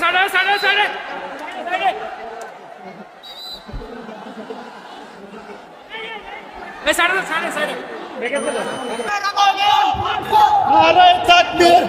নারে তাকবীর নারে তাকবীর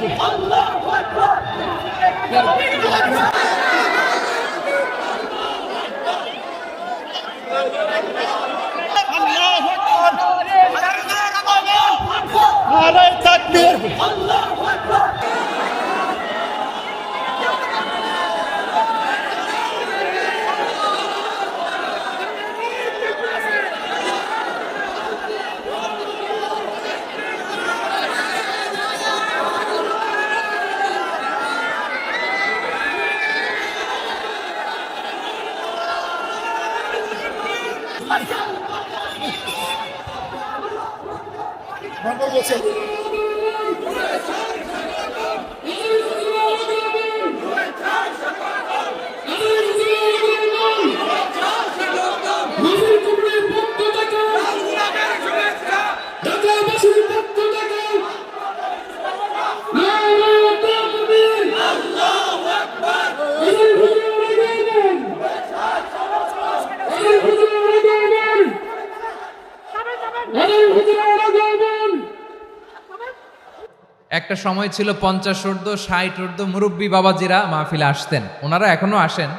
একটা সময় ছিল 50 ঊর্ধ্ব 60 ঊর্ধ্ব মুরব্বী বাবাজিরা মাহফিলে আসতেন, ওনারা এখনো আসেন,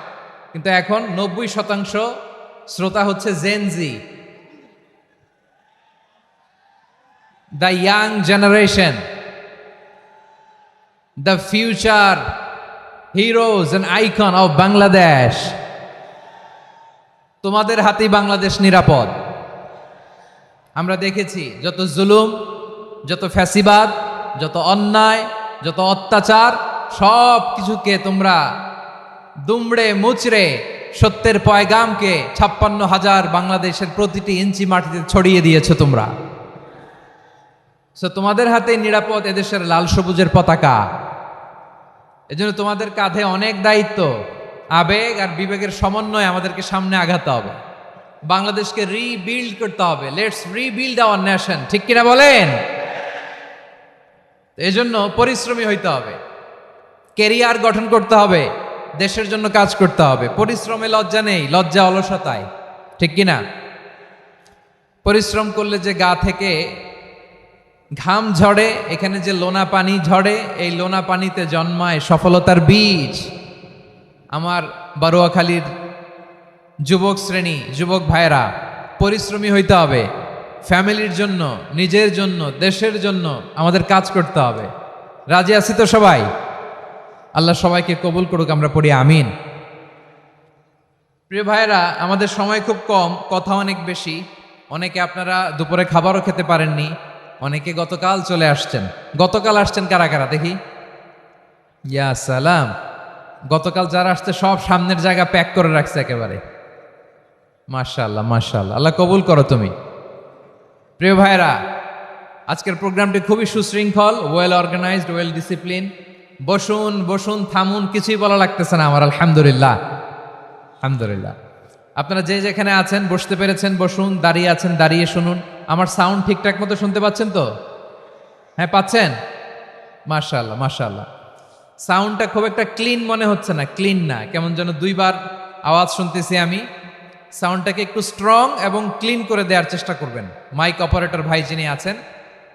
কিন্তু এখন 90% শ্রোতা হচ্ছে Gen Z, the young generation, the future heroes and icon of Bangladesh. তোমাদের হাতেই বাংলাদেশ নিরাপদ। আমরা দেখেছি যত জুলুম, যত ফ্যাসিবাদ, যত অন্যায়, যত অত্যাচার, সব কিছুকে তোমরা দুমড়ে মুচড়ে সত্যের পয়গামকে 56,000 বাংলাদেশের প্রতিটি ইঞ্চি মাটিতে ছড়িয়ে দিয়েছো তোমরা। তোমাদের হাতে নিরাপদ এদেশের লাল সবুজের পতাকা। এজন্য তোমাদের কাঁধে অনেক দায়িত্ব, আবেগ আর বিবেকের সমন্বয়ে আমাদেরকে সামনে আগাতে হবে, বাংলাদেশকে রিবিল্ড করতে হবে। লেটস রিবিল্ড আওয়ার নেশন, ঠিক কিনা বলেন? এজন্য পরিশ্রমী হইতে হবে, কেরিয়ার গঠন করতে হবে, দেশের জন্য কাজ করতে হবে। পরিশ্রমে লজ্জা নেই, লজ্জা অলসতায়, ঠিক কিনা? পরিশ্রম করলে যে গা থেকে ঘাম ঝরে, এখানে যে লোনা পানি ঝরে, এই লোনা পানিতে জন্মায় সফলতার বীজ। আমার বারোয়াখালীর যুবক শ্রেণী, যুবক ভাইরা, পরিশ্রমী হইতে হবে, ফ্যামিলির জন্য, নিজের জন্য, দেশের জন্য আমাদের কাজ করতে হবে। রাজি আছি তো সবাই? আল্লাহ সবাইকে কবুল করুক, আমরা পড়ি আমিন। প্রিয় ভাইরা, আমাদের সময় খুব কম, কথা অনেক বেশি। অনেকে আপনারা দুপুরে খাবারও খেতে পারেননি, অনেকে গতকাল চলে আসছেন। গতকাল আসছেন কারা কারা দেখি? ইয়া সালাম। গতকাল যারা আসছে সব সামনের জায়গা প্যাক করে রাখছে একেবারে। মাশাআল্লাহ, মাশাআল্লাহ, আল্লাহ কবুল করো তুমি। প্রিয় ভাইরা, আজকের প্রোগ্রামটি খুবই সুশৃঙ্খল, ওয়েল অর্গানাইজড, ওয়েল ডিসিপ্লিন। বসুন বসুন, থামুন, কিছুই বলা লাগতেছে না আমার। আলহামদুলিল্লাহ, আলহামদুলিল্লাহ। আপনারা যে যেখানে আছেন বসতে পেরেছেন বসুন, দাঁড়িয়ে আছেন দাঁড়িয়ে শুনুন। আমার সাউন্ড ঠিকঠাক মতো শুনতে পাচ্ছেন তো? হ্যাঁ, পাচ্ছেন? মাশাআল্লাহ, মাশাআল্লাহ। সাউন্ডটা খুব একটা ক্লিন মনে হচ্ছে না, ক্লিন না, কেমন যেন দুইবার আওয়াজ শুনতেছি আমি। সাউন্ডটাকে একটু স্ট্রং এবং ক্লিন করে দেওয়ার চেষ্টা করবেন মাইক অপারেটর ভাই যিনি আছেন,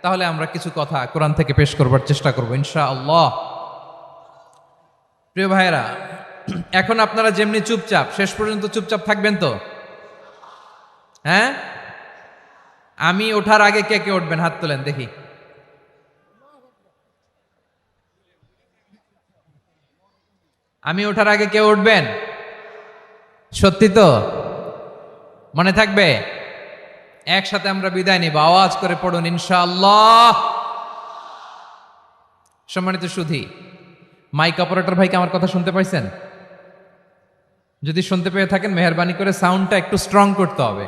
তাহলে আমরা কিছু কথা কোরআন থেকে পেশ করবার চেষ্টা করব ইনশাআল্লাহ। প্রিয় ভাইয়েরা, এখন আপনারা যেমনি চুপচাপ, শেষ পর্যন্ত চুপচাপ থাকবেন তো? হ্যাঁ, আমি ওঠার আগে কে কে উঠবেন? হাত তোলেন দেখি। আমি ওঠার আগে কে উঠবেন? সত্যি তো? মনে থাকবে? একসাথে আমরা বিদায় নিব, আওয়াজ করে পড়ুন ইনশাআল্লাহ। সম্মানিত সুধী, মাইক অপারেটর ভাইকে আমার কথা শুনতে পাইছেন? যদি শুনতে পেয়ে থাকেন, মেহেরবানি করে সাউন্ডটা একটু স্ট্রং করতে হবে,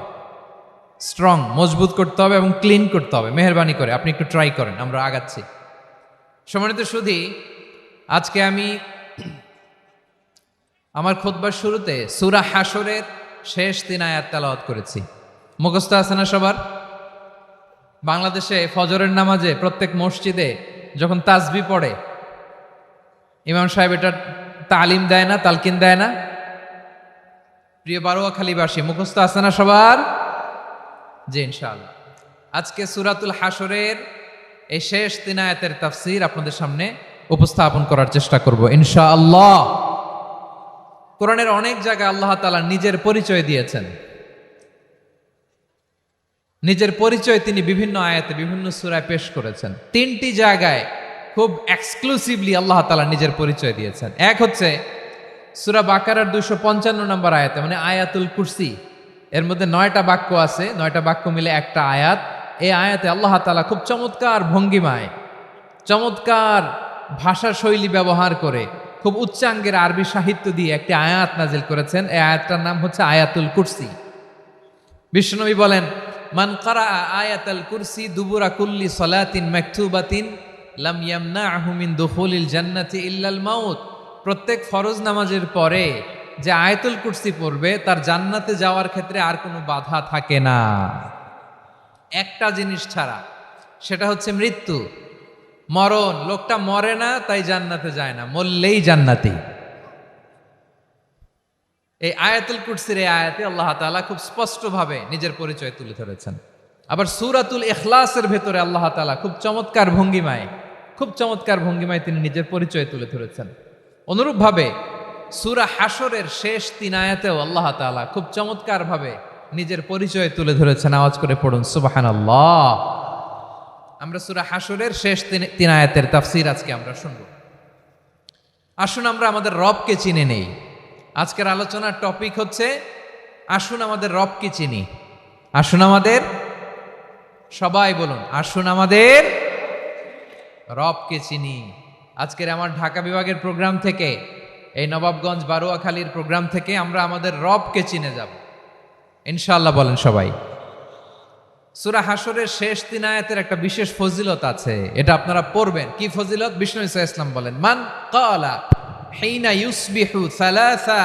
স্ট্রং, মজবুত করতে হবে এবং ক্লিন করতে হবে। মেহেরবানি করে আপনি একটু ট্রাই করেন, আমরা আগাচ্ছি। সম্মানিত সুধী, আজকে আমি আমার খুতবার শুরুতে সূরা হাশরের শেষ 3 আয়াত তেলাওয়াত করেছি। মুখস্থ আছে না সবার? বাংলাদেশে ফজরের নামাজে প্রত্যেক মসজিদে যখন তাসবিহ পড়ে, ইমাম সাহেব এটা তালিম দেয় না, তালকিন দেয় না? প্রিয় বারোয়াখালীবাসী, মুখস্থ আছে না সবার? জি ইনশাআল্লাহ। আজকে সূরাতুল হাশরের এই শেষ 3 আয়াতের তাফসীর আপনাদের সামনে উপস্থাপন করার চেষ্টা করব ইনশাআল্লাহ। কোরআনের অনেক জায়গায় আল্লাহ তাআলা নিজের পরিচয় দিয়েছেন। নিজের পরিচয় তিনি বিভিন্ন আয়াতে বিভিন্ন সূরায় পেশ করেছেন। 3টি জায়গায় খুব এক্সক্লুসিভলি আল্লাহ তাআলা নিজের পরিচয় দিয়েছেন। এক হচ্ছে সূরা বাকারার 255 নম্বর আয়াতে, মানে আয়াতুল কুরসি। এর মধ্যে 9টা বাক্য আছে, 9টা বাক্য মিলে একটা আয়াত। এই আয়াতে আল্লাহ তাআলা খুব চমৎকার ভঙ্গিমায়, চমৎকার ভাষা শৈলী ব্যবহার করে, খুব উচ্চাঙ্গের আরবি সাহিত্য দিয়ে একটি আয়াত নাজিল করেছেন। এই আয়াতটার নাম হচ্ছে আয়াতুল কুরসি। বিশ্বনবী বলেন, মান কারা আয়াতুল কুরসি দুবুরা কুল্লি সলাতিন মাকতুবাতিন লাম ইয়ামনাহু মিন দুখুলিল জান্নাতি ইল্লাল মাউত। প্রত্যেক ফরজ নামাজের পরে যে আয়াতুল কুরসি পড়বে তার জান্নাতে যাওয়ার ক্ষেত্রে আর কোনো বাধা থাকে না, একটা জিনিস ছাড়া, সেটা হচ্ছে মৃত্যু, মরণ। লোকটা মরে না তাই জান্নাতে যায় না, মরলেই জান্নাতি। এই আয়াতুল কুরসির এই আয়াতে আল্লাহ তাআলা খুব স্পষ্টভাবে নিজের পরিচয় তুলে ধরেছেন। আবার সূরাতুল ইখলাসের ভেতরে আল্লাহ তাআলা খুব চমৎকার ভঙ্গিমায় তিনি নিজের পরিচয় তুলে ধরেছেন। অনুরূপভাবে সূরা হাশরের শেষ 3 আয়াতেও আল্লাহ তাআলা খুব চমৎকারভাবে নিজের পরিচয় তুলে ধরেছেন। আওয়াজ করে পড়ুন সুবহানাল্লাহ। আমরা সূরা হাশরের শেষ 3 আয়াতের তাফসীর আজকে আমরা শুনব। আসুন আমরা আমাদের রবকে চিনে নেই। আজকের আলোচনার টপিক হচ্ছে আসুন আমাদের রবকে চিনি। আসুন আমাদের, সবাই বলুন, আসুন আমাদের রবকে চিনি। আজকের আমার ঢাকা বিভাগের প্রোগ্রাম থেকে, এই নবাবগঞ্জ বারোয়াখালীর প্রোগ্রাম থেকে আমরা আমাদের রবকে চিনে যাব ইনশাআল্লাহ। বলেন সবাই। সূরা হাশরের শেষ 3 আয়াতের একটা বিশেষ ফজিলত আছে, এটা আপনারা পড়বেন। কি ফজিলত? বিষ্ণু ঈসা ইসলাম বলেন, মান ক্বালা হিনা ইউসবিহু সালাসা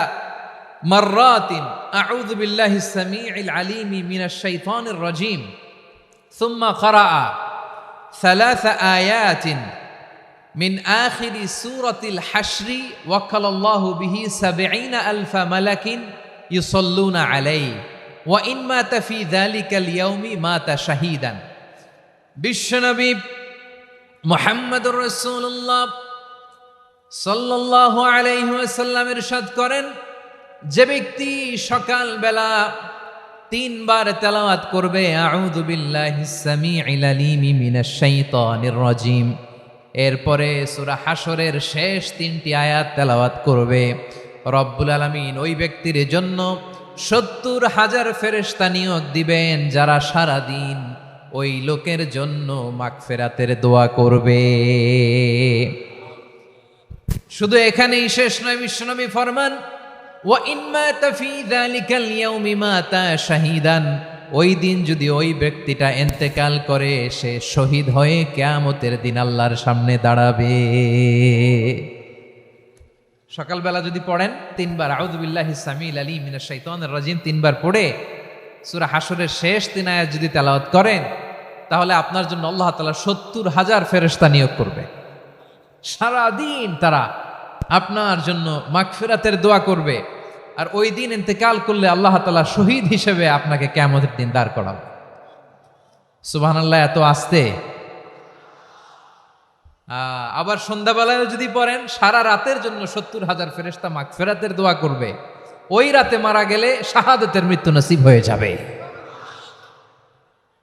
মাররাতিন আউযু বিল্লাহিস সামিউল আলিম মিনাশ শাইতানির রাজীম সুম্মা ক্বারাআ সালাসা আয়াতিন মিন আখিরি সূরাতিল হাশরি ওয়াক্কালাল্লাহু বিহি ৭০,০০০ মালাকিন ইউসাল্লুনা আলাইহি ওয়া ইন মাতা ফি যালিকাল ইয়াউমি মাতা শাহীদান। বিশ্বনবী মুহাম্মদুর রাসূলুল্লাহ সাল্লাল্লাহু আলাইহি ওয়াসাল্লাম ইরশাদ করেন, যে ব্যক্তি সকালবেলা 3 বার তেলাওয়াত করবে আউযু বিল্লাহিস সামিউল আলিম মিনাশ শাইতানির রাজীম, এরপরে সূরা হাশরের শেষ 3টি আয়াত তেলাওয়াত করবে, রব্বুল আলামিন ওই ব্যক্তির জন্য ৭০,০০০ ফেরেশতা নিয়োগ দিবেন, যারা সারা দিন ওই লোকের জন্য মাগফিরাতের দোয়া করবে। শুধু এখানেই শেষ নয়, বিশ্বনবী ফরমান, ওয়া ইন মাতা ফি যালিকাল ইয়াউমি মাতা শাহীদান, ওই দিন যদি ওই ব্যক্তিটা ইন্তেকাল করে, সে শহীদ হয়ে কিয়ামতের দিন আল্লাহর সামনে দাঁড়াবে। সকালবেলা যদি পড়েন 3 বার আউযু বিল্লাহিস সামিউল আলিম মিনাশ শাইতানির রাজীম 3 বার পড়ে সূরা হাশরের শেষ 3 আয়াত যদি তেলাওয়াত করেন, তাহলে আপনার জন্য আল্লাহ তাআলা ৭০,০০০ ফেরেশতা নিয়োগ করবে। সারা দিন তারা আপনার জন্য মাগফিরাতের দোয়া করবে। আর ওই দিন ইন্তেকাল করলে আল্লাহ তাআলা শহীদ হিসেবে আপনাকে কিয়ামতের দিন দাঁড় করাবে। সুবহানাল্লাহ। এত আস্তে। আবার সন্ধ্যাবেলায় যদি পড়েন, সারা রাতের জন্য ৭০,০০০ ফেরেশতা মাগফিরাতের দোয়া করবে। ওই রাতে মারা গেলে শাহাদাতের মৃত্যু নসিব হয়ে যাবে।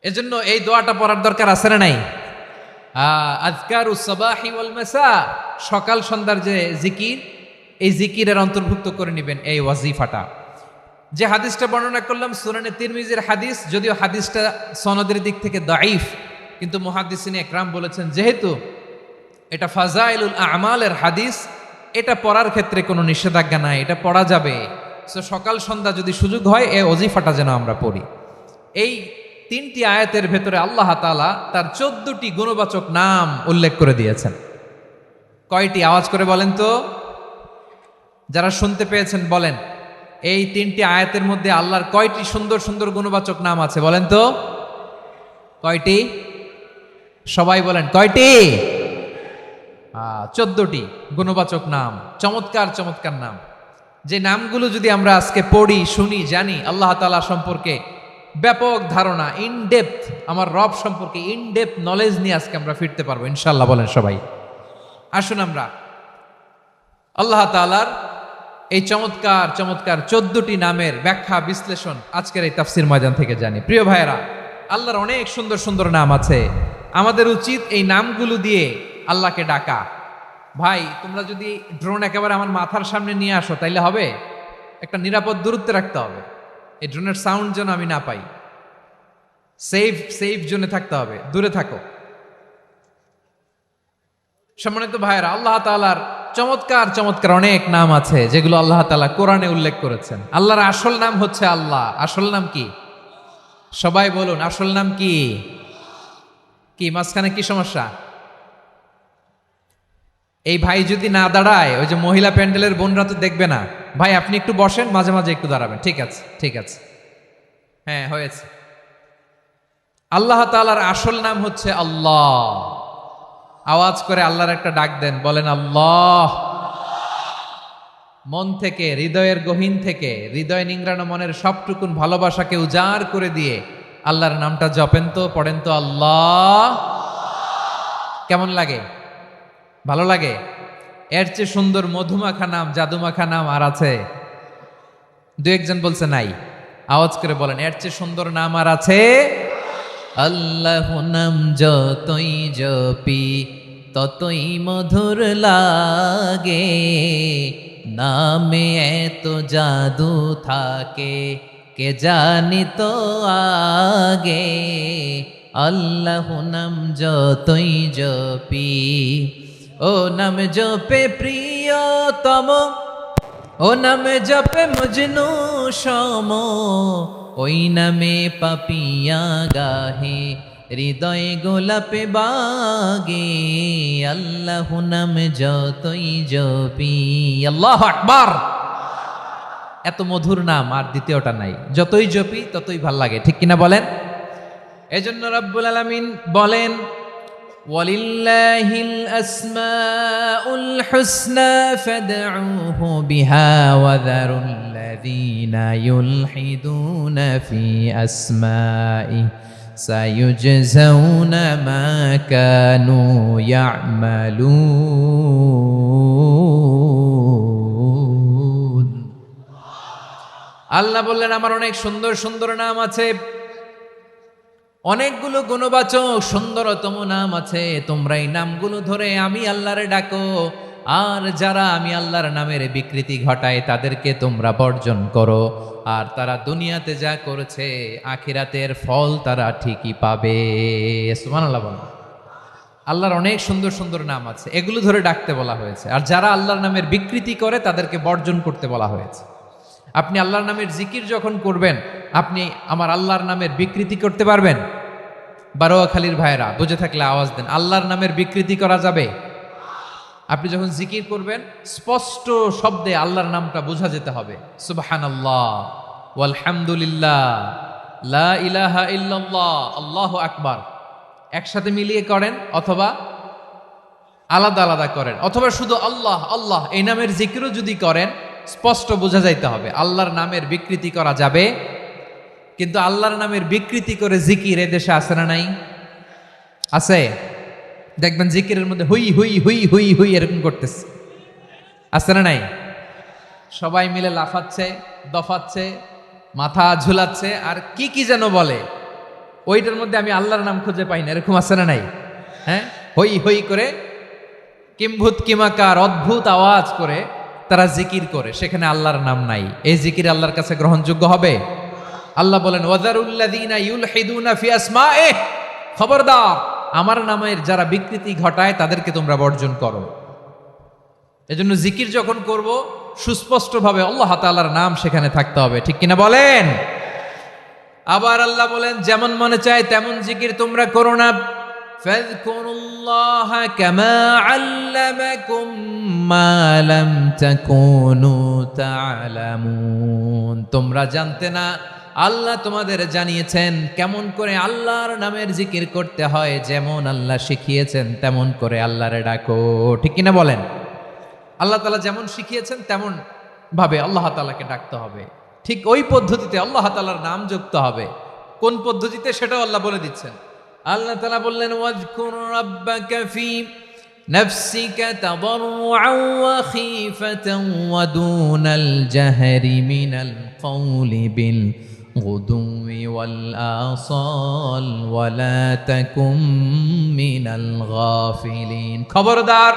এজন্য এই দোয়াটা পড়ার দরকার আছে না নাই? আযকারুস সাবাহি ওয়াল মাসা, সকাল সন্ধ্যার যে জিকির, এই জিকিরের অন্তর্ভুক্ত করে নেবেন এই ওয়াজিফাটা। যে হাদিসটা বর্ণনা করলাম সুনানে তিরমিজির হাদিস, যদিও হাদিসটা সনদের দিক থেকে দাঈফ, কিন্তু মুহাদ্দিসিনে একরাম বলেছেন যেহেতু এটা ফাজাইলুল আমালের হাদিস, এটা পড়ার ক্ষেত্রে কোনো নিষেধাজ্ঞা নাই, এটা পড়া যাবে। সো সকাল সন্ধ্যা যদি সুযোগ হয় এই ওয়াজিফাটা যেন আমরা পড়ি। এই 3টি আয়াতের ভেতরে আল্লাহ তাআলা তার 14টি গুণবাচক নাম উল্লেখ করে দিয়েছেন। কয়টি? আওয়াজ করে বলেন তো, যারা শুনতে পেয়েছেন বলেন। এই 3টি আয়াতের মধ্যে আল্লাহর কয়টি সুন্দর সুন্দর গুণবাচক নাম আছে বলেন তো? কয়টি? সবাই বলেন কয়টি? 14টি গুণবাচক নাম, চমৎকার চমৎকার নাম, যে নামগুলো যদি আমরা আজকে পড়ি, শুনি, জানি, আল্লাহ তাআলা সম্পর্কে ব্যাপক ধারণা, ইনডেপথ, আমার রব সম্পর্কে ইনডেপথ নলেজ নিয়ে আজকে আমরা ফিরতে পারবো ইনশাআল্লাহ। বলেন সবাই, আসুন আমরা আল্লাহ তাআলার এই চমৎকার চমৎকার 14টি নামের ব্যাখ্যা বিশ্লেষণ আজকের এই তাফসির ময়দান থেকে জানি। প্রিয় ভাইয়েরা, আল্লাহর অনেক সুন্দর সুন্দর নাম আছে, আমাদের উচিত এই নামগুলো দিয়ে আল্লাহকে ডাকা। ভাই, তোমরা যদি ড্রোন একেবারে আমার মাথার সামনে নিয়ে আসো তাইলে হবে? একটা নিরাপদ দূরত্বে রাখতে হবে, এই ড্রোনের সাউন্ড যেন আমি না পাই। সেফ জোনে থাকতে হবে, দূরে থাকো। সম্মানিত ভাইয়েরা, আল্লাহ তাআলার চমৎকার চমৎকার অনেক নাম আছে যেগুলো আল্লাহ তাআলা কোরআনে উল্লেখ করেছেন। আল্লাহর আসল নাম হচ্ছে আল্লাহ। আসল নাম কি? সবাই বলুন, আসল নাম কি? কি মাঝখানে কি সমস্যা? এই ভাই যদি না দাঁড়ায়, ওই যে মহিলা প্যান্ডেলের বোনরা তো দেখবে না। ভাই আপনি একটু বসেন, মাঝে মাঝে একটু দাঁড়াবেন। ঠিক আছে, ঠিক আছে, হ্যাঁ হয়েছে। আল্লাহ তাআলার আসল নাম হচ্ছে আল্লাহ। আওয়াজ করে আল্লাহর একটা ডাক দেন, বলেন আল্লাহ। মন থেকে, হৃদয়ের গহীন থেকে, হৃদয় নিংড়ানো মনের সবটুকুন ভালোবাসাকে উজাড় করে দিয়ে আল্লাহর নামটা জপেন তো, পড়েন তো আল্লাহ। কেমন লাগে? ভালো লাগে? এর চেয়ে সুন্দর মধুমাখা নাম, জাদুমাখা নাম আর আছে? দু একজন বলছে নাই। আওয়াজ করে বলেন, এর চেয়ে সুন্দর নাম আর আছে? আল্লাহ নাম যতই জপি ততই মধুর লাগে, নামে এত জাদু থাকে কে জানি তো আগে। আল্লাহ নাম যতই জপি, ও নাম জপে প্রিয়তম, ও নামে জপে মজনু সম, ওই নামে পাপিয়া গাহে হৃদয় গোলাপে বাগে। আল্লাহ নাম যতই জপি। আল্লাহু আকবার। এত মধুর নাম আর দ্বিতীয়টা নাই, যতই জপি ততই ভাল লাগে, ঠিক কিনা বলেন? এজন্য রব্বুল আলামিন বলেন, ওয়ালিল্লাহিল আসমাউল হুসনা ফাদউহু বিহা ওয়া যারুল্লাযীনা ইউলহিদুনা ফি আসমাই সায়ুজজাউনা মা কানু ইয়ামালুন। আল্লাহ বললেন, আমার অনেক সুন্দর সুন্দর নাম আছে, অনেকগুলো গুণবাচক সুন্দরতম নাম আছে। তোমরা এই নামগুলো ধরে আমি আল্লাহরে ডাকো, আর যারা আমি আল্লাহর নামের বিকৃতি ঘটায় তাদেরকে তোমরা বর্জন করো। আর তারা দুনিয়াতে যা করেছে আখিরাতের ফল তারা ঠিকই পাবে। সুবহানাল্লাহ বলেন। আল্লাহর অনেক সুন্দর সুন্দর নাম আছে, এগুলো ধরে ডাকতে বলা হয়েছে। আর যারা আল্লাহর নামের বিকৃতি করে তাদেরকে বর্জন করতে বলা হয়েছে। আপনি আল্লাহর নামের জিকির যখন করবেন, আপনি আমার আল্লাহর নামের বিকৃতি করতে পারবেন? বারোয়াখালীর ভাইরা বুঝে থাকলে আওয়াজ দেন, আল্লাহর নামের বিকৃতি করা যাবে? আপনি যখন জিকির করবেন স্পষ্ট শব্দে আল্লাহর নামটা বোঝা যেতে হবে। সুবহানাল্লাহ, ওয়ালহামদুলিল্লাহ, লা ইলাহা ইল্লাল্লাহ, আল্লাহু আকবার একসাথে মিলিয়ে করেন, অথবা আলাদা আলাদা করেন, অথবা শুধু আল্লাহ আল্লাহ এই নামের জিকিরও যদি করেন স্পষ্ট বোঝা যাইতে হবে। আল্লাহর নামের বিকৃতি করা যাবে, কিন্তু আল্লাহর নামের বিকৃতি করে জিকির এদেশে আছে না নাই? আছে। দেখবেন জিকিরের মধ্যে হুই হুই হুই হুই হুই এরকম করতেছে, আছে না নাই? সবাই মিলে লাফাচ্ছে, দফাচ্ছে, মাথা ঝুলাচ্ছে, আর কি কি যেন বলে, ওইটার মধ্যে আমি আল্লাহর নাম খুঁজে পাই না, এরকম আছে না নাই? হ্যাঁ, হই হই করে কিম্ভূত কিমাকার অদ্ভুত আওয়াজ করে তারা জিকির করে, সেখানে আল্লাহর নাম নাই। এই জিকির আল্লাহর কাছে গ্রহণযোগ্য হবে? আল্লাহ বলেন, ওয়াযারুল্লাযীনা ইউলহিদুনা ফি আসমাইহি, খবরদার আমার নামের যারা বিকৃতি ঘটায় তাদেরকে তোমরা বর্জন করো। এজন্য জিকির যখন করব সুস্পষ্টভাবে আল্লাহ তাআলার নাম সেখানে থাকতে হবে, ঠিক কিনা বলেন? আবার আল্লাহ বলেন, যেমন মনে চায় তেমন জিকির তোমরা করো না। ফাযকুরুল্লাহা কামা আল্লামাকুম মা লাম তাকুনু তা'লামুন। তোমরা জানতে না, আল্লাহ তোমাদের জানিয়েছেন কেমন করে আল্লাহর নামের জিকির করতে হয়, যেমন আল্লাহ শিখিয়েছেন তেমন করে আল্লাহরে ডাকো। ঠিক কিনা বলেন? আল্লাহ তাআলা যেমন শিখিয়েছেন তেমন ভাবে আল্লাহ তাআলাকে ডাকতে হবে, ঠিক ওই পদ্ধতিতে আল্লাহ তাআলার নাম জপতে হবে। কোন পদ্ধতিতে সেটাও আল্লাহ বলে দিচ্ছেন। আল্লাহ তাআলা বললেন, ওয়াজকুর রাব্বাকা ফি নাফসিকা তাদাররুআন ওয়া খীফাতান ওয়া দুনাল জাহরি মিনাল কওলি বিল গুদুওয়ি ওয়াল আসাল ওয়া লা তাকুম মিনাল গাফিলিন। খবরদার,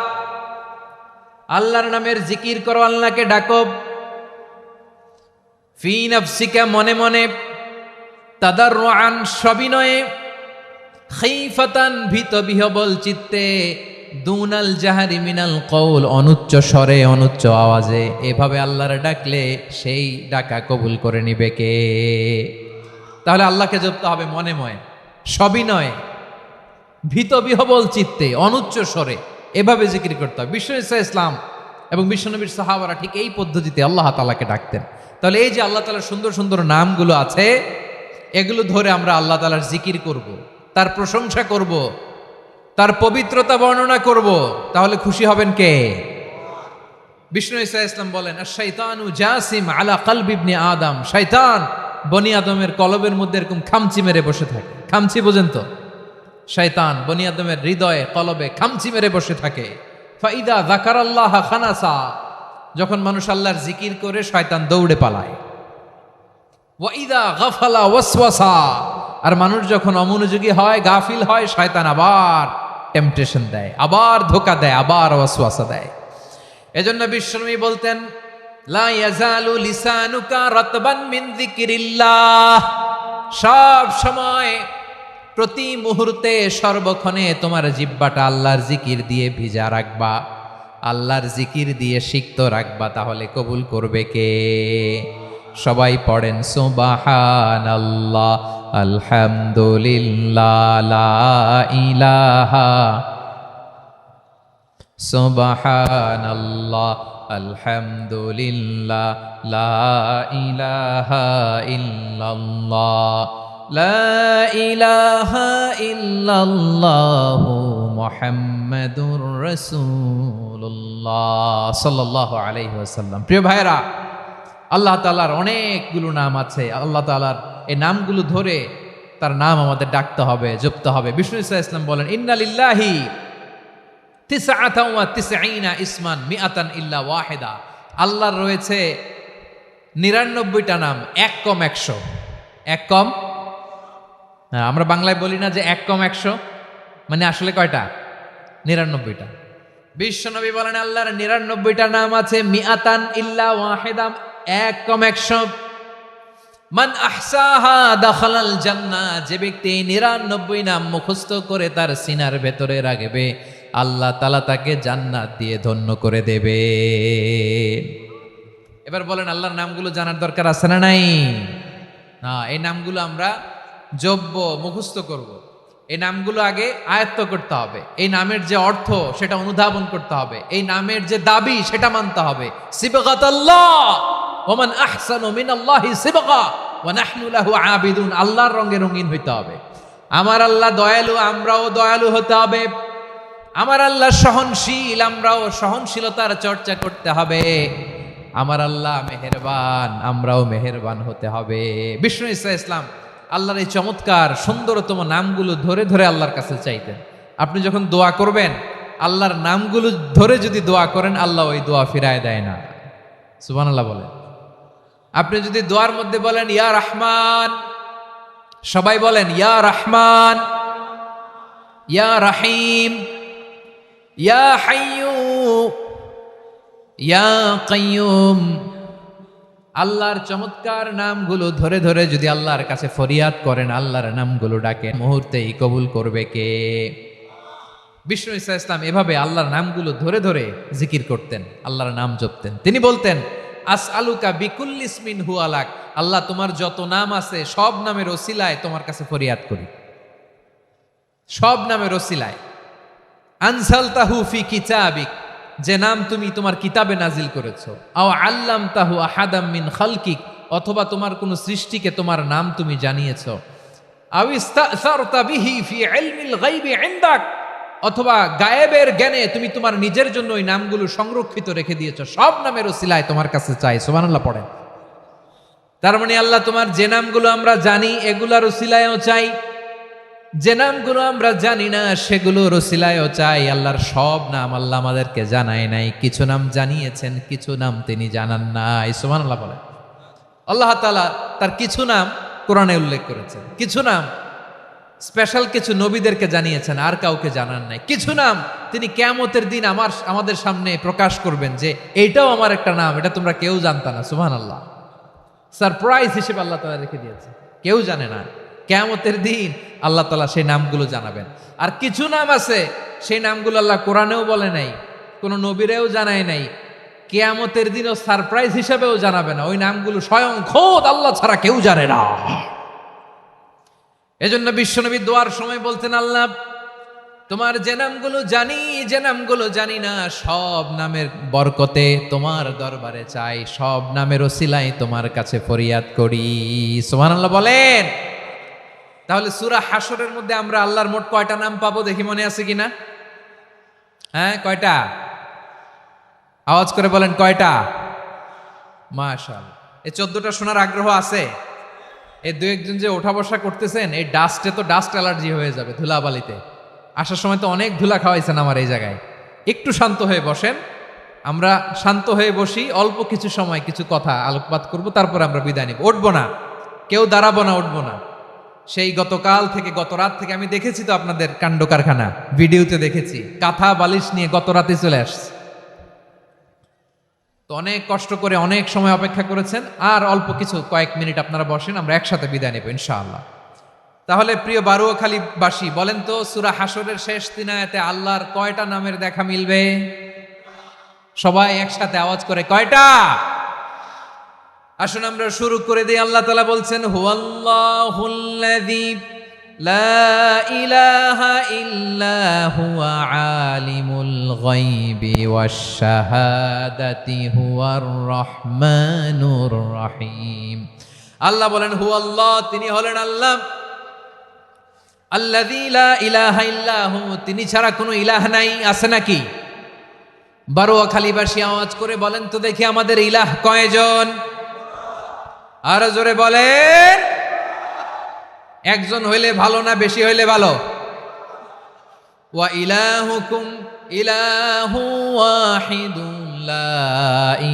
আল্লাহর নামের জিকির করো, আল্লাহকে ডাকো। ফি নাফসিকা, মনে মনে, তাদাররুআন, সবিনয়ে, খাইফাতান, ভীত বিহবল চিত্তে, দুনাল জাহারি মিনাল কওল, অনুচ্চ স্বরে অনুচ্চ আওয়াজে। এভাবে আল্লাহর ডাকলে সেই ডাকা কবুল করে নিবে কে? তাহলে আল্লাহকে জপতে হবে মনে মনে, সবিনয়ে, ভীত বিহবল চিত্তে, অনুচ্চ স্বরে, এভাবে জিকির করতে হবে। বিশ্ব ইসলাম এবং বিশ্বনবীর সাহাবারা ঠিক এই পদ্ধতিতে আল্লাহ তাআলাকে ডাকতেন। তাহলে এই যে আল্লাহ তাআলার সুন্দর সুন্দর নামগুলো আছে, এগুলো ধরে আমরা আল্লাহ তাআলার জিকির করব, তার প্রশংসা করব, তার পবিত্রতা বর্ণনা করব, তাহলে খুশি হবেন কে? বিষ্ণু ঈসা ইসলাম বলেন, আশ-শাইতানু জাসিম আলা কলবি ইবনে আদম, শয়তান বনি আদমের কলবের মধ্যে এরকম খামচি মেরে বসে থাকে। খামচি বোঝেন তো? শয়তান বনি আদমের হৃদয়ে কলবে খামচি মেরে বসে থাকে। ফাইদা যাকারাল্লাহ খানাসা, যখন মানুষ আল্লাহর জিকির করে শয়তান দৌড়ে পালায়। ওয়াইদা গাফালা ওয়াসওয়াসা, আর মানুষ যখন অমনোযোগী হয়, গাফিল হয়, শয়তান আবার টেম্পটেশন দেয়, আবার ধোঁকা দেয়, আবার ওয়াসওয়াসা দেয়। এজন্য বিশ্বনবী বলতেন, লা ইয়াজালু লিসানুকা রাতবান মিন যিকরিল্লাহ, সব সময়, প্রতি মুহূর্তে, সর্বক্ষণে তোমার জিহ্বাটা আল্লাহর জিকির দিয়ে ভিজা রাখবা, আল্লাহর জিকির দিয়ে সিক্ত রাখবা, তাহলে কবুল করবে কে? সবাই পড়েন সুবহানাল্লাহ, আলহামদুলিল্লাহ, লা ইলাহা, সুবহানাল্লাহ, আলহামদুলিল্লাহ, লা ইলাহা ইল্লাল্লাহ, লা ইলাহা ইল্লাল্লাহু মুহাম্মাদুর রাসূলুল্লাহ সাল্লাল্লাহু আলাইহি ওয়াসাল্লাম। প্রিয় ভাইরা, আল্লাহ তাআলার অনেকগুলো নাম আছে। আল্লাহ তাআলার এই নামগুলো ধরে তার নাম আমাদের ডাকতে হবে, জপতে হবে। বিষ্ণু ঈসা ইসলাম বলেন, ইন্না লিল্লাহি তিসআতান ওয়া তিসঈনা ইসমান মিআতান ইল্লা ওয়াহিদা, আল্লাহর রয়েছে 99টা নাম, এক কম 100। এক কম, আমরা বাংলায় বলি না যে এক কম 100, মানে আসলে কয়টা? 99টা। বিশ্বনবী বলেন, আল্লাহর 99টা নাম আছে, মিআতান ইল্লা ওয়াহিদা, এক কম 100। মান আহসাহা দাখালাল জান্নাহ, যে ব্যক্তি 99 নাম মুখস্থ করে তার সিনার ভেতরে রাখবে, আল্লাহ তাআলা তাকে জান্নাত দিয়ে ধন্য করে দেবে। এবার বলেন, আল্লাহর নামগুলো জানার দরকার আছে না নাই? না, এই নামগুলো আমরা জপব, মুখস্থ করব। এই নামগুলো আগে আয়ত্ত করতে হবে। এই নামের যে অর্থ সেটা অনুধাবন করতে হবে। এই নামের যে দাবি সেটা মানতে হবে। সিবগাতাল্লাহ ওয়া মান আহসানু মিনাল্লাহি সিবগা ওয়া নাহনু লাহু আবিদুন, আল্লাহর রঙে রঙিন হইতে হবে। আমার আল্লাহ দয়ালু, আমরাও দয়ালু হতে হবে। আমার আল্লাহ সহনশীল, আমরাও সহনশীলতার চর্চা করতে হবে। আমার আল্লাহ মেহেরবান, আমরাও মেহেরবান হতে হবে। বিষ্ণু ঈসা ইসলাম আল্লাহর এই চমৎকার সুন্দরতম নামগুলো ধরে ধরে আল্লাহর কাছে চাইতেন। আপনি যখন দোয়া করবেন, আল্লাহর নামগুলো ধরে যদি দোয়া করেন, আল্লাহ ওই দোয়া ফিরায় দেয় না। সুবহানাল্লাহ বলেন। আপনি যদি দোয়ার মধ্যে বলেন ইয়া রহমান, সবাই বলেন ইয়া রহমান, ইয়া রহিম, ইয়া হাইয়ু, ইয়া কাইয়ুম, আল্লাহর চমৎকার নামগুলো ধরে ধরে যদি আল্লাহর কাছে ফরিয়াদ করেন, আল্লাহর নামগুলো ডাকেন, মুহূর্তেই কবুল করবে কে? বিষ্ণু ঈসা ইসলাম এভাবে আল্লাহর নামগুলো ধরে ধরে জিকির করতেন, আল্লাহর নাম জপতেন। তিনি বলতেন, আসআলুকা বিকুল্লি ইসমিন হুয়া লাক, আল্লাহ তোমার যত নাম আছে সব নামের ওসিলায় তোমার কাছে ফরিয়াদ করি, সব নামের ওসিলায়। আনজালতাহু ফি কিতাবিক, যে নাম তুমি তোমার কিতাবে নাজিল করেছো। আও আল্লামতাহু আহাদাম মিন খালকিক, অথবা তোমার কোনো সৃষ্টিকে তোমার নাম তুমি জানিয়েছো, আও ইস্তাসারতা বিহি ফি ইলমিল গায়বি ইনদাক, অথবা গায়েবের জ্ঞানে তুমি তোমার নিজের জন্য ওই নামগুলো সংরক্ষিত রেখে দিয়েছো। সব নামের ওসিলায় তোমার কাছে চাই। সুবহানাল্লাহ পড়েন। তার মানে আল্লাহ তোমার যে নামগুলো আমরা জানি এগুলার ওসিলায়ও চাই, যে নামগুলো আমরা জানি না সেগুলোর ওসিলায়ও চাই। আল্লাহর সব নাম আল্লাহ আমাদেরকে জানায় নাই, কিছু নাম জানিয়েছেন, কিছু নাম তিনি জানান নাই। সুবহানাল্লাহ বলেন। আল্লাহ তাআলা তার কিছু নাম কোরআনে উল্লেখ করেছেন, কিছু নাম স্পেশাল কিছু নবীদেরকে জানিয়েছেন, আর কাউকে জানান নাই। কিছু নাম তিনি কিয়ামতের দিন আমাদের সামনে প্রকাশ করবেন যে এইটাও আমার একটা নাম, এটা তোমরা কেউ জানতা না। সুবহানাল্লাহ। সারপ্রাইজ হিসেবে আল্লাহ তাআলা রেখে দিয়েছে, কেউ জানে না। কিয়ামতের দিন আল্লাহ তাআলা সেই নামগুলো জানাবেন। আর কিছু নাম আছে সেই নামগুলো আল্লাহ কোরআনেও বলে নাই, কোনো নবীরেও জানায় নাই, কিয়ামতের দিনও সারপ্রাইজ হিসেবেও জানাবে না। ওই নামগুলো স্বয়ং খোদ আল্লাহ ছাড়া কেউ জানে না। এজন্য বিশ্বনবী দোয়ার সময় বলতেন, আল্লাহ তোমার যে নামগুলো জানি, যে নামগুলো জানি না, সব নামের বরকতে তোমার দরবারে চাই, সব নামের ওসিলায় তোমার কাছে ফরিয়াদ করি। সুবহানাল্লাহ বলেন। তাহলে সূরা হাশরের মধ্যে আমরা আল্লাহর মোট কয়টা নাম পাবো দেখি, মনে আছে কিনা? হ্যাঁ, কয়টা? আওয়াজ করে বলেন, কয়টা? মাশাআল্লাহ। এই 14টা শোনার আগ্রহ আছে? এই দু একজন যে ওঠা বসা করতেছেন, এই ডাস্টে তো ডাস্ট অ্যালার্জি হয়ে যাবে, ধুলাবালিতে আসার সময় তো অনেক ধুলা খাওয়াইছেন আমার এই জায়গায়। একটু শান্ত হয়ে বসেন, আমরা শান্ত হয়ে বসি, অল্প কিছু সময় কিছু কথা আলোকপাত করব, তারপর আমরা বিদায় নিব। উঠবো না, কেউ দাঁড়াবো না, উঠবো না। সেই গতকাল থেকে, গত রাত থেকে আমি দেখেছি তো আপনাদের কাণ্ড কারখানা, ভিডিওতে দেখেছি, কাঁথা বালিশ নিয়ে গত রাতে চলে আসছে। তো অনেক কষ্ট করে অনেক সময় অপেক্ষা করেছেন, আর অল্প কিছু কয়েক মিনিট আপনারা বসেন, আমরা একসাথে বিদায় নেব ইনশাআল্লাহ। তাহলে প্রিয় বারুয়াখালীবাসী, বলেন তো সূরা হাশরের শেষ 3 আয়াতে আল্লাহর কয়টা নামের দেখা মিলবে? সবাই একসাথে আওয়াজ করে, কয়টা? আসুন আমরা শুরু করে দিই। আল্লাহ তাআলা বলছেন, হুয়াল্লাহুল্লাযী লা ইলাহা ইল্লা হুয়া আলিমুল গায়বি ওয়াশ শাহাদাতি হুয়ার রহমানুর রহিম। আল্লাহ বলেন, হুয়াল্লাহ, তিনি হলেন আল্লাহ, আল্লাযী লা ইলাহা ইল্লা হু, তিনি ছাড়া কোনো ইলাহ নাই। আছে নাকি? বারুয়াখালীবাসী আওয়াজ করে বলেন তো দেখি, আমাদের ইলাহ কয়জন? আর জোরে বলেন। একজন হইলে ভালো না বেশি হইলে ভালো? ওয়া ইলাহুকুম ইলাহু ওয়াহিদুন লা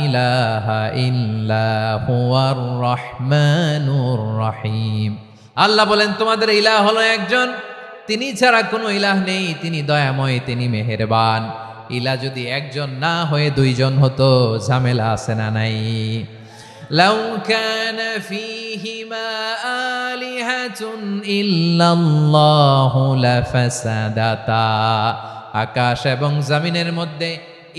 ইলাহা ইল্লা হুয়ার রহমানুর রহিম। আল্লাহ বলেন, তোমাদের ইলাহ হলো একজন, তিনি ছাড়া কোনো ইলাহ নেই, তিনি দয়াময়, তিনি মেহেরবান। ইলাহ যদি একজন না হয়ে দুইজন হতো, ঝামেলা আছে না নাই? লাউ কানা ফীহিমা আলিহাতুন ইল্লাল্লাহু লাফাসাদাতা, আকাশ এবং জমিনের মধ্যে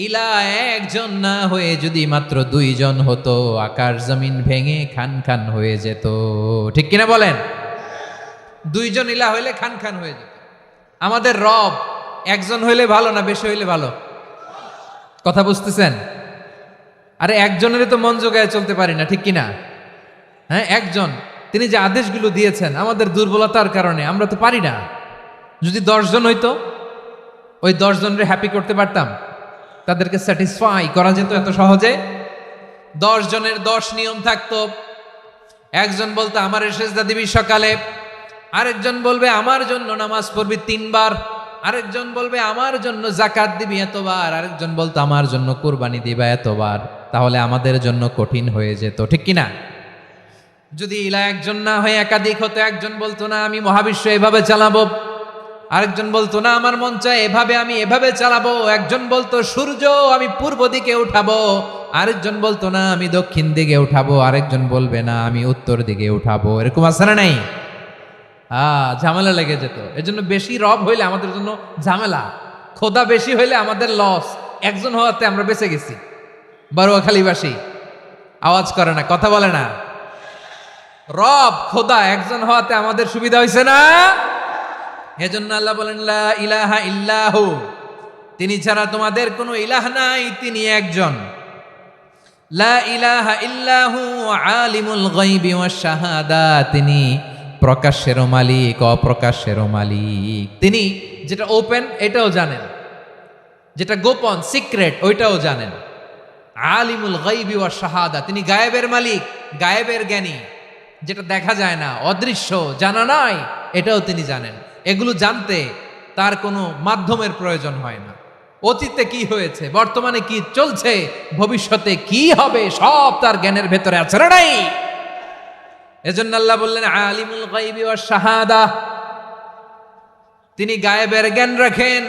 ইলাহ একজন না হয়ে যদি মাত্র দুইজন হতো, আকাশ জমিন ভেঙে খান খান হয়ে যেত। ঠিক কিনা বলেন? দুইজন ইলাহ হইলে খান খান হয়ে যেত। আমাদের রব একজন হইলে ভালো না বেশি হইলে ভালো? কথা বুঝতেছেন? আরে একজনের তো মন জোগায় চলতে পারি না, ঠিক কিনা? হ্যাঁ, একজন, তিনি যে আদেশগুলো দিয়েছেন আমাদের দুর্বলতার কারণে আমরা তো পারি না। যদি 10 জন হইতো, ওই 10 জনের হ্যাপি করতে পারতাম, তাদেরকে স্যাটিসফাই করা যেত এত সহজে। 10 জনের 10 নিয়ম থাকতো। একজন বলতো আমার সেজদা দিবি সকালে, আরেকজন বলবে আমার জন্য নামাজ পড়বি 3 বার, আরেকজন বলবে আমার জন্য যাকাত দিবি এতবার, আরেকজন বলতো আমার জন্য কুরবানি দিবা এতবার। তাহলে আমাদের জন্য কঠিন হয়ে যেত, ঠিক কিনা? যদি ইলা একজন না হয়ে একাধিক হতো, একজন বলতো না আমি মহাবিশ্ব এভাবে চালাবো, আরেকজন বলতো না আমার মন চায় এভাবে, আমি এভাবে চালাবো, একজন বলতো সূর্য আমি পূর্ব দিকে উঠাবো, আরেকজন বলতো না আমি দক্ষিণ দিকে উঠাবো, আরেকজন বলবে না আমি উত্তর দিকে উঠাবো। এরকম আছে না নাই? ঝামেলা লেগে যেত। এজন্য বেশি রব হইলে আমাদের জন্য ঝামেলা, খোদা বেশি হইলে আমাদের লস। একজন হওয়াতে আমরা বেঁচে গেছি। বারুয়াখালীবাসী আওয়াজ করে না, কথা বলে না। রব খোদা একজন হওয়াতে আমাদের সুবিধা হয়েছে না? এজন্য আল্লাহ বলেন লা ইলাহা ইল্লাহু, তিনি ছাড়া তোমাদের কোনো ইলাহ নাই, তিনি একজন। লা ইলাহা ইল্লাহু আলিমুল গায়বি ওয়াশ শাহাদা, তিনি প্রকাশ্যেরও মালিক অপ্রকাশ্যেরও মালিক। তিনি যেটা ওপেন এটাও জানেন, যেটা গোপন সিক্রেট ওইটাও জানেন। আলিমুল গায়বি ওয়াশ শাহাদা, তিনি গায়েবের মালিক, গায়েবের জ্ঞানী, যেটা দেখা যায় না, অদৃশ্য, জানা নাই, এটাও তিনি জানেন। এগুলো জানতে তার কোনো মাধ্যমের প্রয়োজন হয় না। অতীতে কি হয়েছে, বর্তমানে কি চলছে, ভবিষ্যতে কি হবে, সব তার জ্ঞানের ভেতরে আছে না নাই? এজন্য আল্লাহ বললেন আলিমুল গায়বি ওয়াশ শাহাদা, তিনি গায়েবের জ্ঞান রাখেন,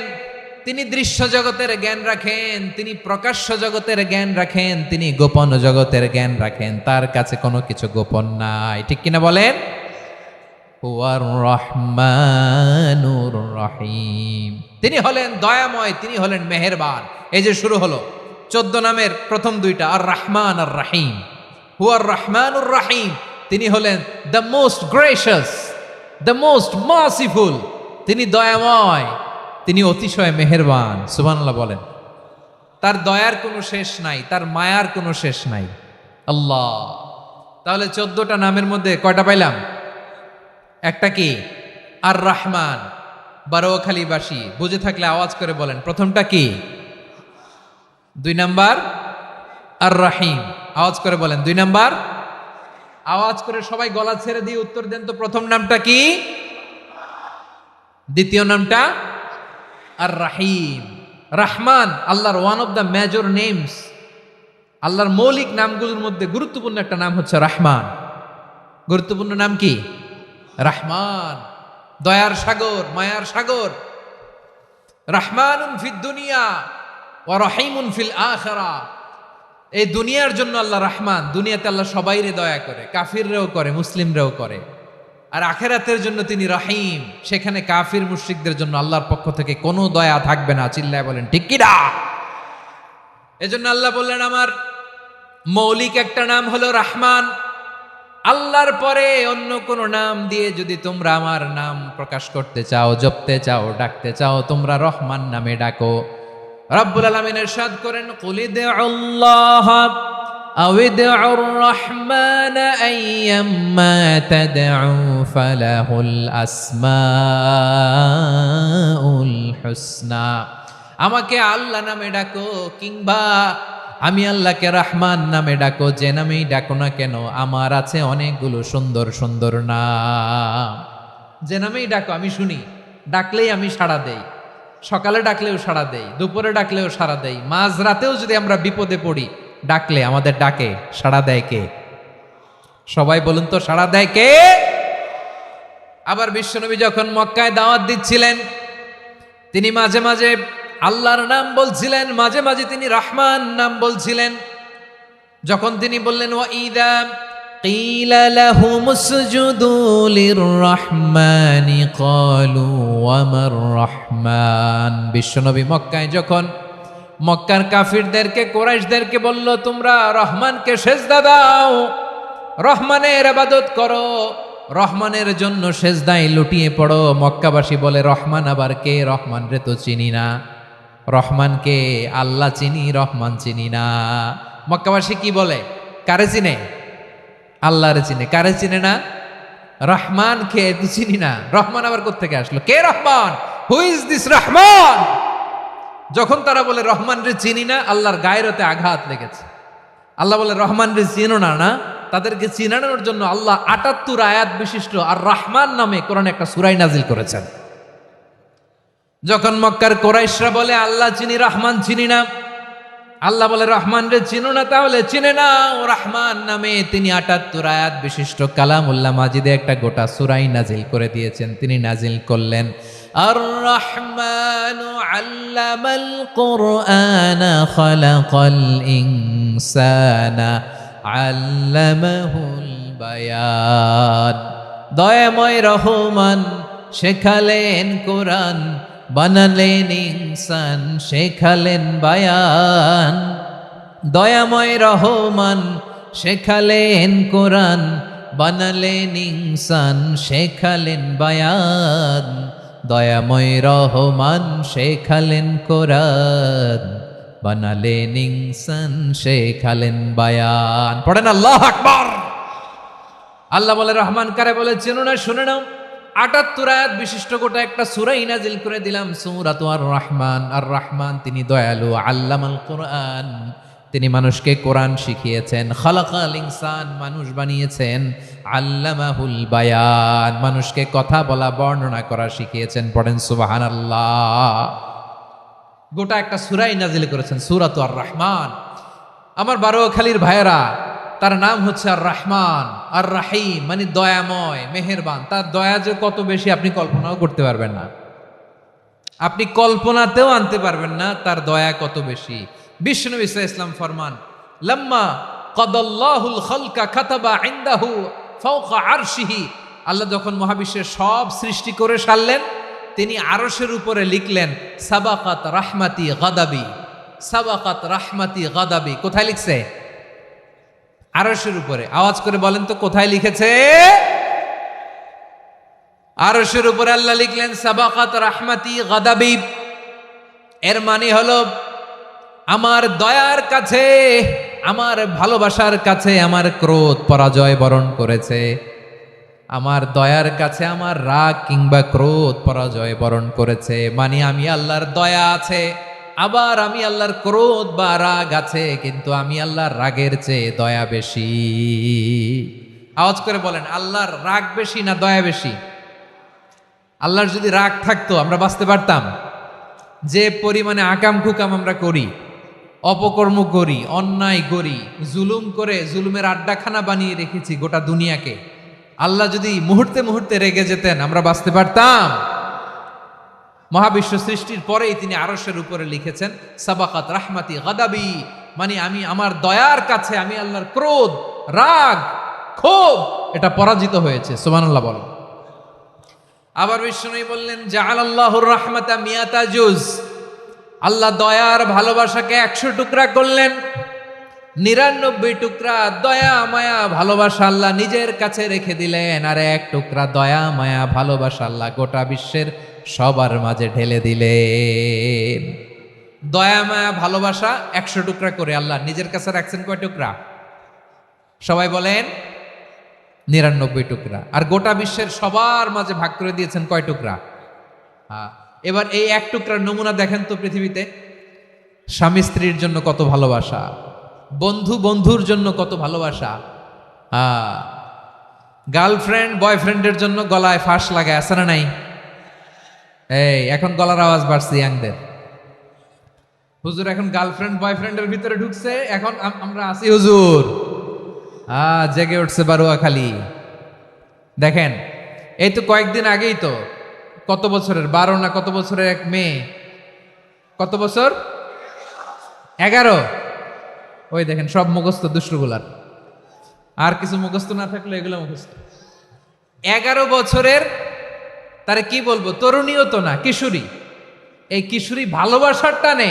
তিনি দৃশ্য জগতের জ্ঞান রাখেন, তিনি প্রকাশ্য জগতের জ্ঞান রাখেন, তিনি গোপন জগতের জ্ঞান রাখেন। তার কাছে কোনো কিছু গোপন নাই, ঠিক কিনা বলেন? হুয়ার রহমানুর রহিম, তিনি হলেন দয়াময়, তিনি হলেন মেহেরবান। এই যে শুরু হলো 14 নামের প্রথম দুইটা, আর রহমান আর রহিম। হুয়ার রহমানুর রহিম, তিনি হলেন the most gracious, the most merciful, তিনি দয়াময়, তিনি অতিশয় মেহেরবান। সুবহানাল্লাহ বলেন। তার দয়ার কোনো শেষ নাই, তার মায়ার কোনো শেষ নাই। আল্লাহ, তাহলে 14টা নামের মধ্যে কয়টা পাইলাম? একটা কি? আর রহমান। বারোখালীবাসী বুঝে থাকলে আওয়াজ করে বলেন, প্রথমটা কি? 2 নাম্বার আর রহিম। আওয়াজ করে বলেন 2 নাম্বার। আওয়াজ করে সবাই গলা ছেড়ে দিয়ে উত্তর দেন তো, প্রথম নামটা কি? দ্বিতীয় নামটা? আর রাহিম। রহমান আল্লাহর one of the major names, আল্লাহর মৌলিক নামগুলোর মধ্যে গুরুত্বপূর্ণ একটা নাম হচ্ছে রহমান। গুরুত্বপূর্ণ নাম কি? রহমান, দয়ার সাগর, মায়ার সাগর। রহমানুন ফিদ দুনিয়া ওয়া রহিমুন ফিল আখিরা। এই দুনিয়ার জন্য আল্লাহ রহমান, দুনিয়াতে আল্লাহ সবাইরে দয়া করে, কাফিররেও করে, মুসলিমরেও করে। আর আখিরাতের জন্য তিনি রহিম, সেখানে কাফির মুশরিকদের জন্য আল্লাহর পক্ষ থেকে কোনো দয়া থাকবে না। চিল্লায় বলেন ঠিক কি না? এজন্য আল্লাহ বললেন আমার মৌলিক একটা নাম হলো রহমান। আল্লাহর পরে অন্য কোন নাম দিয়ে যদি তোমরা আমার নাম প্রকাশ করতে চাও, জপতে চাও, ডাকতে চাও, তোমরা রহমান নামে ডাকো। রব্বুল আলামিন ইরশাদ করেন, কুলিদুল্লাহ আউদুর রহমান আইয়াম্মা তাদউ ফালাহুল আসমাউল হুসনা। আমাকে আল্লাহ নামে ডাকো, কিংবা আমি আল্লাহকে রহমান নামে ডাকো, যে নামেই ডাকো না কেন আমার আছে অনেকগুলো সুন্দর সুন্দর নাম। যে নামেই ডাকো আমি শুনি, ডাকলেই আমি সাড়া দেই। সকালে ডাকলেও সাড়া দেই, দুপুরে ডাকলেও সাড়া দেই, মাঝরাতেও যদি আমরা বিপদে পড়ি ডাকলে আমাদের ডাকে সাড়া দেয় কে? সবাই বলুন তো, সাড়া দেয় কে? আবার বিশ্বনবী যখন মক্কায় দাওয়াত দিচ্ছিলেন, তিনি মাঝে মাঝে আল্লাহর নাম বলছিলেন, মাঝে মাঝে তিনি রহমান নাম বলছিলেন। যখন তিনি বললেন ওয়াইদা কিলা লাহুমুসজুদু লিররহমানি ক্বালু ওয়ামার রহমান। বিশ্বনবী মক্কায় যখন মক্কার কাফিরদেরকে, কুরাইশদেরকে বলল তোমরা রহমানকে সেজদা দাও, রহমানের ইবাদত করো, রহমানের জন্য সেজদায় লুটিয়ে পড়ো। মক্কাবাসী বলে রহমান আবার কে? রহমান রে তো চিনি না। রহমানকে? আল্লাহ চিনি, রহমান চিনি না। মক্কাবাসী কি বলে? কারে চিনে? আল্লাহরে চিনে। কারে চিনে না? রহমান কে তো চিনি না। রহমান আবার কোত্থেকে আসলো? কে Rahman? Who is this Rahman? যখন তারা বলে রহমান রে চিনি না, আল্লাহর গায়রতে আঘাত লেগেছে। আল্লাহ বলে রহমান রে চিনো না, না? তাদেরকে চিনানোর জন্য আল্লাহ ৭৮ আয়াত বিশিষ্ট আর রহমান নামে কোরআনে একটা সূরা নাজিল করেছেন। যখন মক্কার কুরাইশরা বলে আল্লাহ চিনি, রহমান চিনি না, আল্লাহ বলে রহমান রে চিনো না, তাহলে চিনে নাও রহমান নামে। তিনি ৭৮ আয়াত বিশিষ্ট কালামুল্লাহ মাজিদে একটা গোটা সূরা নাজিল করে দিয়েছেন। তিনি নাজিল করলেন আর রহমানু আল্লামাল কুরআনা খালাকাল ইনসানা আল্লামাহুল বায়ান। দয়াময় রহমান শেখালেন কোরআন, বানালেন ইনসান, শেখালেন বায়ান। দয়াময় রহমান শেখালেন কোরআন, বানালেন ইনসান, শেখালেন বায়ান। দয়াময় রহমান শেখালেন কোরআন, বানালেন ইনসান শেখালেন বায়ান। পড়েন আল্লাহু আকবার। আল্লাহ বলে রহমান কারে বলে চেনো না, শুনে নাও। ৭৮ আয়াত বিশিষ্ট গোটা একটা সূরাই নাজিল করে দিলাম, সূরাতু আর রহমান। আর রহমান তিনি দয়ালু, আল্লামাল কোরআন, তিনি মানুষকে কোরআন শিখিয়েছেন। খালাকাল ইনসান, মানুষ বানিয়েছেন। আল্লামাহুল বায়ান, মানুষকে কথা বলা বর্ণনা করা শিখিয়েছেন। পড়েন সুবহানাল্লাহ। গোটা একটা সূরাই নাজিল করেছেন, সূরাতু আর রহমান। আমার বারোয়াখালীর ভাইয়েরা, তার নাম হচ্ছে আর রহমান আর রাহিম, মানে দয়াময়, মেহেরবান। তার দয়া যে কত বেশি আপনি কল্পনাও করতে পারবেন না, আপনি কল্পনাতেও আনতে পারবেন না তার দয়া কত বেশি। বিশ্বনবী সাল্লাল্লাহু আলাইহি ওয়াসাল্লাম ফরমান, লাম্মা কাদাল্লাহুল খালকা কাতাবা ইনদাহু ফাওকা আরশিহি, আল্লাহ যখন মহাবিশ্বের সব সৃষ্টি করে সারলেন, তিনি আরশের উপরে লিখলেন সাবাকাত রাহমাতি গাদাবি, সাবাকাত রাহমাতি গাদাবি। কোথায় লিখছে? আরশের উপরে। আওয়াজ করে বলেন তো কোথায় লিখেছে? আরশের উপরে আল্লাহ লিখলেন সাবাকাত রাহমাতি গাদাবি। এর মানে হলো আমার দয়ার কাছে, আমার ভালোবাসার কাছে আমার ক্রোধ পরাজয় বরণ করেছে। আমার দয়ার কাছে আমার রাগ কিংবা ক্রোধ পরাজয় বরণ করেছে। মানে আমি আল্লাহর দয়া আছে, আবার আমি আল্লাহর ক্রোধ বা রাগ আছে, কিন্তু আমি আল্লাহর রাগের চেয়ে দয়া বেশি। আওয়াজ করে বলেন, আল্লাহর রাগ বেশি না দয়া বেশি? আল্লাহর যদি রাগ থাকতো আমরা বাঁচতে পারতাম? যে পরিমাণে আকাম কুকাম আমরা করি, অপকর্ম করি, অন্যায় করি, জুলুম করে জুলুমের আড্ডাখানা বানিয়ে রেখেছি গোটা দুনিয়াকে, আল্লাহ যদি মুহূর্তে মুহূর্তে রেগে যেতেন আমরা বাঁচতে পারতাম? মহাবিশ্ব সৃষ্টির পরেই তিনি আরশের উপরে লিখেছেন সাবাকাত রাহমাতি গাদাবি, মানে আমি আমার দয়ার কাছে আমি আল্লাহর ক্রোধ, রাগ, ক্ষোভ এটা পরাজিত হয়েছে। সুবহানাল্লাহ বলেন। আবার বিষ্ণু বললেন জাআলাল্লাহুর রাহমাতা মিয়াতা জুজ, আল্লাহ দয়ার ভালোবাসাকে ১০০ টুকরা করলেন। ৯৯ টুকরা দয়া মায়া ভালোবাসা আল্লাহ নিজের কাছে রেখে দিলেন, আর ১ টুকরা দয়া মায়া ভালোবাসা আল্লাহ গোটা বিশ্বের সবার মাঝে ঢেলে দিলেন। দয়া মায়া ভালোবাসা ১০০ টুকরা করে আল্লাহ নিজের কাছে রাখছেন কয় টুকরা? সবাই বলেন ৯৯ টুকরা। আর গোটা বিশ্বের সবার মাঝে ভাগ করে দিয়েছেন কয় টুকরা? এবার এই ১ টুকরার নমুনা দেখেন তো পৃথিবীতে। স্বামী স্ত্রীর জন্য কত ভালোবাসা, বন্ধু বন্ধুর জন্য কত ভালোবাসা, গার্লফ্রেন্ড বয়ফ্রেন্ডের জন্য গলায় ফাঁস লাগায়, আছে না নাই? এই এখন গলার আওয়াজ বাড়ছে ইয়াংদের। হুজুর এখন গার্লফ্রেন্ড বয়ফ্রেন্ডের ভিতরে ঢুকছে, এখন আমরা আছি হুজুর। জেগে উঠছে বারোয়াখালী। দেখেন এই তো কয়েকদিন আগেই তো, কত বছরের ১২ না কত বছরের এক মেয়ে, কত বছর? ১১। ওই দেখেন সব মুখস্থ দুষ্টগুলার, আর কিছু মুখস্থ না থাকলে এগুলো মুখস্থ। ১১ বছরের, তারে কি বলবো, তরুণীও তো না, কিশোরী। এই কিশোরী ভালোবাসার টানে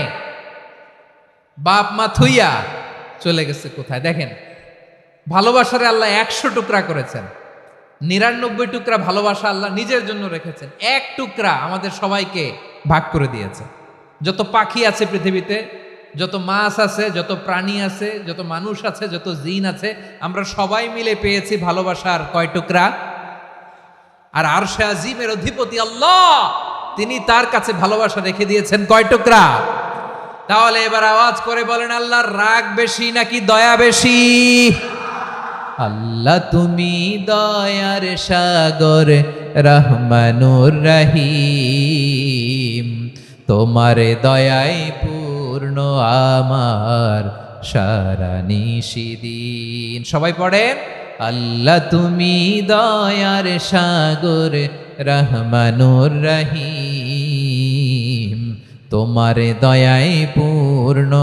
বাপ মা থুইয়া চলে গেছে কোথায়? দেখেন ভালোবাসারে আল্লাহ ১০০ টুকরা করেছেন, ৯৯ টুকরা ভালোবাসা আল্লাহ নিজের জন্য রেখেছেন, ১ টুকরা আমাদের সবাইকে ভাগ করে দিয়েছে। যত পাখি আছে পৃথিবীতে, যত মাছ আছে, যত প্রাণী আছে, যত মানুষ আছে, যত জিন আছে, আমরা সবাই মিলে পেয়েছি ভালোবাসার কয় টুকরা? আর আরশে আজিমের অধিপতি আল্লাহ, তিনি তার কাছে ভালোবাসা রেখে দিয়েছেন কয় টুকরা? তাহলে এবার আওয়াজ করে বলেন, আল্লাহর রাগ বেশি নাকি দয়া বেশি? আল্লাহ তুমি দয়ার সাগর রহমানুর রহিম, তোমার দয়ায় পূর্ণ আমার সারা নিশিদিন। সবাই পড়েন, আল্লাহ তুমি দয়ার সাগর রহমানুর রহিম, তোমার দয়ায় পূর্ণ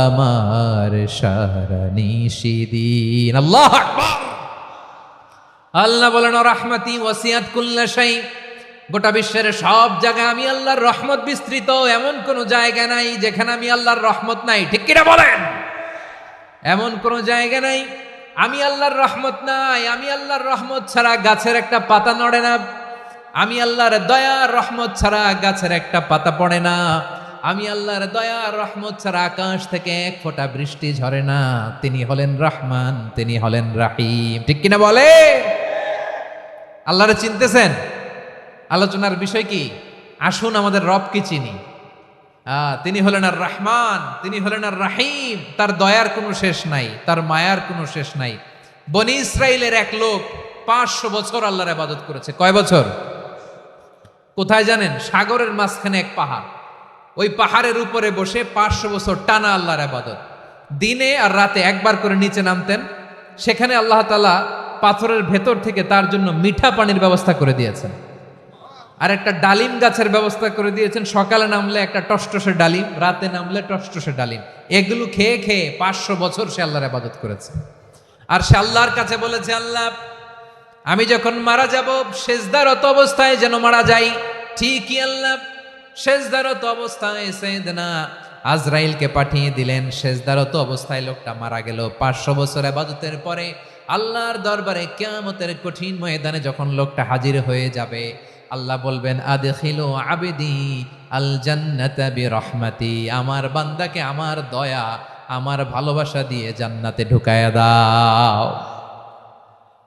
আমার সারা নিশিদিন। আল্লাহু আকবার। আল্লাহ বলেন রাহমাতি ওয়াসিআত কুল্লা শাই, গোটা বিশ্বের সব জায়গায় আমি আল্লাহর রহমত বিস্তৃত, এমন কোন জায়গা নাই যেখানে আমি আল্লাহর রহমত নাই। ঠিক কিনা বলেন? এমন কোন জায়গা নাই আমি আল্লাহর রহমত নাই। আমি আল্লাহর রহমত ছাড়া গাছের একটা পাতা নড়ে না, আমি আল্লাহর দয়া রহমত ছাড়া গাছের একটা পাতা পড়ে না। আমি আল্লাহর দয়া আর রহমত ছাড়া আকাশ থেকে এক ফোঁটা বৃষ্টি ঝরে না। তিনি হলেন রহমান, তিনি হলেন রাহিম। ঠিক কিনা বলে? আল্লাহরে চিনতেছেন? আলোচনার বিষয় কি? আসুন আমাদের রবকে চিনি। তিনি হলেন আর রহমান, তিনি হলেন আর রাহিম। তার দয়ার কোনো শেষ নাই, তার মায়ার কোনো শেষ নাই। বনি ইসরাইলের এক লোক 500 বছর আল্লাহর ইবাদত করেছে। কয় বছর? কোথায় জানেন? সাগরের মাঝখানে এক পাহাড়, ওই পাহাড়ের উপরে বসে 500 বছর টানা আল্লাহর ইবাদত। দিনে আর রাতে একবার করে নিচে নামতেন। সেখানে আল্লাহ তাআলা পাথরের ভেতর থেকে তার জন্য মিঠা পানির ব্যবস্থা করে দিয়েছেন, আর একটা ডালিম গাছের ব্যবস্থা করে দিয়েছেন। সকালে নামলে একটা টসটসে ডালিম, রাতে নামলে টসটসে ডালিম। এগুলো খেয়ে খেয়ে 500 বছর সে আল্লাহর ইবাদত করেছে। আর সে আল্লাহর কাছে বলেছে, আল্লাহ আমি যখন মারা যাব সেজদারত অবস্থায় যেন মারা যাই। ঠিকই আল্লাহ সেজদারত অবস্থায় সাইয়েদনা আজরাইলকে পাঠিয়ে দিলেন। সেজদারত অবস্থায় লোকটা মারা গেল। 500 বছর ইবাদতের পরে আল্লাহর দরবারে কিয়ামতের কঠিন ময়দানে যখন লোকটা হাজির হয়ে যাবে, আল্লাহ বলবেন, আদখিলু আবদি আল জান্নাতা বিরহমাতি। আমার বান্দাকে আমার দয়া, আমার ভালোবাসা দিয়ে জান্নাতে ঢুকায়া দাও।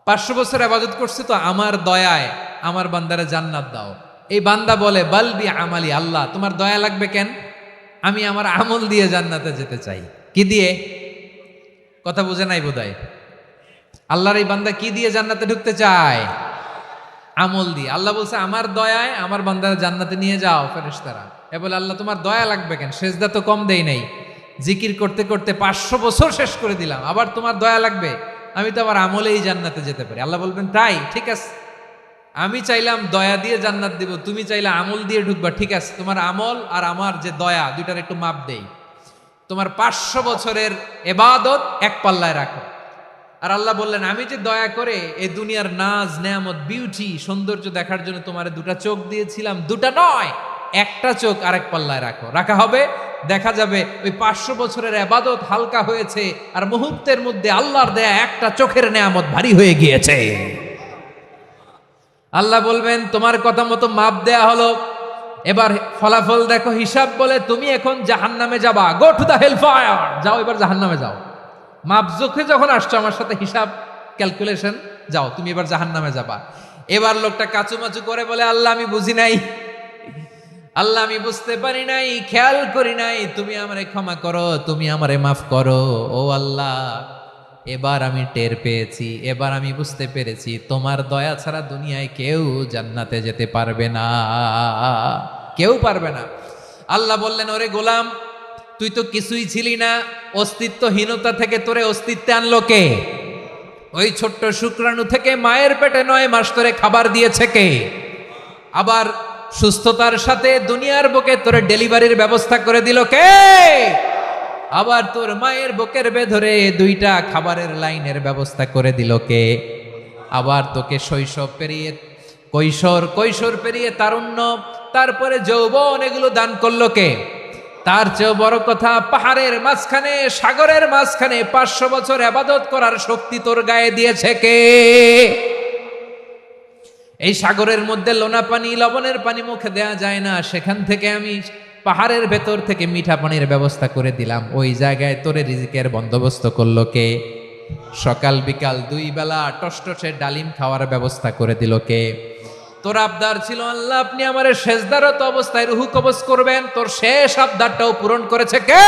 500 বছর ইবাদত করছে তো আমার দয়ায় আমার বান্দারে জান্নাত দাও। এই বান্দা বলে, বালবি আমালি, আল্লাহ তোমার দয়া লাগবে কেন? আমি আমার আমল দিয়ে জান্নাতে যেতে চাই। কি দিয়ে? কথা বুঝে নাই বোধহয়। আল্লাহর এই বান্দা কি দিয়ে জান্নাতে ঢুকতে চায়? আমল দিয়ে। আল্লাহ বলছে, আমার দয়ায় আমার বান্দারা জান্নাতে নিয়ে যাও। ফেরেশতারা এ বলে, আল্লাহ তোমার দয়া লাগবে কেন? সেজদা তো কম দেই নাই, জিকির করতে করতে 500 বছর শেষ করে দিলাম, আবার তোমার দয়া লাগবে? আমি তো আবার আমলেই জান্নাতে যেতে পারি। আল্লাহ বলবেন, তাই ঠিক আছে, আমি চাইলাম দয়া দিয়ে জান্নাত দিব, তুমি চাইলে আমল দিয়ে ঢুকবা। ঠিক আছে, তোমার আমল আর আমার যে দয়া দুইটার একটু মাপ দেই। তোমার 500 বছরের ইবাদত এক পাল্লায় রাখো। আর আল্লাহ বললেন, আমি যে দয়া করে এই দুনিয়ার নাজ নেয়ামত বিউটি সৌন্দর্য দেখার জন্য তোমার 2টা চোখ দিয়েছিলাম, 2টা নয়, একটা চোখ আরেক পাল্লায় রাখো। রাখা হবে, দেখা যাবে ওই 500 বছরের ইবাদত হালকা হয়েছে, আর মুহূর্তের মধ্যে আল্লাহর দেয়া একটা চোখের নেয়ামত ভারী হয়ে গিয়েছে। আল্লাহ বলবেন, তোমার কথা মতো মাপ দেয়া হলো, এবার ফলাফল দেখো। হিসাব বলে, তুমি এখন জাহান্নামে যাবা। Go to the hell fire, যাও এবার জাহান্নামে যাও। মাপ চোখে যখন আসছো আমার সাথে হিসাব ক্যালকুলেশন, যাও তুমি এবার জাহান্নামে যাবা। এবার লোকটা কাচুমাচু করে বলে, আল্লাহ আমি বুঝি নাই, আল্লাহ আমি বুঝতে পারি নাই, খেয়াল করি নাই, তুমি আমারে ক্ষমা করো, তুমি আমারে মাফ করো। ও আল্লাহ, এবার আমি টের পেয়েছি, এবার আমি বুঝতে পেরেছি, তোমার দয়া ছাড়া দুনিয়ায় কেউ জান্নাতে যেতে পারবে না, কেউ পারবে না। আল্লাহ বললেন, ওরে গোলাম, তুই তো কিছুই ছিলি না, অস্তিত্বহীনতা থেকে তোরে অস্তিত্বে আনলো কে? ওই ছোট্ট শুক্রাণু থেকে মায়ের পেটে 9 মাস ধরে খাবার দিয়েছে কে? আবার সুস্থতার সাথে দুনিয়ার বুকে তোরে ডেলিভারির ব্যবস্থা করে দিল কে? আবার তোর মায়ের বুকের ভেতরে 2টা খাবারের লাইনের ব্যবস্থা করে দিল কে? আবার তোকে শৈশব পেরিয়ে কৈশোর পেরিয়ে তারুণ্য, তারপরে যৌবন, এগুলো দান করলো কে? তার চেয়েও বড় কথা, পাহাড়ের মাঝখানে, সাগরের মাঝখানে 500 বছর ইবাদত করার শক্তি তোর গায়ে দিয়েছে কে? এই সাগরের মধ্যে লোনা পানি, লবণের পানি মুখে দেয়া যায় না, সেখান থেকে আমি পাহাড়ের ভেতর থেকে মিঠা পানির ব্যবস্থা করে দিলাম। ওই জায়গায় তোরে রিজিকের বন্দোবস্ত করলো কে? সকাল বিকাল 2 বেলা টসটসে ডালিম খাওয়ার ব্যবস্থা করে দিল কে? তোর আবদার ছিল, আল্লাহ আপনি আমার সেজদারত অবস্থায় রুহু কবজ করবেন, তোর শেষ আবদারটাও পূরণ করেছে কে?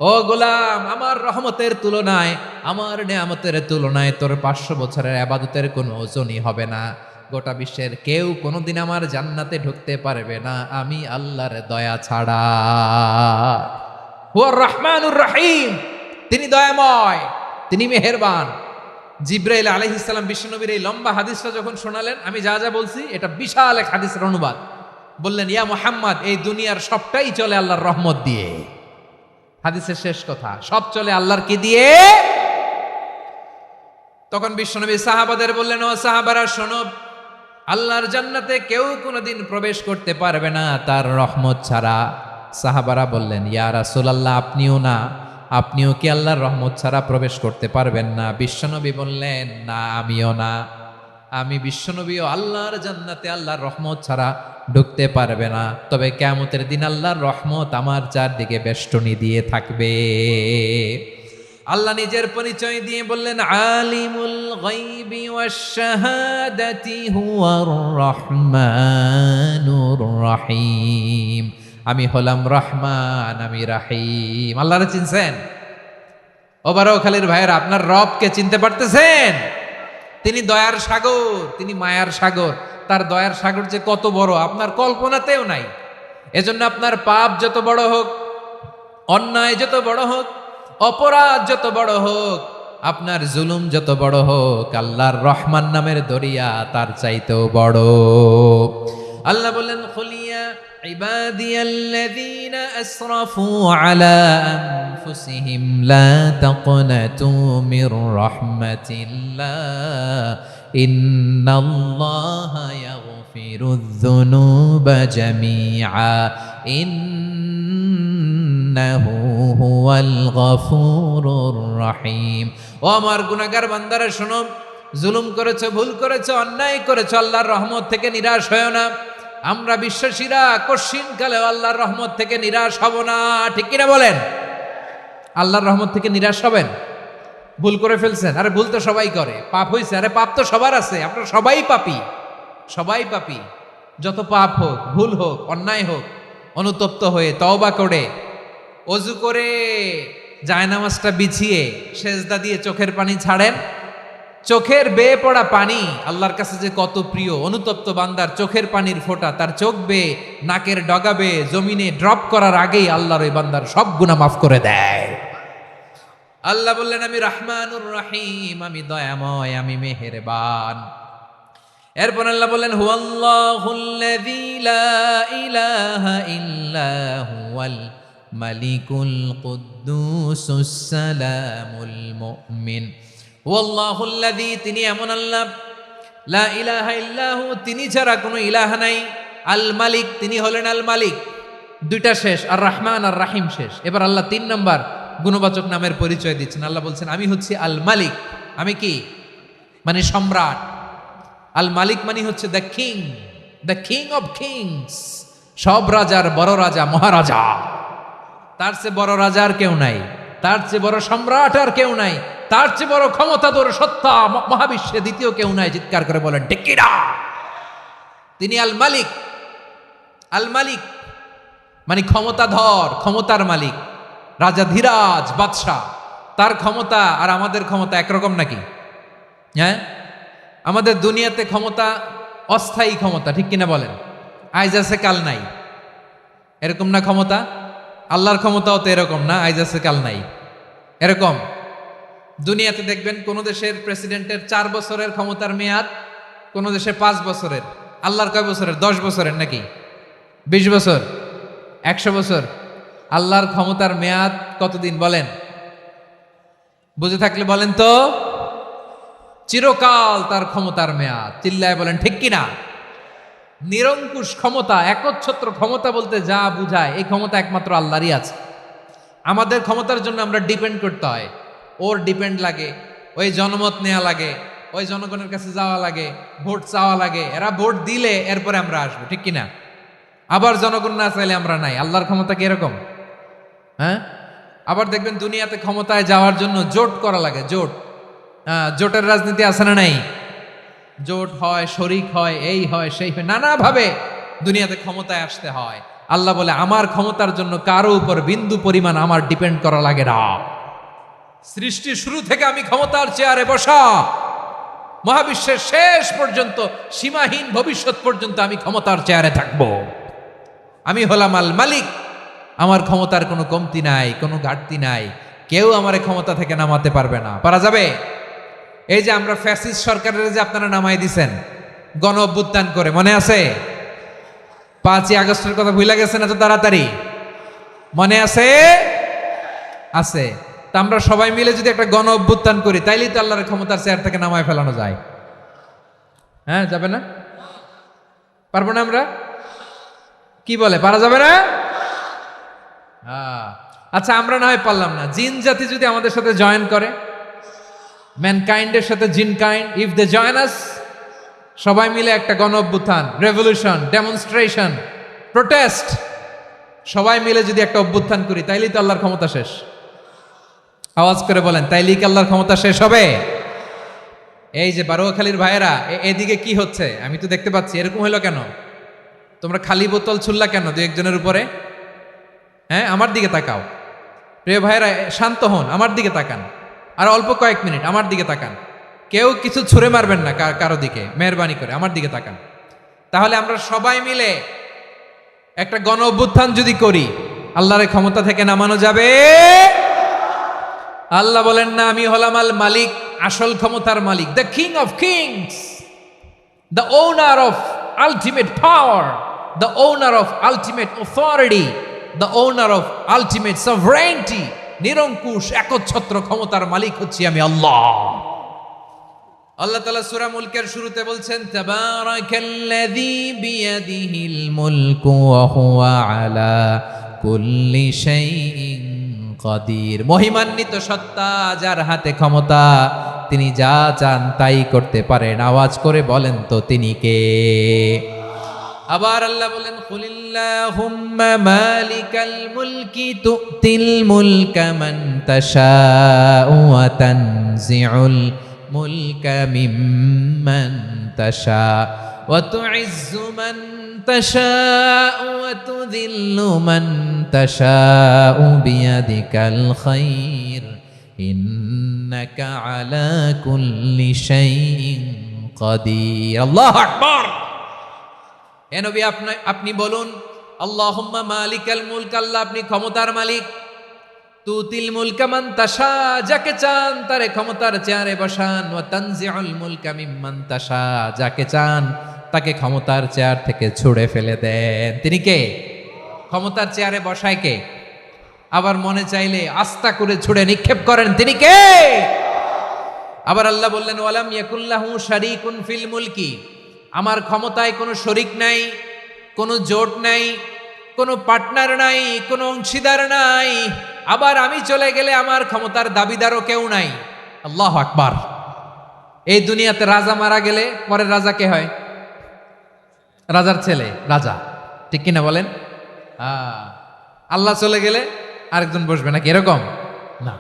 ও গোলাম, আমার রহমতের তুলনায়, আমার নেয়ামতের তুলনায় তোর 500 বছরের ইবাদতের কোনো ওজনই হবে না। গোটা বিশ্বের কেউ কোনোদিন আমার জান্নাতে ঢুকতে পারবে না আমি আল্লাহর দয়া ছাড়া। হুয়ার রহমানুর রহিম, তিনি দয়াময়, তিনি মেহেরবান। জিব্রাইল আলাইহিস সালাম বিশ্বনবীর এই লম্বা হাদিসটা যখন শোনালেন, আমি যা যা বলছি এটা বিশাল এক হাদিসের অনুবাদ। বললেন, ইয়া মুহাম্মদ, এই দুনিয়ার সবটাই চলে আল্লাহর রহমত দিয়ে। হাদিসের শেষ কথা, সব চলে আল্লাহর কি দিয়ে? তখন বিশ্বনবী সাহাবাদের বললেন, ও সাহাবারা শোনো, আল্লাহর জান্নাতে কেউ কোনোদিন প্রবেশ করতে পারবে না তার রহমত ছাড়া। সাহাবারা বললেন, ইয়া রাসূলুল্লাহ, আপনিও না? আপনিও কি আল্লাহর রহমত ছাড়া প্রবেশ করতে পারবেন না? বিশ্বনবী বললেন, না আমিও না। আমি বিশ্বনবীও আল্লাহর জান্নাতে আল্লাহর রহমত ছাড়া ঢুকতে পারবে না। তবে কিয়ামতের দিন আল্লাহর রহমত আমার চারদিকে বেষ্টনী দিয়ে থাকবে। আল্লাহ নিজের পরিচয় দিয়ে বললেন, আলিমুল গায়বি ওয়াশ শাহাদাতি হুয়ার রহমানুর রহিম। আমি হলাম রহমান, আমি রাহিম। আল্লাহরে চিনছেন? ওবারখালীর ভাইয়ের, আপনার রবকে চিনতে পারতেছেন? তিনি দয়ার সাগর, তিনি মায়ার সাগর। তার দয়ার সাগর যে কত বড় আপনার কল্পনাতেও নাই। এজন্য আপনার পাপ যত বড় হোক, অন্যায় যত বড় হোক, অপরাধ যত বড় হোক, আপনার জুলুম যত বড় হোক, আল্লাহর রহমান নামের দরিয়া তার চাইতেও বড়। আল্লাহ বললেন, খুলিয়া ইবাদিয়াল্লাযীনা আসরাফু আলা আনফুসিহিম লা তাকনাতু মির রাহমাতিল্লাহ ইন্নাল্লাহা ইয়াগফিরুয যুনুবা জামিআ ইন্নাহু হুয়াল গফুরুর রহিম। ও আমার গুনাহগার বান্দারা শোনো, জুলুম করেছো, ভুল করেছো, অন্যায় করেছো, আল্লাহর রহমত থেকে নিরাশ হয়ো না। আমরা বিশ্বাসীরা কশিনকালে আল্লাহর রহমত থেকে নিরাশ হব না, ঠিক কিনা বলেন? আল্লাহর রহমত থেকে নিরাশ হবেন? ভুল করে ফেলছেন, আরে ভুল তো সবাই করে। পাপ হয়েছে, আরে পাপ তো সবার আছে। আপনারা সবাই পাপী, সবাই পাপী। যত পাপ হোক, ভুল হোক, অন্যায় হোক, অনুতপ্ত হয়ে তওবা করে, অজু করে, জায়নামাজটা বিছিয়ে সেজদা দিয়ে চোখের পানি ছাড়েন। চোখের বেয়ে পড়া পানি আল্লাহর কাছে যে কত প্রিয়। অনুতপ্ত বান্দার চোখের পানির ফোঁটা তার চোখ বেয়ে, নাকের ডগা বেয়ে জমিনে ড্রপ করার আগেই আল্লাহর ওই বান্দার সব গুনাহ মাফ করে দেয়। আল্লাহ বললেন, আমি রহমানুর রহিম, আমি দয়াময়, আমি মেহেরবান। এরপর আল্লাহ বললেন, হুয়াল্লাহুল্লাযী লা ইলাহা ইল্লা হুয়াল মালিকুল কুদ্দুসুস সালামুল মুমিন। হুয়াল্লাহুল্লাযী, তিনি এমন আল্লাহ, লা ইলাহা ইল্লাহু, তিনি ছাড়া কোনো ইলাহ নাই। আল মালিক, তিনি হলেন আল মালিক। দুইটা শেষ, আর রহমান আর রাহিম শেষ। এবার আল্লাহ 3 নম্বর গুণবাচক নামের পরিচয় দিচ্ছেন। আল্লাহ বলছেন, আমি হচ্ছি আল মালিক। আমি কি? মানে সম্রাট। আল মালিক মানে হচ্ছে দ্য কিং অফ কিংস। সব রাজার বড় রাজা, মহারাজা। তার চেয়ে বড় রাজা আর কেউ নাই, তার চেয়ে বড় সম্রাট আর কেউ নাই, তার চেয়ে বড় ক্ষমতাধর সত্তা মহাবিশ্বে দ্বিতীয় কেউ নাই। চিৎকার করে বলেন, ঠিক কিনা? তিনি আল মালিক। আল মালিক মানে ক্ষমতাধর, ক্ষমতার মালিক, রাজা ধীরাজ বাদশাহ। তার ক্ষমতা আর আমাদের ক্ষমতা একরকম নাকি? হ্যাঁ, আমাদের দুনিয়াতে ক্ষমতা অস্থায়ী ক্ষমতা, ঠিক কিনা বলেন? আইজ আছে কাল নাই, এরকম না ক্ষমতা? আল্লাহর ক্ষমতাও তো এরকম না, আইজ আছে কাল নাই এরকম। দুনিয়াতে দেখবেন কোন দেশের প্রেসিডেন্টের 4 বছরের ক্ষমতার মেয়াদ, কোন দেশে 5 বছরের। আল্লাহর কয় বছরের? 10 বছরের নাকি 20 বছর, 100 বছর। আল্লাহর ক্ষমতার মেয়াদ কতদিন বলেন? বুঝে থাকলে বলেন তো। চিরকাল তার ক্ষমতার মেয়াদ। চিল্লায় বলেন, ঠিক কিনা? নিরঙ্কুশ ক্ষমতা, একচ্ছত্র ক্ষমতা বলতে যা বুঝায়, এই ক্ষমতা একমাত্র আল্লাহরই আছে। আমাদের ক্ষমতার জন্য আমরা ডিপেন্ড করতে হয়। ওর ডিপেন্ড লাগে, ওই জনমত নেওয়া লাগে, ওই জনগণের কাছে যাওয়া লাগে, ভোট চাওয়া লাগে। এরা ভোট দিলে এরপরে আমরা আসবো, ঠিক কিনা? আবার জনগণ না চাইলে আমরা নাই। আল্লাহর ক্ষমতা কি এরকম? হ্যাঁ, আবার দেখবেন দুনিয়াতে ক্ষমতায় যাওয়ার জন্য জোট করা লাগে। জোটের রাজনীতি আছে না নাই? জোট হয়, শরিক হয়, এই হয়, সেই হয়, নানাভাবে দুনিয়াতে ক্ষমতায় আসতে হয়। আল্লাহ বলে, আমার ক্ষমতার জন্য কারো উপর বিন্দু পরিমাণ আমার ডিপেন্ড করা লাগে না। সৃষ্টির শুরু থেকে আমি ক্ষমতার চেয়ারে বসা, মহাবিশ্বের শেষ পর্যন্ত, সীমাহীন ভবিষ্যৎ পর্যন্ত আমি ক্ষমতার চেয়ারে থাকব। আমি হলাম আল মালিক। আমার ক্ষমতার কোনো কমতি নাই, কোনো ঘাটতি নাই। কেউ আমার ক্ষমতা থেকে নামাতে পারবে না। পারা যাবে? এই যে আমরা ফ্যাসিস্ট সরকারের যে আপনারা নামাই দিছেন গণ অভ্যুত্থান করে, মনে আছে? 5ই আগস্টের কথা ভুলে গেছেন এত তাড়াতাড়ি? মনে আছে? আছে। তা আমরা সবাই মিলে যদি একটা গণ অভ্যুত্থান করি, তাইলেই তো আল্লাহর ক্ষমতার চেয়ার থেকে নামায় ফেলানো যায়। হ্যাঁ, যাবে না? পারবো না আমরা? কি বলে, পারা যাবে না? আচ্ছা, আমরা না হয় পারলাম না, জিন জাতি যদি আমাদের সাথে জয়েন করে, ম্যানকাইন্ডের সাথে জিনকাইন্ড, ইফ দে জয়েন আস, সবাই মিলে একটা গণ অভ্যুত্থান, রেভলিউশন, ডেমনস্ট্রেশন, প্রোটেস্ট, সবাই মিলে যদি একটা অভ্যুত্থান করি তাইলেই তো আল্লাহর ক্ষমতা শেষ। আওয়াজ করে বলেন, তাইলেই কি আল্লাহর ক্ষমতা শেষ হবে? এই যে বারোয়াখালীর ভাইয়েরা, এদিকে কি হচ্ছে আমি তো দেখতে পাচ্ছি, এরকম হলো কেন? তোমরা খালি বোতল ছুড়লা কেন দু একজনের উপরে? হ্যাঁ, আমার দিকে তাকাও। প্রিয় ভাইয়েরা, শান্ত হন, আমার দিকে তাকান, আর অল্প কয়েক মিনিট আমার দিকে তাকান। কেউ কিছু ছুঁড়ে মারবেন না কারো দিকে, মেহরবানি করে আমার দিকে তাকান। তাহলে আমরা সবাই মিলে একটা গণ অভ্যুত্থান যদি করি, আল্লাহর ক্ষমতা থেকে নামানো যাবে। আল্লাহ বলেন না, আমি হলাম আল মালিক, আসল ক্ষমতার মালিক, the king of kings, the owner of ultimate power, the owner of ultimate authority, the owner of ultimate sovereignty. নিরঙ্কুশ একচ্ছত্র ক্ষমতার মালিক হচ্ছি আমি আল্লাহ। আল্লাহ তাআলা সূরা মুলকের শুরুতে বলছেন, তাবারাকাল্লাযী বিয়াদিহিল মুলকু ওয়া হুয়া আলা কুল্লি শাইইন কাদির। মহিমান্বিত সত্তা, যার হাতে ক্ষমতা, তিনি যা চান তাই করতে পারেন। আওয়াজ করে বলেন তো তিনি কে? আবার আল্লাহ বলেন, কুলিল্লাহুম্মা মালিকাল মুলকি তুতিল মুলকা মান তাশাউ ওয়া তানজিউল মুলকা মিম্মান তাশা ওয়া তুইজ্জু মান তাশাউ ওয়া তুযিল্লু মান তাশাউ বিয়াদিকাল খায়র ইন্নাকা আলা কুল্লি শাইইন কাদির। আল্লাহু আকবার। এ নবী, আপনি বলুন, আল্লাহুম্মা মালিকাল মুলক, আল্লাহ আপনি ক্ষমতার মালিক। তুতিল মুলকা মান তাশা, যাকে চান তারে ক্ষমতার চেয়ারে বসান। ওয়া তানজিউল মুলকা মিম্মান তাশা, যাকে চান তাকে ক্ষমতার চেয়ার থেকে ছুঁড়ে ফেলে দেন। তিনি কে? ক্ষমতার চেয়ারে বসায় কে? আবার মনে চাইলে আস্থা করে ছুঁড়ে নিক্ষেপ করেন, তিনি কে? আবার আল্লাহ বললেন, ওয়ালাম ইয়াকুল্লাহু শারীকুন ফিল মুলকি, আমার ক্ষমতায় কোনো শরিক নাই, কোনো জোট নাই, কোনো পার্টনার নাই, কোনো অংশীদার নাই। আবার আমি চলে গেলে আমার ক্ষমতার দাবিদারও কেউ নাই। আল্লাহু আকবার। এই দুনিয়াতে রাজা মারা গেলে পরের রাজা কে হয়? রাজার ছেলে রাজা, ঠিক কিনা বলেন? আল্লাহ চলে গেলে আরেকজন বসবে নাকি? এরকম না,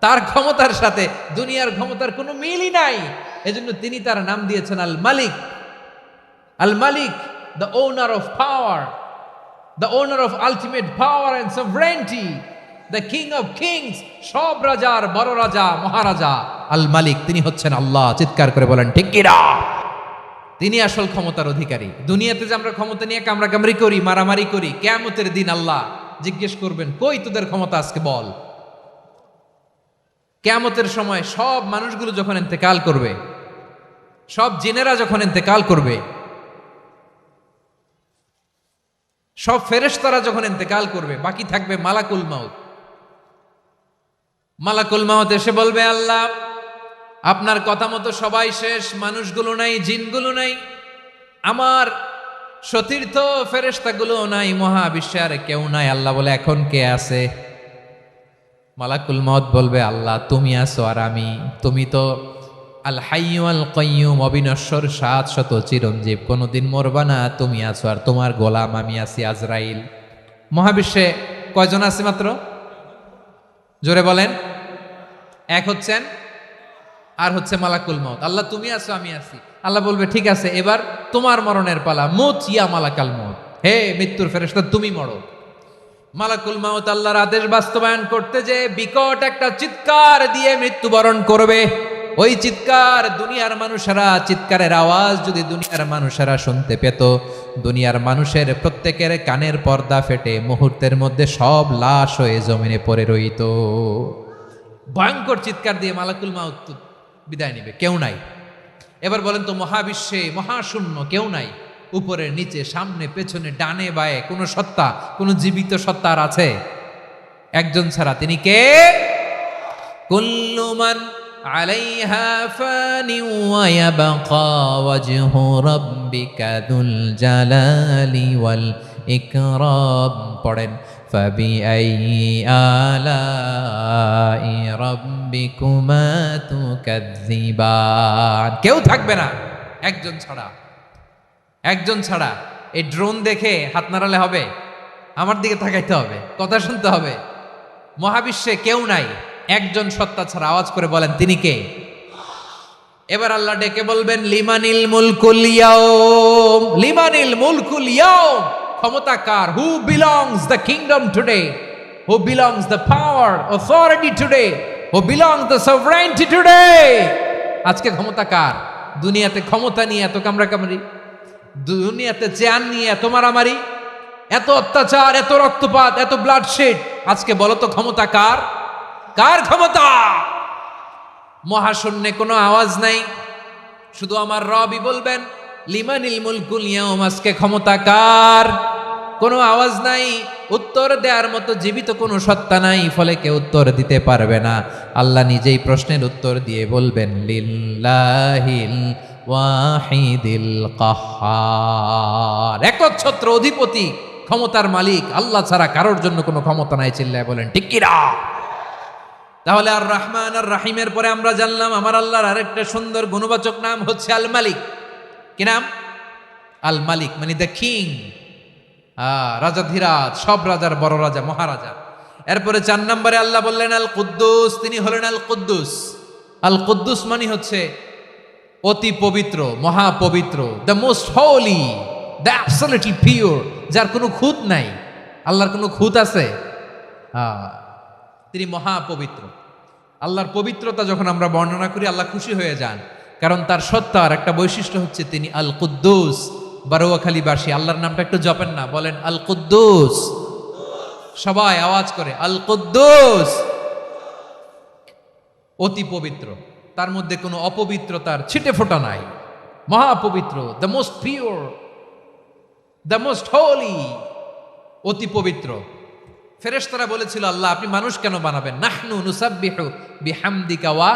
তার ক্ষমতার সাথে দুনিয়ার ক্ষমতার কোনো মিলই নাই। এজন্য তিনি তার নাম দিয়েছেন আল মালিক। আল মালিক, the owner of power, the owner of ultimate power and sovereignty, the king of kings, সব রাজার বড় রাজা, মহারাজা আল মালিক, তিনি হচ্ছেন আল্লাহ। চিৎকার করে বলেন ঠিক কিনা? তিনি আসল ক্ষমতার অধিকারী। দুনিয়াতে যে আমরা ক্ষমতা নিয়ে কামড়াকামড়ি করি, মারামারি করি, কিয়ামতের দিন আল্লাহ জিজ্ঞেস করবেন, কই তোদের ক্ষমতা আজকে বল। কিয়ামতের সময় সব মানুষগুলো যখন ইন্তেকাল করবে, সব জিনেরা যখন ইন্তেকাল করবে, সব ফেরেশতারা যখন ইন্তেকাল করবে, বাকি থাকবে মালাকুল মাউত। মালাকুল মাউত এসে বলবে, আল্লাহ আপনার কথা মতো সবাই শেষ, মানুষগুলো নাই, জিনগুলো নাই, আমার সতীর্থ ফেরেশতাগুলো নাই, মহাবিশ্বে আর কেউ নাই। আল্লাহ বলে, এখন কে আছে? মালাকুল মাউত বলবে, আল্লাহ তুমি আছো আর আমি। তুমি তো আল হাইয়্যু আল কাইয়্যুম, অবিনশ্বর, শাশ্বত, চিরঞ্জীব, কোনোদিন মরবা না, তুমি আছো আর তোমার গোলাম আমি আছি আজরাইল। মহাবিশ্বে কয়জন আছে মাত্র? জোরে বলেন। এক হচ্ছেন, আর হচ্ছে মালাকুল মাউত। আল্লাহ তুমি আছো আমি আছি। আল্লাহ বলবে, ঠিক আছে, এবার তোমার মরণের পালা, মুত ইয়া মালাকাল মাউত, হে মৃত্যুর ফেরেশতা তুমি মরো। মালাকুল মাউত আল্লাহর আদেশ বাস্তবায়ন করতে যে বিকট একটা চিৎকার দিয়ে মৃত্যুবরণ করবে। ওই চিৎকার দুনিয়ার মানুষেরা, চিৎকারের আওয়াজ যদি দুনিয়ার মানুষেরা শুনতে পেত, দুনিয়ার মানুষের প্রত্যেকের কানের পর্দা ফেটে মুহূর্তের মধ্যে সব লাশ হয়ে জমিনে পড়ে রইত। ভয়ঙ্কর চিৎকার দিয়ে মালাকুল মাউত বিদায় নেবে, কেউ নাই। এবার বলেন তো, মহাবিশ্বে মহাশূন্য, কেউ নাই, উপরে নিচে, সামনে পেছনে, ডানে বায়ে কোনো সত্তা, কোনো জীবিত সত্তা আর আছে? একজন ছাড়া, তিনি কে? কুল্লু মান আলাইহা ফানি ওয়া ইয়াবকা ওয়াজহু রাব্বিকা যুল জালালি ওয়াল ইকরাম। পড়েন, ফাবিআইয়ি আলাই রাব্বিকুমা তুকাযযিবান। কেউ থাকবে না, একজন ছাড়া, একজন ছাড়া। এই ড্রোন দেখে হাত নাড়ালে হবে? আমার দিকে তাকাইতে হবে, কথা শুনতে হবে। মহাবিশ্বে কেউ নাই, একজন সত্তা ছাড়া। আওয়াজ করে বলেন তিনি কে? এবার আল্লাহ ডেকে বলবেন লিমানিল মুলকুল ইয়াউম, লিমানিল মুলকুল ইয়াউম, ক্ষমতা কার? Who belongs the kingdom today, who belongs the power authority today, who belongs the sovereignty today. আজকে ক্ষমতা কার? দুনিয়াতে ক্ষমতা নিয়ে এত কামড়াকামড়ি, দুনিয়াতে চেয়ার নিয়ে এত মারামারি, এত অত্যাচার, এত রক্তপাত, এত ব্লাডশেড। আজকে বলো তো ক্ষমতা কার? কার ক্ষমতা? মহাশূন্যে কোনো আওয়াজ নাই, শুধু আমার রবই বলবেন লিমানিল মুলকুল ইয়াউম, আজকে ক্ষমতা কার? কোনো আওয়াজ নাই, উত্তর দেওয়ার মতো জীবিত কোনো সত্তা নাই, ফলে কেউ উত্তর দিতে পারবে না। আল্লাহ নিজেই প্রশ্নের উত্তর দিয়ে বলবেন লিল্লাহিল ওয়াহিদিল কাহ্হার, একচ্ছত্র অধিপতি, ক্ষমতার মালিক আল্লাহ ছাড়া কারোর জন্য কোনো ক্ষমতা নাই। চিল্লায় বলেন ঠিক কি না? তাহলে আর রহমান আর রাহিমের পরে আমরা জানলাম আমার আল্লাহর আরেকটা সুন্দর গুণবাচক নাম হচ্ছে আল মালিক। কি নাম? আল মালিক, মানে দ্য কিং, রাজাধিরাজ, সব রাজার বড় রাজা, মহারাজা। এরপরে 4 নম্বরে আল্লাহ বললেন আল কুদ্দুস, তিনি হলেন আল কুদ্দুস। আল কুদ্দুস মানে হচ্ছে অতি পবিত্র, মহাপবিত্র, the most holy, the absolutely pure, যার কোনো খুঁত নাই। আল্লাহর কোনো খুঁত আছে? তিনি মহাপবিত্র। আল্লাহর পবিত্রতা যখন আমরা বর্ণনা করি আল্লাহ খুশি হয়ে যান, কারণ তার সত্তার একটা বৈশিষ্ট্য হচ্ছে তিনি আল কুদ্দুস। বারোয়াখালীবাসী আল্লাহর নামটা একটু জপেন না, বলেন আল কুদ্দুস, সবাই আওয়াজ করে আল কুদ্দুস। অতি পবিত্র, তার মধ্যে কোনো অপবিত্রতার ছিটে ফোঁটা নাই, মহাপবিত্র, the most pure, the most holy, অতি পবিত্র। ফেরেশতারা বলেছিল আল্লাহ আপনি মানুষ কেন বানাবেন? নাহনু নুসাব্বিহু বিহামদিকা ওয়া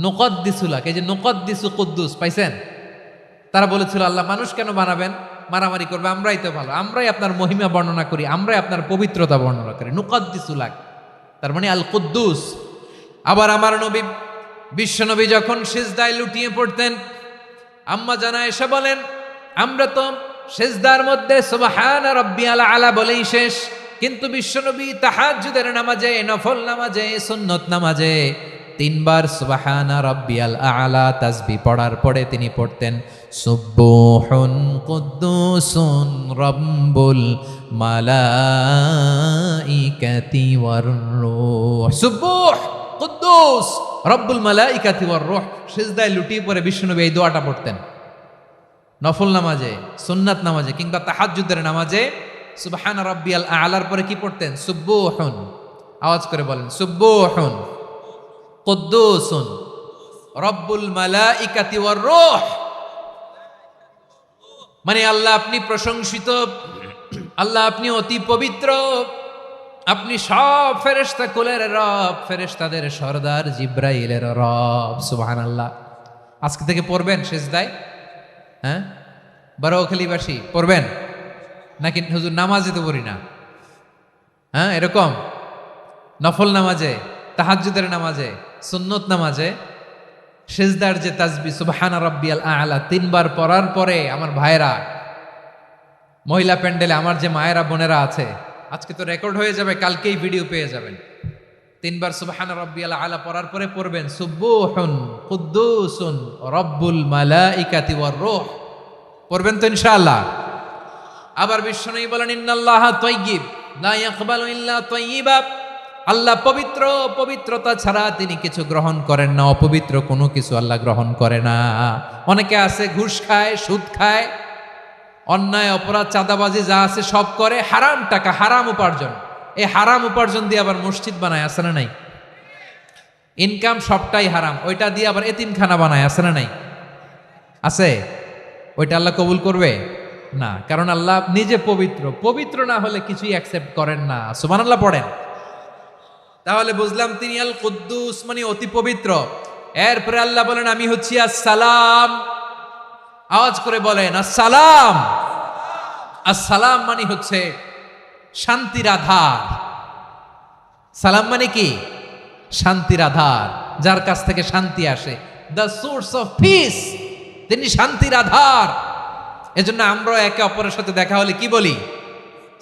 নুকদ্দিসু লাক। এই যে নুকদ্দিসু কুদ্দুস পাইছেন? তারা বলেছিল আল্লাহ মানুষ কেন বানাবেন? মারামারি করবে, আমরাই তো ভালো, আমরাই আপনার মহিমা বর্ণনা করি, আমরাই আপনার পবিত্রতা বর্ণনা করি। নুকদ্দিসু লাক, তার মানে আল কুদ্দুস। আবার আমার নবী, বিশ্ব নবী যখন সিজদায় লুটিয়ে পড়তেন, আম্মা জানা এসে বলেন আমরা তো সিজদার মধ্যে সুবহানা রাব্বিয়াল আলা বলেই শেষ, কিন্তু বিশ্বনবী তাহাজ্জুদের নামাজে, নফল নামাজে, সুন্নত নামাজে 3 বার সুবহানা রাব্বিয়াল আলা তাসবিহ পড়ার পরে তিনি পড়তেন সুবহুন কুদ্দুসুন রাব্বুল মালাইকাতি ওয়ার রূহ। সুবহ কুদ্দুস রব্বুল মালাইকাতি ওয়ার রূহ। সিজদায় লুটিয়ে পড়ে বিশ্বনবী এই দোয়াটা পড়তেন। নফল নামাজে, সুন্নাত নামাজে কিংবা তাহাজ্জুদের নামাজে সুবহানা রাব্বিয়াল আলার পরে কি পড়তেন? সুবহুন। আওয়াজ করে বলেন সুবহুন কুদ্দুসুন রব্বুল মালাইকাতি ওয়ার রূহ। মানে আল্লাহ আপনি প্রশংসিত, আল্লাহ আপনি অতি পবিত্র, আপনি সব ফেরেশতা কুলের রব, ফেরেশতাদের সরদার জিব্রাইলের রব। সুবহানাল্লাহ। আজকে থেকে পড়বেন সিজদায়? হ্যাঁ, বারোয়াখালীবাসী পড়বেন নাকি? হুজুর নামাজে তো পড়ি না। হ্যাঁ, এরকম নফল নামাজে, তাহাজ্জুদের নামাজে, সুন্নত নামাজে সিজদার যে তাসবিহ সুবহানা রাব্বিয়াল আ'লা 3 বার পড়ার পরে আমার ভাইরা, মহিলা প্যান্ডেলে আমার যে মায়েরা বোনেরা আছে, আজকে তো রেকর্ড হয়ে যাবে, কালকেই ভিডিও পেয়ে যাবেন। 3 বার সুবহানা রাব্বিয়াল আ'লা পড়ার পরে পড়বেন সুবহুন কুদ্দুসুন রব্বুল মালাইকাতি ওয়ার রূহ। পড়বেন তো ইনশাআল্লাহ? আবার বিশ্বনবী বলেন ইন্নাল্লাহা তাইয়্যিব লা ইয়াকবালু ইল্লা তাইয়্যিবা। আল্লাহ পবিত্র, পবিত্রতা ছাড়া তিনি কিছু গ্রহণ করেন না, অপবিত্র কোনো কিছু আল্লাহ গ্রহণ করে না। অনেকে আছে ঘুষ খায়, সুদ খায়, অন্যায় অপরাধ চাঁদাবাজি যা আছে সব করে, হারাম টাকা, হারাম উপার্জন। এই হারাম উপার্জন দিয়ে আবার মসজিদ বানায়, আছে না নাই? ইনকাম সবটাই হারাম, ওইটা দিয়ে আবার এতিমখানা বানায়, আছে না নাই? আছে। ওইটা আল্লাহ কবুল করবে না, কারণ আল্লাহ নিজে পবিত্র। পবিত্র না হলে কিছুই অ্যাকসেপ্ট করেন না। সুবহানাল্লাহ পড়েন। তাহলে বুঝলাম তিনি আল কুদ্দুস মানে অতি পবিত্র। এরপরে আল্লাহ বলেন আমি হচ্ছি আসসালাম। আওয়াজ করে বলেন আসসালাম। আসসালাম মানে হচ্ছে শান্তির আধার। সালাম মানে কি? শান্তির আধার, যার কাছ থেকে শান্তি আসে। দ্য সোর্স অফ পিস, তিনি শান্তির আধার। এজন্য আমরা একে অপরের সাথে দেখা হলে কি বলি?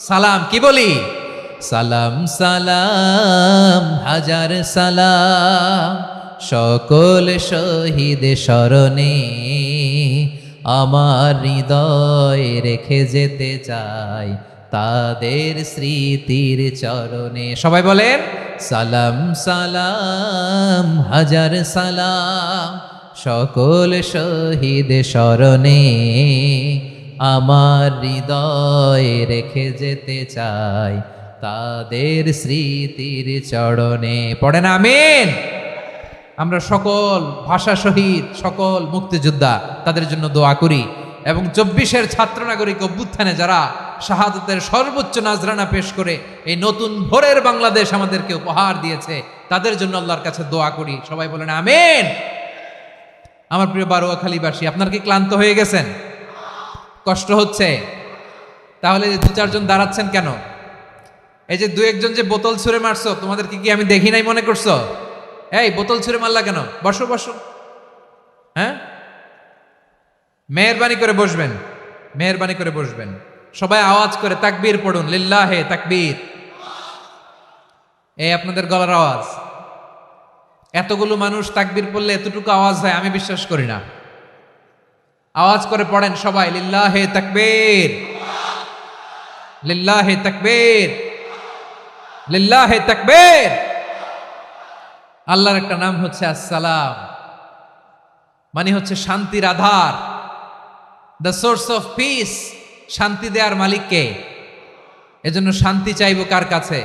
সালাম। কি বলি? সালাম সালাম হাজার সালাম, সকল শহীদ স্মরণে আমার হৃদয় রেখে যেতে চাই তাদের স্মৃতির চরণে। সবাই বলেন সালাম সালাম হাজার সালাম, সকল শহীদ স্মরণে আমার হৃদয় রেখে যেতে চাই তাদের স্মৃতির চরণে। পড়েন আমিন। আমরা সকল ভাষা শহীদ, সকল মুক্তিযোদ্ধা তাদের জন্য দোয়া করি, এবং 24-এর ছাত্র নাগরিক অভ্যুত্থানে যারা শাহাদাতের সর্বোচ্চ নাজরানা পেশ করে এই নতুন ভোরের বাংলাদেশ আমাদেরকে উপহার দিয়েছে, তাদের জন্য আল্লাহর কাছে দোয়া করি। সবাই বলেন আমিন। আমার প্রিয় বারোয়াখালীবাসী, আপনার কি ক্লান্ত হয়ে গেছেন? কষ্ট হচ্ছে? তাহলে 2-4 জন দাঁড়াচ্ছেন কেন? এই যে 2-1 জন যে বোতল ছুঁড়ে মারছো, তোমাদের কি আমি দেখি নাই মনে করছো? এই বোতল ছুঁড়ে মারলা কেন? বসো বসো। হ্যাঁ, মেহেরবানি করে বসবেন, মেহেরবানি করে বসবেন। সবাই আওয়াজ করে তাকবীর পড়ুন, লিল্লাহে তাকবীর। এই আপনাদের গলার আওয়াজ। এতগুলো মানুষ তাকবীর পড়লে এতটুকু আওয়াজ হয় আমি বিশ্বাস করি না। আওয়াজ করে পড়েন সবাই, লিল্লাহে তাকবীর, লিল্লাহে তাকবীর, লিল্লাহে তাকবীর। আল্লাহর একটা নাম হচ্ছে আসসালাম, মানে হচ্ছে শান্তির আধার, দ্য সোর্স অফ পিস। শান্তি দেওয়ার মালিককে। এজন্য শান্তি চাইবো কার কাছে?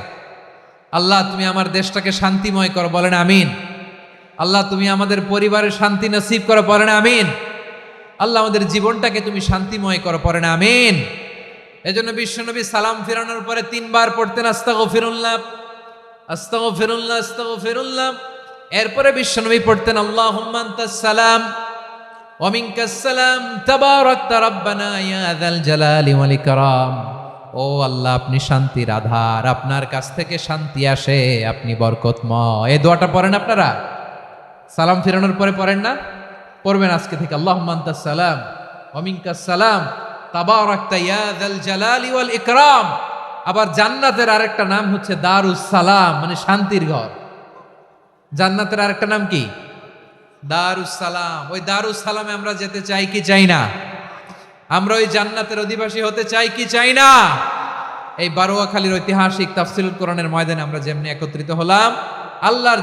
আল্লাহ তুমি আমার দেশটাকে শান্তিময় করো, বলেন আমিন। আল্লাহ তুমি আমাদের পরিবারের শান্তি নসিব করো, বলেন আমিন। আল্লাহ আমাদের জীবনটাকে তুমি শান্তিময় করো, পড়েন আমিন। এজন্য বিশ্বনবী সালাম ফিরানোর পরে 3 বার পড়তেন আস্তাগফিরুল্লাহ, আস্তাগফিরুল্লাহ, আস্তাগফিরুল্লাহ। এরপরে বিশ্বনবী পড়তেন আল্লাহুম্মা আনতাস সালাম ওয়া মিনকাস সালাম তাবারাকতা রাব্বানা ইয়া যাল জালালি ওয়াল ইকরাম। ও আল্লাহ, আপনি শান্তির আধার, আপনার কাছ থেকে শান্তি আসে, আপনি বরকতময়। এই দোয়াটা পড়েন আপনারা? সালাম ফিরানোর পরে পড়েন না? পড়বেন আজকে থেকে, আল্লাহুম্মা আনতাস সালাম ওয়া মিনকাস সালাম তাবারাকতা ইয়া যাল জালালি ওয়াল ইকরাম। আবার জান্নাতের আরেকটা নাম হচ্ছে দারুস সালাম, মানে শান্তির ঘর। জান্নাতের আরেকটা নাম কি? দারুস সালাম। ওই দারুস সালামে আমরা যেতে চাই কি চাই না? আমরা ওই জান্নাতের অধিবাসী হতে চাই কি চাই না? এই বারোয়াখালীর ঐতিহাসিক তাফসীরুল কোরআনের ময়দানে আমরা যেমনি একত্রিত হলাম, আল্লাহর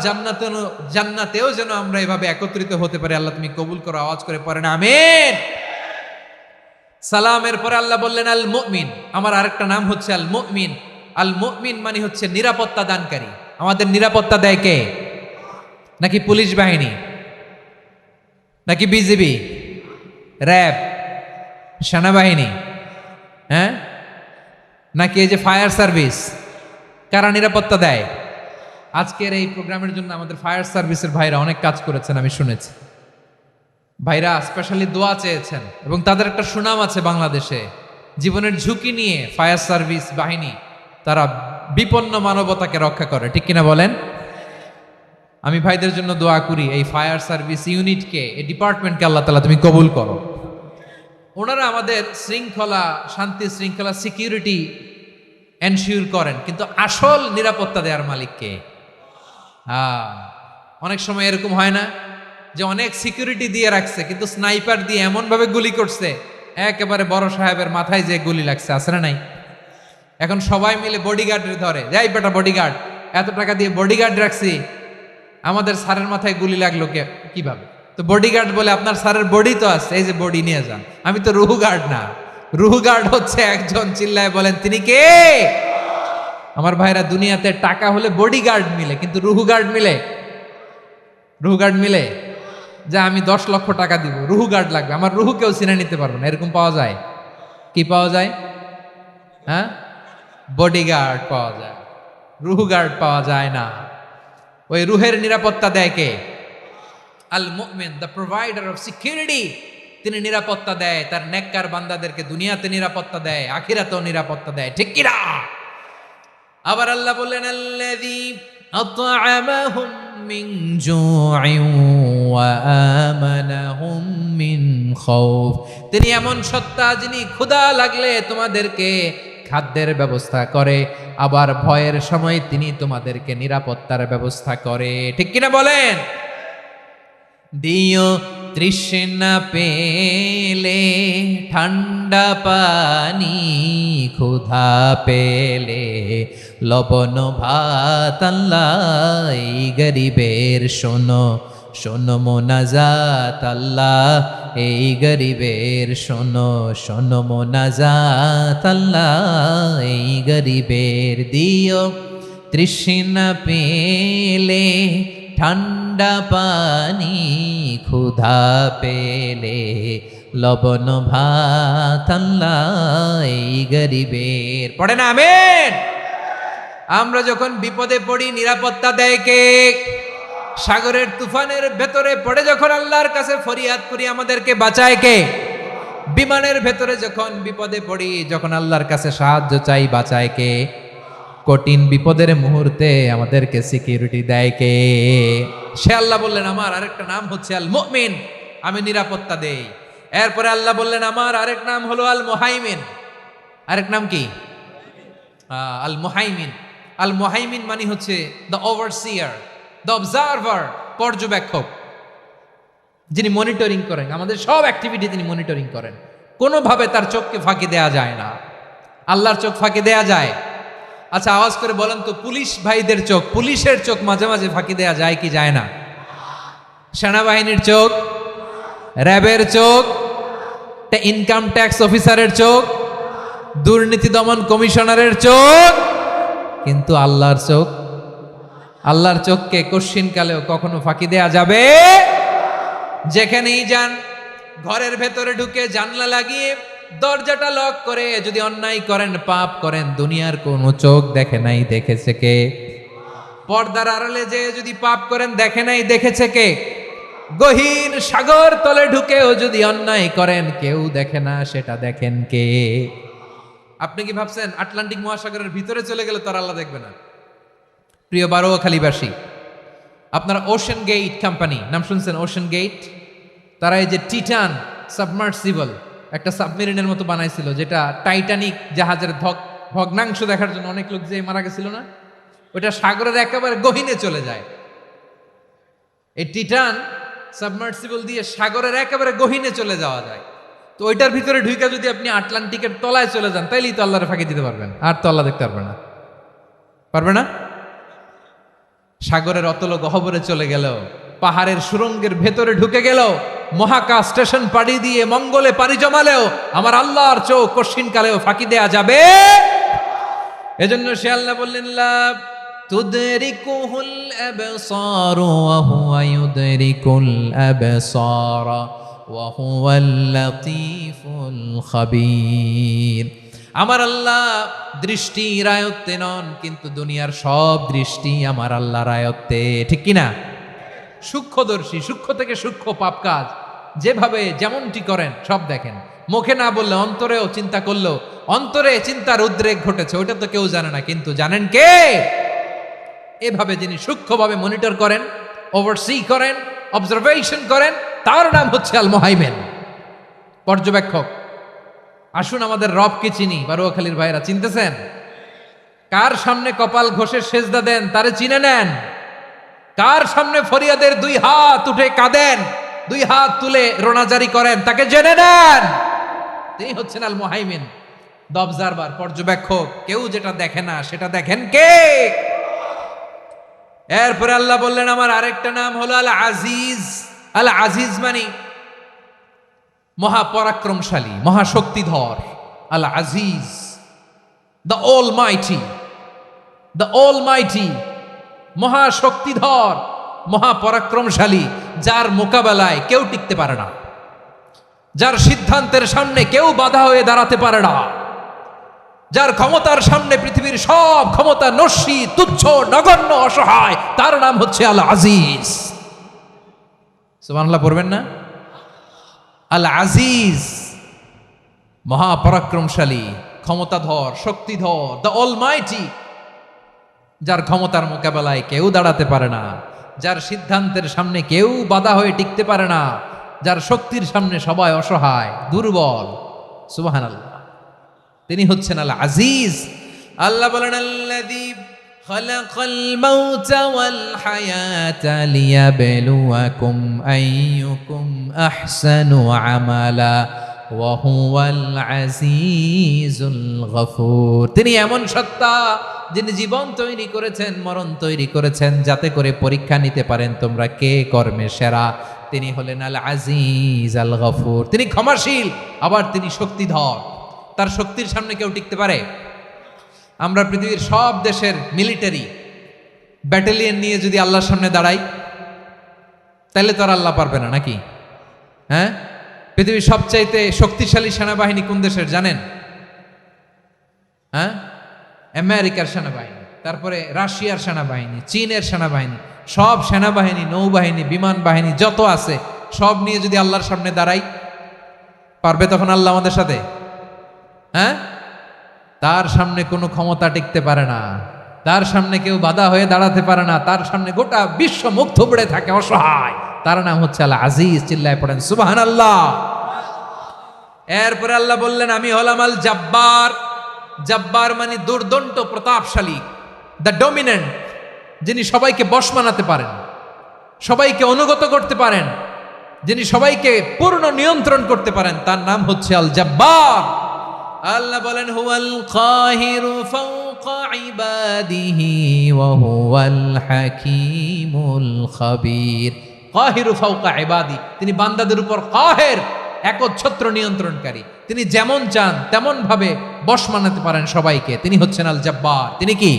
জান্নাতেও যেন আমরা এভাবে একত্রিত হতে পারি। আল্লাহ তুমি কবুল করো। আওয়াজ করে পড়েন আমিন। সালামের পরে আল্লাহ বললেন আল মুমিন। আমার আরেকটা নাম হচ্ছে আল মুমিন। আল মুমিন মানে হচ্ছে নিরাপত্তা দানকারী। আমাদের নিরাপত্তা দেয় কে? নাকি পুলিশ বাহিনী, নাকি বিজিবি, র্যাব, সেনাবাহিনী, হ্যাঁ, নাকি এই যে ফায়ার সার্ভিস? কারা নিরাপত্তা দেয়? আজকের এই প্রোগ্রামের জন্য আমাদের ফায়ার সার্ভিসের ভাইরা অনেক কাজ করেছেন, আমি শুনেছি। ভাইরা স্পেশালি দোয়া চেয়েছেন, এবং তাদের একটা সুনাম আছে বাংলাদেশে। জীবনের ঝুঁকি নিয়ে ফায়ার সার্ভিস বাহিনী তারা বিপন্ন মানবতাকে রক্ষা করে, ঠিক কিনা বলেন? আমি ভাইদের জন্য দোয়া করি, এই ফায়ার সার্ভিস ইউনিটকে, এই ডিপার্টমেন্টকে আল্লাহ তাআলা তুমি কবুল করো। ওনারা আমাদের শৃঙ্খলা, শান্তি শৃঙ্খলা, সিকিউরিটি এনশিওর করেন, কিন্তু আসল নিরাপত্তা দেওয়ার মালিক কে? অনেক সময় এরকম হয় না যে অনেক সিকিউরিটি দিয়ে রাখছে, কিন্তু স্নাইপার দিয়ে এমন ভাবে গুলি করছে একেবারে বড় সাহেবের মাথায় যে গুলি লাগছে, আছে না নাই? এখন সবাই মিলে বডিগার্ডের ধরে, যাই বেটা বডিগার্ড, এত টাকা দিয়ে বডিগার্ড রাখছি, আমাদের স্যারের মাথায় গুলি লাগলো কিভাবে? তো বডিগার্ড বলে আপনার স্যারের বডি তো আছে, এই যে বডি নিয়ে যান। আমি তো রুহু গার্ড না। রুহু গার্ড হচ্ছে একজন, চিল্লায় বলেন তিনি কে? আমার ভাইরা, দুনিয়াতে টাকা হলে বডিগার্ড মিলে, কিন্তু রুহু গার্ড মিলে? রুহু গার্ড মিলে? যা আমি 10 লক্ষ টাকা দিব, রুহু গার্ড লাগবে, আমার রুহু কেউ চিনে নিতে পারবে না, এরকম পাওয়া যায়? কি পাওয়া যায়? হ্যাঁ, বডিগার্ড পাওয়া যায়, রুহু গার্ড পাওয়া যায় না। ওই রুহের নিরাপত্তা দেয় কে? আল মুমিন, দ্য প্রোভাইডার অফ সিকিউরিটি। তিনি নিরাপত্তা দেয় তার নেককার বান্দাদেরকে, দুনিয়াতে নিরাপত্তা দেয়, আখিরাতেও নিরাপত্তা দেয়, ঠিক কিনা? আবার আল্লাহ বললেন আল্লাযী আত'আমাহুম মিন জু'ইন ওয়া আমানাহুম মিন খাউফ। তিনি এমন সত্তা যিনি ক্ষুধা লাগলে তোমাদেরকে খাদ্যের ব্যবস্থা করে, আবার ভয়ের সময় তিনি তোমাদেরকে নিরাপত্তার ব্যবস্থা করে। ঠিক কিনা বলেন? দিও তৃষ্ণা পেলে ঠান্ডা পানি, ক্ষুধা পেলে লবণ ভাত। আল্লাহ এই গরিবের শোনো শোনো মোনাজাত। আল্লাহ এই গরিবের শোনো শোনো মোনাজাত। আল্লাহ এই গরিবের দিও তৃষ্ণা পেলে ঠান্ডা পানি, ক্ষুধা পেলে লবণ ভাত। আল্লাহ এই গরিবের। পড়ে না আমিন? আমরা যখন বিপদে পড়ি নিরাপত্তা দেয় কে? সাগরের তুফানের ভেতরে পড়ে যখন আল্লাহর কাছে ফরিয়াদ করি আমাদেরকে বাঁচায় কে? বিমানের ভেতরে যখন বিপদে পড়ি, যখন আল্লাহর কাছে সাহায্য চাই, বাঁচায় কে? কঠিন বিপদের মুহূর্তে আমাদেরকে সিকিউরিটি দেয় কে? সে আল্লাহ বললেন আমার আরেকটা নাম হচ্ছে আল মুমিন, আমি নিরাপত্তা দেই। এরপরে আল্লাহ বললেন আমার আরেক নাম হলো আল মুহাইমিন। আরেক নাম কি? আল মুহাইমিন। আল মুহাইমিন মানে হচ্ছে দ্য ওভারসিয়ার, দ্য অবজারভার, পর্যবেক্ষক, যিনি মনিটরিং করেন আমাদের সব অ্যাক্টিভিটি, তিনি মনিটরিং করেন। কোনোভাবে তার চোখকে ফাঁকি দেয়া যায় না। আল্লাহর চোখ ফাঁকি দেয়া যায়? আচ্ছা আওয়াজ করে বলেন তো, পুলিশ ভাইদের চোখ, পুলিশের চোখ মাঝে মাঝে ফাঁকি দেয়া যায় কি যায় না? সেনাবাহিনীর চোখ, র্যাবের চোখ, ইনকাম ট্যাক্স অফিসারের চোখ, দুর্নীতি দমন কমিশনারের চোখ, কিন্তু আল্লাহর চোখ, আল্লাহর চোখকে কশ্চিনকালেও কখনো ফাঁকি দেয়া যাবে? যেখানেই যান, ঘরের ভেতরে ঢুকে জানলা লাগিয়ে দরজাটা লক করে যদি অন্যায় করেন, পাপ করেন, দুনিয়ার কোনো চোখ দেখে নাই, দেখেছে কে? পর্দার আড়ালে যে যদি পাপ করেন, দেখে নাই, দেখেছে কে? গহীন সাগর তলে ঢুকেও যদি অন্যায় করেন, কেউ দেখে না, সেটা দেখেন কে? আপনি কি ভাবছেন আটলান্টিক মহাসাগরের ভিতরে চলে গেলে তো আল্লাহ দেখবে না? প্রিয় বারোয়াখালীবাসী, আপনারা ওশেন গেট কোম্পানি নাম শুনছেন? ওশেন গেট, তারা এই যে টিটান সাবমার্সিবল একটা সাবমেরিনের মতো বানাইছিল, যেটা টাইটানিক জাহাজের ভগ্নাংশ দেখার জন্য অনেক লোক যে মারা গেছিল না, ওটা সাগরের একেবারে গহীনে চলে যায়। এই টিটান সাবমার্সিবল দিয়ে সাগরের একেবারে গহীনে চলে যাওয়া যায়। তো ওইটার ভিতরে ঢুইকা যদি আপনি আটলান্টিকের তলায় চলে যান, তাইলেই তো আল্লাহর ফাঁকি দিতে পারবেন, আর তো আল্লাহ দেখতে পারবে না। পারবে না? সাগরের অতল গহ্বরে চলে গেল, পাহাড়ের সুরঙ্গের ভেতরে ঢুকে গেল, মহাকাশ স্টেশন পাড়ি দিয়ে মঙ্গলে পাড়ি জমালেও আমার আল্লাহর চোখ কশ্চিনকালেও ফাঁকি দেয়া যাবে? এজন্য সে আল্লাহ বললেন লা তুদরিকুহুল আবসার ওয়া হুয়া ইউদরিকুল আবসার ওয়া হুয়াল লাতীফুল খাবীর। আমার আল্লাহ দৃষ্টির আয়ত্তে নন, কিন্তু দুনিয়ার সব দৃষ্টি আমার আল্লাহর আয়ত্তে। ঠিক কিনা? সূক্ষ্মদর্শী, সূক্ষ্ম থেকে সূক্ষ্ম পাপ কাজ যেভাবে যেমনটি করেন সব দেখেন। মুখে না বললে অন্তরেও চিন্তা করলো, অন্তরে চিন্তার উদ্রেক ঘটেছে, ওটা তো কেউ জানে না, কিন্তু জানেন কে? এভাবে যিনি সূক্ষ্মভাবে মনিটর করেন, ওভারসি করেন, অবজারভেশন করেন, তার নাম হচ্ছে আল মুহাইমিন, পর্যবেক্ষক। আসুন আমাদের রবকে চিনি। বারোয়াখালীর ভাইরা চিনতেছেন? কার সামনে কপাল ঘষে সেজদা দেন তারে চিনে নেন। কার সামনে ফরিয়াদের দুই হাত উঠে কাঁদেন, দুই হাত তুলে রোনাজারি করেন, তাকে জেনে নেন। তিনি হচ্ছেন আল মুহাইমিন, দ্য অবজারভার, পর্যবেক্ষক। কেউ যেটা দেখে না সেটা দেখেন কে? এরপরে আল্লাহ বললেন আমার আরেকটা নাম হলো আল আজিজ। আল আজিজ মানে মহাপরাক্রমশালী, মহাশক্তিধর। আল আজিজ, দ্য অলমাইটি, দ্য অলমাইটি, মহাশক্তিধর, মহাপরাক্রমশালী, যার মোকাবেলায় কেউ টিকতে পারে না, যার সিদ্ধান্তের সামনে কেউ বাধা হয়ে দাঁড়াতে পারে না, যার ক্ষমতার সামনে পৃথিবীর সব ক্ষমতা নস্যি, তুচ্ছ, নগণ্য, অসহায়, তার নাম হচ্ছে আল আজিজ। সুবহানাল্লাহ পড়বেন না? আল আজিজ, মহাপরাক্রমশালী, ক্ষমতাধর, শক্তিধর, দ্য অলমাইটি। যার ক্ষমতার মোকাবেলায় কেউ দাঁড়াতে পারে না, যার সিদ্ধান্তের সামনে কেউ বাধা হয়ে টিকতে পারে না, যার শক্তির সামনে সবাই অসহায় দুর্বল। সুবহানাল্লাহ, তিনি হচ্ছেন আল আজিজ। আল্লাহ বলেন আল্লাযী খালাকাল মাউতা ওয়াল হায়াতা লিয়াবলুয়াকুম আইয়ুকুম আহসানু আমালা ওয়া হুয়াল আজিজুল গফুর। তিনি এমন সত্তা যিনি জীবন তৈরি করেছেন, মরণ তৈরি করেছেন, যাতে করে পরীক্ষা নিতে পারেন তোমরা কে কর্মে সেরা। তিনি হলেন আল আজিজ আল গফুর। তিনি ক্ষমাশীল, আবার তিনি শক্তিধর। তার শক্তির সামনে কেউ টিকতে পারে? আমরা পৃথিবীর সব দেশের মিলিটারি ব্যাটালিয়ন নিয়ে যদি আল্লাহর সামনে দাঁড়াই, তাহলে তো আর আল্লাহ পারবে না নাকি? হ্যাঁ, পৃথিবীর সবচাইতে শক্তিশালী সেনাবাহিনী কোন দেশের জানেন? হ্যাঁ, আমেরিকার সেনাবাহিনী, তারপরে রাশিয়ার সেনাবাহিনী, চীনের সেনাবাহিনী, সব সেনাবাহিনী, নৌবাহিনী, বিমান বাহিনী যত আছে সব নিয়ে যদি আল্লাহর সামনে দাঁড়াই, পারবে তখন আল্লাহ আমাদের সাথে? হ্যাঁ, তার সামনে কোনো ক্ষমতা টিকতে পারে না, তার সামনে কেউ বাধা হয়ে দাঁড়াতে পারে না, তার সামনে গোটা বিশ্ব মুখ থুবড়ে থাকে অসহায়। তার নাম হচ্ছে আল আজিজ। চিল্লায় পড়েন সুবহানাল্লাহ। এরপরে আল্লাহ বললেন আমি হলাম আল জব্বার। জব্বার মানে দুর্দণ্ড প্রতাপশালী, দ্য ডমিনেন্ট, যিনি সবাইকে বশ মানাতে পারেন, সবাইকে অনুগত করতে পারেন, যিনি সবাইকে পূর্ণ নিয়ন্ত্রণ করতে পারেন, তার নাম হচ্ছে আল জব্বার। আল্লাহ বলেন হুয়াল কাহিরু ফাওকা ইবাদিহি ওয়া হুয়াল হাকীমুল খাবীর। কাহিরু ফাওকা ইবাদি, তিনি বান্দাদের উপর কাহের, একচ্ছত্র নিয়ন্ত্রণকারী। তিনি যেমন চান তেমন ভাবে বশ মানাতে পারেন সবাইকে। তিনি হচ্ছেন আল জব্বার। তিনি কি?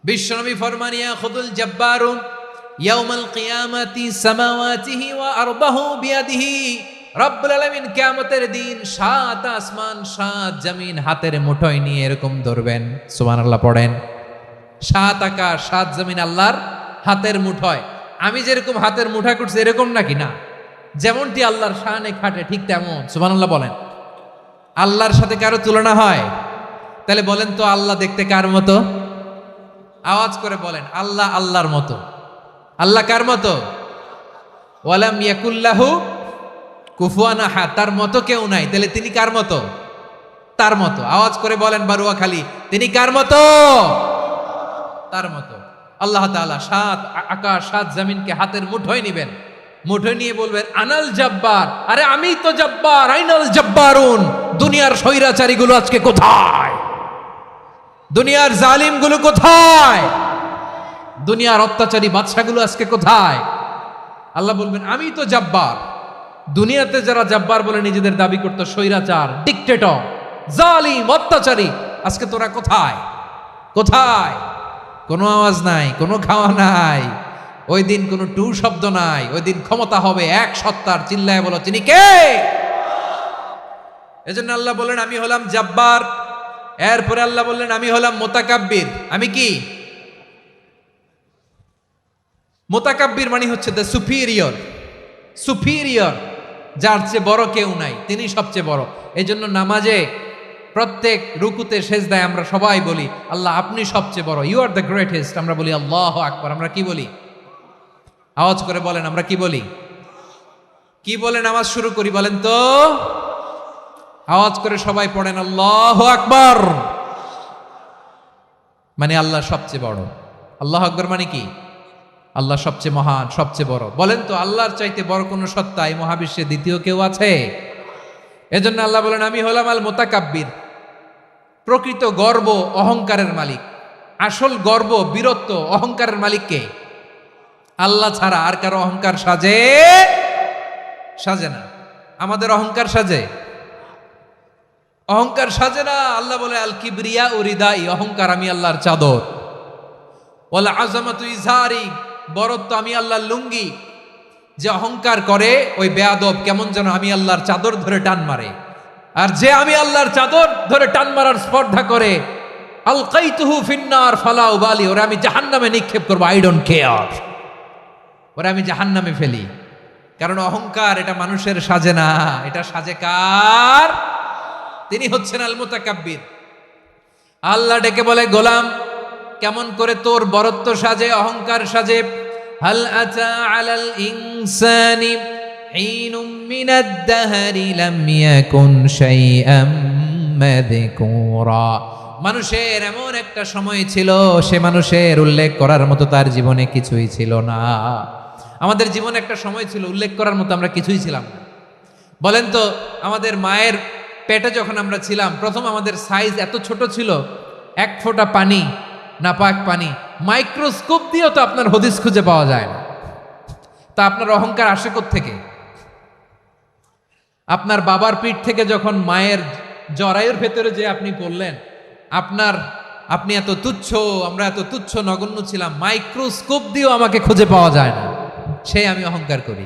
বিশ্বনবী ফরমান ইয়াখুদুল জব্বারু ইয়াউমাল কিয়ামাতি সামাওয়াতিহি ওয়া আরদাহু বিয়াদিহি। রব্বুল আলামিন কিয়ামতের দিন 7 আসমান 7 জমিন হাতের মুঠোয় নিয়ে এরকম ধরবেন। সুবহানাল্লাহ পড়েন। 7 আকাশ 7 জমিন আল্লাহর হাতের মুঠোয়। আমি যেরকম হাতের মুঠা করছি এরকম নাকি? না, যেমনটি আল্লাহর শানে খাটে ঠিক তেমন। সুবহানাল্লাহ বলেন। আল্লাহর সাথে কারো তুলনা হয়? তাহলে বলেন তো আল্লাহ দেখতে কার মতো? আওয়াজ করে বলেন আল্লাহ আল্লাহর মতো। আল্লাহ কার মতো? ওয়ালাম ইয়াকুল্লাহু কুফুয়ান আহাদ, তার মতো কেউ নাই। তাহলে তিনি কার মতো? তার মতো। আওয়াজ করে বলেন বারুয়াখালী, তিনি কার মতো? তার মতো। আল্লাহ তাআলা 7 আকাশ 7 জমিনকে হাতের মুঠোয় নিবেন, মুঠোয় নিয়ে বলবেন আনাল জব্বার। আরে আমি তো জব্বার। আইনাল জব্বারুন। দুনিয়ার স্বৈরাচারীগুলো আজকে কোথায়? দুনিয়ার জালিমগুলো কোথায়? দুনিয়ার অত্যাচারী বাদশাগুলো আজকে কোথায়? আল্লাহ বলবেন আমি তো জব্বার। দুনিয়াতে যারা জব্বার বলে নিজেদের দাবি করত, স্বৈরাচার, ডিক্টেটর, জালিম, অত্যাচারী, আজকে তোরা কোথায়? কোথায়? কোনো আওয়াজ নাই, কোনো খাওয়া নাই, ওই দিন কোনো টু শব্দ নাই। ওই দিন ক্ষমতা হবে এক সত্তার। চিল্লায় বলো তিনি কে? এজন্য আল্লাহ বললেন আমি হলাম জব্বার। এরপরে আল্লাহ বললেন আমি হলাম মুতাকাব্বির। আমি কি? মুতাকাব্বির মানে হচ্ছে দ্য সুপিরিয়র। সুপিরিয়র, যার চেয়ে বড় কেউ নাই, তিনি সবচেয়ে বড়। এই জন্য নামাজে প্রত্যেক রুকুতে সেজদায় আমরা সবাই বলি আল্লাহ আপনি সবচেয়ে বড়, ইউ আর দ্য গ্রেটেস্ট। আমরা বলি আল্লাহু আকবার। আমরা কি বলি? আওয়াজ করে বলেন আমরা কি বলি? কি বলে নামাজ শুরু করি বলেন তো? আওয়াজ করে সবাই পড়েন আল্লাহু আকবার। মানে আল্লাহ সবচেয়ে বড়। আল্লাহু আকবার মানে কি? আল্লাহ সবচেয়ে মহান, সবচেয়ে বড়। বলেন তো আল্লাহর চাইতে বড় কোন সত্তা এই মহাবিশ্বে দ্বিতীয় কেউ আছে? এজন্য আল্লাহ বলেন আমি হলাম আল মুতাকাব্বির। প্রকৃত গর্ব অহংকারের মালিক। আসল গর্ব, বীরত্ব, অহংকারের মালিক কে? আল্লাহ ছাড়া আর কারো অহংকার সাজে? সাজে না। আমাদের অহংকার সাজে? অহংকার সাজে না। আল্লাহ বলে আল কিবরিয়া ও রিদাই, অহংকার আমি আল্লাহর চাদর। ওয়াল আযামাতু ইজারি, বরত্ব আমি আল্লাহর লুঙ্গি। যে অহংকার করে ওই বেয়াদব কেমন যেন আমি আল্লাহর চাদর ধরে টান মারে। আর যে আমি আল্লাহর চাদর ধরে টান মারার স্পর্ধা করে আলকাইতুহু ফিন্নার ফালা উবালি, ওরা আমি জাহান্নামে নিক্ষেপ করবো। আই ডোন্ট কেয়ার, ওরা আমি জাহান্নামে ফেলি। কারণ অহংকার এটা মানুষের সাজে না, এটা সাজে কার? তিনি হচ্ছেন আল মুতাকাব্বির। আল্লাহ ডেকে বলে গোলাম কেমন করে তোর বরত্ব সাজে, অহংকার সাজে। হাল আতা আলাল ইনসানি হিনুম মিনাদ দাহরি লাম ইয়াকুন শাইআম মাযকুরা। মানুষের এমন একটা সময় ছিল, সে মানুষের উল্লেখ করার মতো তার জীবনে কিছুই ছিল না। আমাদের জীবনে একটা সময় ছিল উল্লেখ করার মতো আমরা কিছুই ছিলাম না। বলেন তো, আমাদের মায়ের পেটে যখন আমরা ছিলাম, প্রথম আমাদের সাইজ এত ছোট ছিল, এক ফোঁটা পানি, নাপাক পানি, মাইক্রোস্কোপ দিয়েও তো আপনার হদিস খুঁজে পাওয়া যায় না। তা আপনার অহংকার আসে কোত্থেকে? আপনার বাবার পিঠ থেকে যখন মায়ের জরায়ুর ভেতরে যে আপনি পড়লেন, আপনি এত তুচ্ছ, আমরা এত তুচ্ছ নগণ্য ছিলাম, মাইক্রোস্কোপ দিয়েও আমাকে খুঁজে পাওয়া যায় না, সে আমি অহংকার করি।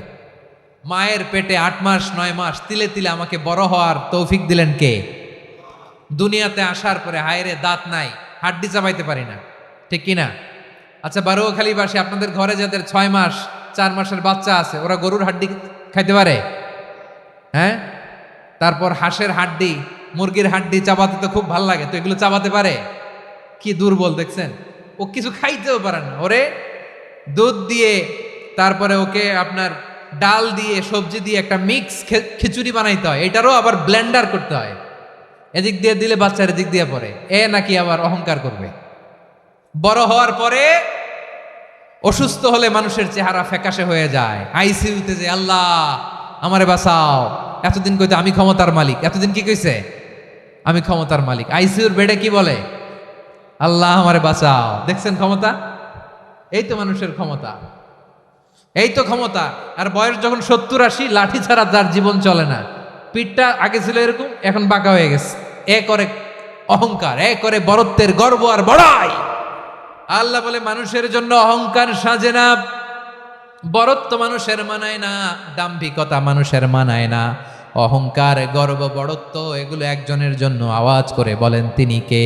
মায়ের পেটে 8 মাস 9 মাস তিলে তিলে আমাকে বড় হওয়ার তৌফিক দিলেন কে? দুনিয়াতে আসার পরে হায়রে দাঁত নাই, হাড্ডি চাবাইতে পারি না, ঠিক কিনা? আচ্ছা, বারোখালীবাসী, আপনাদের ঘরে যাদের 6 মাস 4 মাসের বাচ্চা আছে, ওরা গরুর হাড্ডি খাইতে পারে? হ্যাঁ। তারপর হাঁসের হাড্ডি, মুরগির হাড্ডি চাবাতে তো খুব ভাল লাগে, তো এগুলো চাবাতে পারে? কি দুর্বল দেখছেন, ও কিছু খাইতেও পারে না। ওরে দুধ দিয়ে, তারপরে ওকে আপনার ডাল দিয়ে, সবজি দিয়ে একটা মিক্স খিচুড়ি বানাইতে হয়, এটারও আবার ব্লেন্ডার করতে হয়। এদিক দিয়ে দিলে বাচ্চার এদিক দিয়ে পড়ে, এ নাকি আবার অহংকার করবে। বড় হওয়ার পরে অসুস্থ হলে মানুষের চেহারা ফ্যাকাশে হয়ে যায়, আইসিইউতে যে আল্লাহ আমারে বাঁচাও, এতদিন কইতে আমি ক্ষমতার মালিক, এতদিন কি কইছে আমি ক্ষমতার মালিক, আইসিইউর বেডে কি বলে আল্লাহ আমারে বাঁচাও। দেখছেন ক্ষমতা? এই তো মানুষের ক্ষমতা, এই তো ক্ষমতা। আর বয়স যখন 70-80, লাঠি ছাড়া তার জীবন চলে না। পিঠটা আগে ছিল এরকম, এখন বাঁকা হয়ে গেছে। এ করে অহংকার, এ করে বরত্বের গর্ব আর বড়াই। আল্লাহ বলে মানুষের জন্য অহংকার সাজে না, বরত্ব মানুষের মানায় না, দাম্ভিকতা মানুষের মানায় না। অহংকার, গর্ব, বড়ত্ব এগুলো একজনের জন্য। আওয়াজ করে বলেন তিনি কে?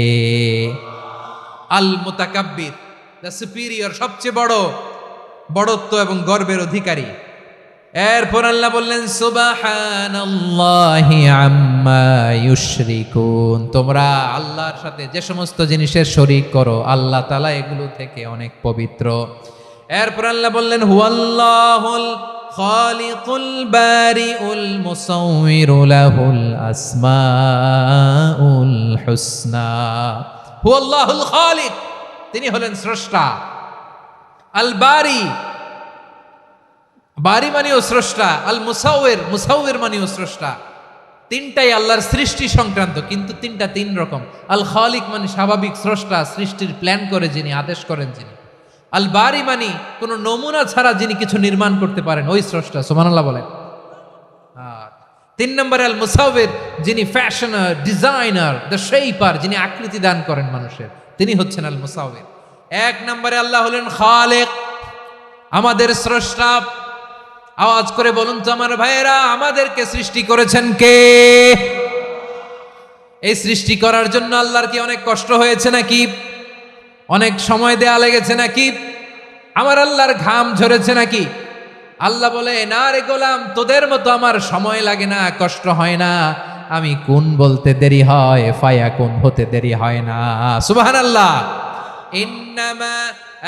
আল মুতাকাব্বির, দ্য সুপিরিয়র, সবচেয়ে বড়, বড়ত্ব এবং গর্বের অধিকারী। এরপর আল্লাহ বললেন সুবহানাল্লাহি আম্মা ইউশরিকুন। তোমরা আল্লাহর সাথে যে সমস্ত জিনিসের শরীক করো, আল্লাহ তাআলা এগুলো থেকে অনেক পবিত্র। এরপর আল্লাহ বললেন হুয়াল্লাহুল খালিকুল বারিউল মুসাউবিরু লাহুল আসমাউল হুসনা। হুয়াল্লাহুল খালিক, তিনি হলেন স্রষ্টা। আল বারি, বারি মানেও স্রষ্টা। আল মুসাউবির, মুসাউবির মানেও স্রষ্টা। তিনটাই আল্লাহর সৃষ্টি সংক্রান্ত, কিন্তু তিনটা তিন রকম। আল খালিক মানে স্বাভাবিক স্রষ্টা, সৃষ্টির প্ল্যান করে যিনি, আদেশ করেন যিনি। আল বারি মানে কোনো নমুনা ছাড়া যিনি কিছু নির্মাণ করতে পারেন, ওই স্রষ্টা। সুবহানাল্লাহ বলেন। আর 3 নম্বরে আল মুসাউবির, যিনি ফ্যাশনার, ডিজাইনার, দ্য শেপার, যিনি আকৃতি দান করেন মানুষের, তিনি হচ্ছেন আল মুসাউবির। 1 নম্বরে আল্লাহ হলেন খালেক, আমাদের স্রষ্টা। আওয়াজ করে বলুন তো আমার ভাইয়েরা, আমাদেরকে সৃষ্টি করেছেন কে? এই সৃষ্টি করার জন্য আল্লাহর কি অনেক কষ্ট হয়েছে নাকি? অনেক সময় দেয়া লেগেছে নাকি? আমার আল্লাহর ঘাম ঝরেছে নাকি? আল্লাহ বলে, না রে গোলাম, তোদের মতো আমার সময় লাগে না, কষ্ট হয় না। আমি কোন বলতে দেরি হয়, ফায়াকুন হতে দেরি হয় না। সুবহানাল্লাহ। ইন্নামা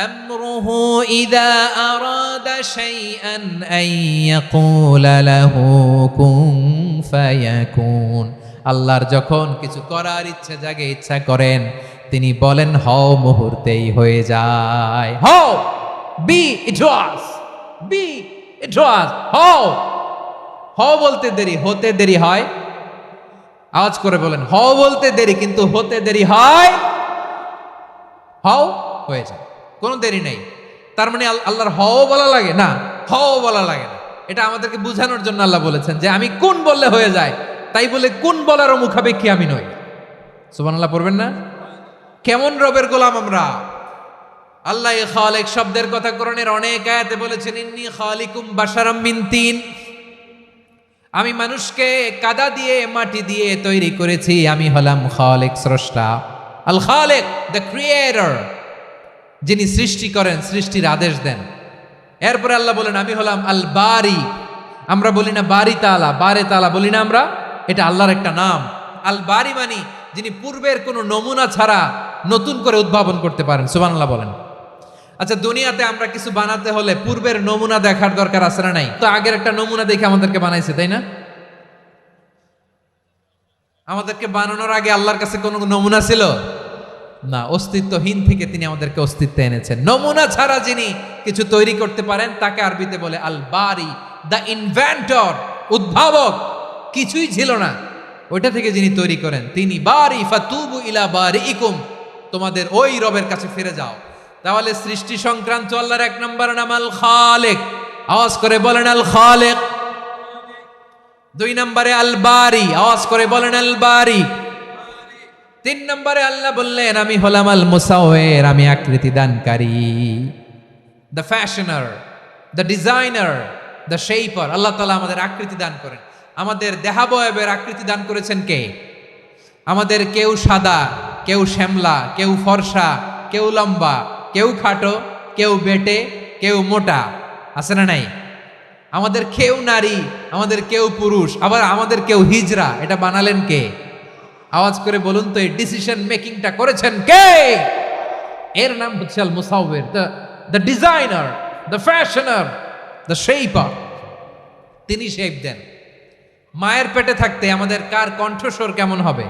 আমরুহু ইযা আরাদা শাইআন আন ইয়াকুলা লাহু কুন ফায়াকুন। আল্লাহর যখন কিছু করার ইচ্ছে জাগে, ইচ্ছা করেন, তিনি বলেন হও, মুহূর্তেই হয়ে যায়। হও, বি ইট ওয়াজ, বি ইট ওয়াজ। হও, হও বলতে দেরি, হতে দেরি হয়। আওয়াজ করে বলেন, হও বলতে দেরি, কিন্তু হতে দেরি হয়। হও হয়ে যায়, কোনো দেরি নেই। তার মানে আল্লাহর হও বলা লাগে না, হও বলা লাগে না। এটা আমাদেরকে বোঝানোর জন্য আল্লাহ বলেছেন যে আমি কোন বললে হয়ে যায়, তাই বলে কোন বলারও মুখাপেক্ষী আমি নই। সুবহানাল্লাহ পড়বেন না? কেমন রবের গোলাম আমরা! আল্লাহ খালিক শব্দের কথা কোরআনের অনেক আয়াতে বলেছেন, ইন্নী খালিকুম বাশারাম মিন তিন। আমি মানুষকে কাদা দিয়ে, মাটি দিয়ে তৈরি করেছি। আমি হলাম খালিক, স্রষ্টা। আল খালিক, দ্য ক্রিয়েটর, যিনি সৃষ্টি করেন, সৃষ্টির আদেশ দেন। এরপরে আল্লাহ বলেন আমি হলাম আল বারি। আমরা বলি না বারি তাআলা, বারে তাআলা বলি না আমরা, এটা আল্লাহর একটা নাম। আল বারি মানে যিনি পূর্বের কোনো নমুনা ছাড়া নতুন করে উদ্ভাবন করতে পারেন। সুবহানাল্লাহ বলেন। আচ্ছা, দুনিয়াতে আমরা কিছু বানাতে হলে পূর্বের নমুনা দেখার দরকার আছে না নাই? তো আগের একটা নমুনা দেখে আমাদেরকে বানাইছে, তাই না? আমাদেরকে বানানোর আগে আল্লাহর কাছে কোনো নমুনা ছিল না, অস্তিত্বহীন থেকে তিনি আমাদেরকে অস্তিত্বে এনেছেন। নমুনা ছাড়া যিনি কিছু তৈরি করতে পারেন তাকে আরবিতে বলে আল বারি, দ্য ইনভেন্টর, উদ্ভাবক। কিছুই ছিল না, ওইটা থেকে যিনি তৈরি করেন তিনি বারি। ফাতুবু ইলা বারিইকুম, তোমাদের ওই রবের কাছে ফিরে যাও। তাহলে সৃষ্টি সংক্রান্ত আল্লাহর এক নম্বর নাম আল খালেক। আওয়াজ করে বলেন আল খালেক। দুই নম্বরে আল বারি, আওয়াজ করে বলেন আল বারি। তিন নম্বরে আল্লাহ বললেন আমি হলাম আল মুসাওয়ির, আমি আকৃতি দানকারী। The fashioner, the designer, the shaper. Allah তাআলা আমাদের আকৃতি দান করেন। আমাদের দেহাবয়বের আকৃতি দান করেছেন কে? আমাদের কেউ সাদা, কেউ শ্যামলা, কেউ ফর্সা, কেউ লম্বা, কেউ খাটো, কেউ বেটে, কেউ মোটা, আছে না নাই? আমাদের কেউ নারী, আমাদের কেউ পুরুষ, আবার আমাদের কেউ হিজড়া। এটা বানালেন কে? আওয়াজ করে বলুন তো, এই ডিসিশন মেকিংটা করেছেন কে? এর নাম হচ্ছে আল মুসাওয়ির, the designer, the fashioner, the shaper. তিনি শেপ দেন। মায়ের পেটে থাকতে আমাদের কার কণ্ঠস্বর কেমন হবে,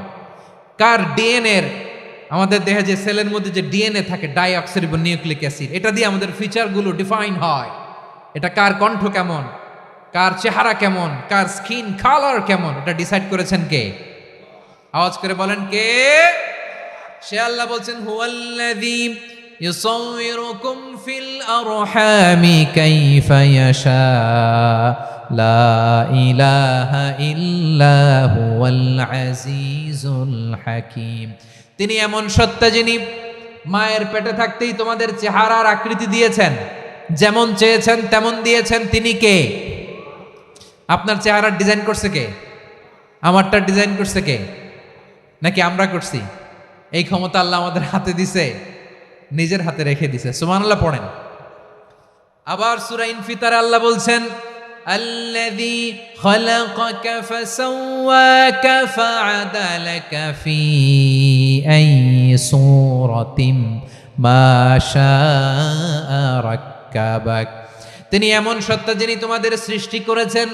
কার ডিএনএ, আমাদের দেহে যে সেলের মধ্যে যে ডিএনএ থাকে, ডাইঅক্সিরিবো নিউক্লিক অ্যাসিড, এটা দিয়ে আমাদের ফিচারগুলো ডিফাইন হয়। এটা কার কণ্ঠ কেমন, কার চেহারা কেমন, কার স্কিন কালার কেমন, এটা ডিসাইড করেছেন কে? আওয়াজ করে বলেন কে? সে আল্লাহ বলছেন হুয়াল্লাযী ইউসাউয়িরুকুম ফিল আরহামি কাইফা ইয়াশা লা ইলাহা ইল্লা হুয়াল আজিজুল হাকীম। তিনি এমন সত্তা যিনি মায়ের পেটে থাকতেই তোমাদের চেহারার আকৃতি দিয়েছেন, যেমন চেয়েছেন তেমন দিয়েছেন। তিনি কে? আপনার চেহারার ডিজাইন করছে কে? আমারটা ডিজাইন করছে কে? নাকি আমরা করছি? এই ক্ষমতা আল্লাহ আমাদের হাতে দিছে, নিজের হাতে রেখে দিছে। সুবহানাল্লাহ পড়েন। আবার সূরা ইনফিতার আল্লাহ বলছেন আল্লাযী খালাকাকা ফাসাওয়াকা ফাআদালাকা ফি আইয়ি সূরাতিন মা শাআ রাক্কাবাক। তিনি এমন সত্তা যিনি তোমাদের সৃষ্টি করেছেন,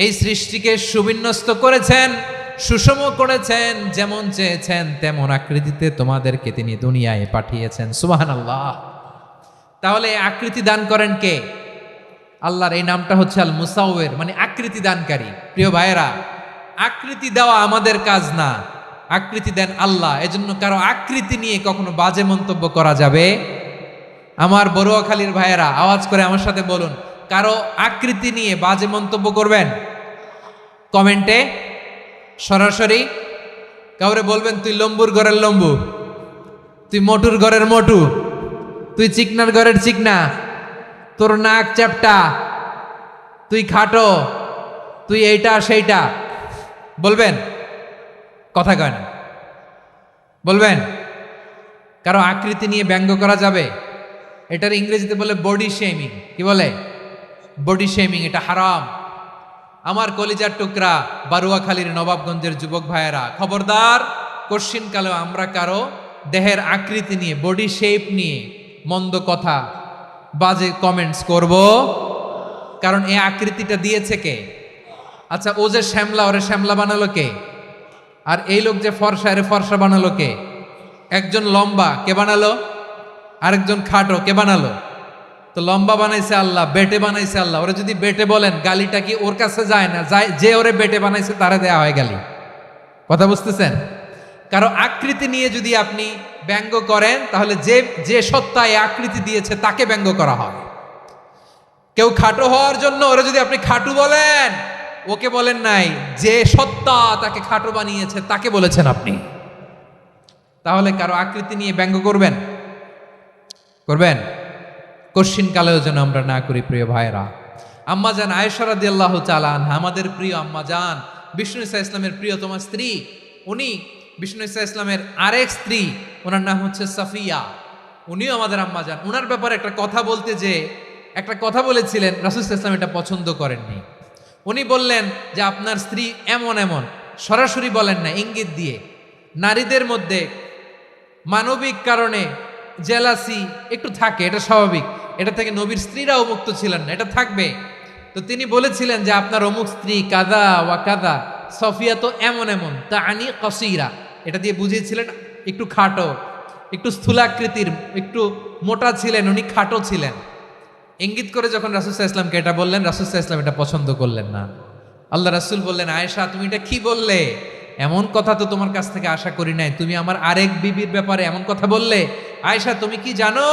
এই সৃষ্টিকে সুবিন্যস্ত করেছেন, সুষম করেছেন, যেমন চেয়েছেন তেমন আকৃতিতে তোমাদেরকে তিনি দুনিয়ায় পাঠিয়েছেন। সুবহানাল্লাহ। তাহলে আকৃতি দান করেন কে? আল্লাহর এই নামটা হচ্ছে আল মুসাওয়ির, মানে আকৃতি দানকারী। প্রিয় ভাইয়েরা, আকৃতি দেওয়া আমাদের কাজ না, আকৃতি দেন আল্লাহ। এজন্য কারো আকৃতি নিয়ে কখনো বাজে মন্তব্য করা যাবে? আমার বড়ুয়াখালীর ভাইয়েরা আওয়াজ করে আমার সাথে বলুন, কারো আকৃতি নিয়ে বাজে মন্তব্য করবেন? কমেন্টে সরাসরি কাউরে বলবেন তুই লম্বুর ঘরের লম্বু, তুই মোটুর ঘরের মোটু, তুই চিকনার ঘরের চিকনা, তোর নাক চ্যাপটা, তুই খাটো, তুই এইটা সেইটা বলবেন? কথা কয় না, বলবেন? কারো আকৃতি নিয়ে ব্যঙ্গ করা যাবে? এটার ইংরেজিতে বলে বডি শেমিং। কি বলে? Body shaming. এটা হারাম। আমার কলিজার টুকরা বারুয়াখালীর নবাবগঞ্জের যুবক ভাইয়েরা, খবরদার, কোশ্চিনকালেও আমরা কারো দেহের আকৃতি নিয়ে, বডি শেপ নিয়ে মন্দ কথা, বাজে কমেন্টস করব? কারণ এই আকৃতিটা দিয়েছে কে? আচ্ছা, ও যে শ্যামলা, ওরে শ্যামলা বানালো কে? আর এই লোক যে ফর্সা, এরে ফর্সা বানালো কে? একজন লম্বা, কে বানালো? আরেকজন খাটো, কে বানালো? তো লম্বা বানাইছে আল্লাহ, বেটে বানাইছে আল্লাহ। ওরা যদি বেটে বলেন, গালিটা কি ওর কাছে যায় না? যায়। যে ওরে বেটে বানাইছে তারে দেয়া হয় গালি। কথা বুঝতেছেন? কারো আকৃতি নিয়ে যদি আপনি ব্যঙ্গ করেন, তাহলে যে যে সত্তা এই আকৃতি দিয়েছে তাকে ব্যঙ্গ করা হয়। কেউ খাটো হওয়ার জন্য ওরা যদি আপনি খাটু বলেন, ওকে বলেন নাই, যে সত্তা তাকে খাটো বানিয়েছে তাকে বলেছেন আপনি। তাহলে কারো আকৃতি নিয়ে ব্যঙ্গ করবেন? করবেন? কোশ্চিন কালেও যেন আমরা না করি। প্রিয় ভাইরা, আম্মাজান আয়েশা রাদিয়াল্লাহু তাআলা আনহা, আমাদের প্রিয় আম্মাজান, বিষ্ণু ঈসা ইসলামের প্রিয়তমা স্ত্রী, উনি বিষ্ণু ঈসা ইসলামের আরেক স্ত্রী, ওনার নাম হচ্ছে সাফিয়া, উনিও আমাদের আম্মাজান। ওনার ব্যাপারে একটা কথা বলতে যে একটা কথা বলেছিলেন, রাসূল সাল্লাল্লাহু আলাইহি ওয়াসাল্লাম এটা পছন্দ করেননি। উনি বললেন যে আপনার স্ত্রী এমন এমন, সরাসরি বলেন না, ইঙ্গিত দিয়ে। নারীদের মধ্যে মানবিক কারণে জেলাসি একটু থাকে, এটা স্বাভাবিক। এটা থেকে নবীর স্ত্রীরাও মুক্ত ছিলেন না, এটা থাকবে। তো তিনি বলেছিলেন যে আপনার অমুক স্ত্রী কাদা ওয়া কাদা, সফিয়া তো এমন এমন, তা আনি কসিরা, এটা দিয়ে বুঝিয়েছিলেন একটু খাটো, একটু স্থূলাকৃতির, একটু মোটা ছিলেন, উনি খাটো ছিলেন। ইঙ্গিত করে যখন রাসূল সাল্লাল্লাহু আলাইহি ওয়াসাল্লামকে এটা বললেন, রাসূল সাল্লাল্লাহু আলাইহি ওয়াসাল্লাম এটা পছন্দ করলেন না। আল্লাহ রাসূল বললেন, আয়েশা তুমি এটা কি বললে? এমন কথা তো তোমার কাছ থেকে আশা করি নাই, তুমি আমার আরেক বিবির ব্যাপারে এমন কথা বললে। আয়েশা তুমি কি জানো,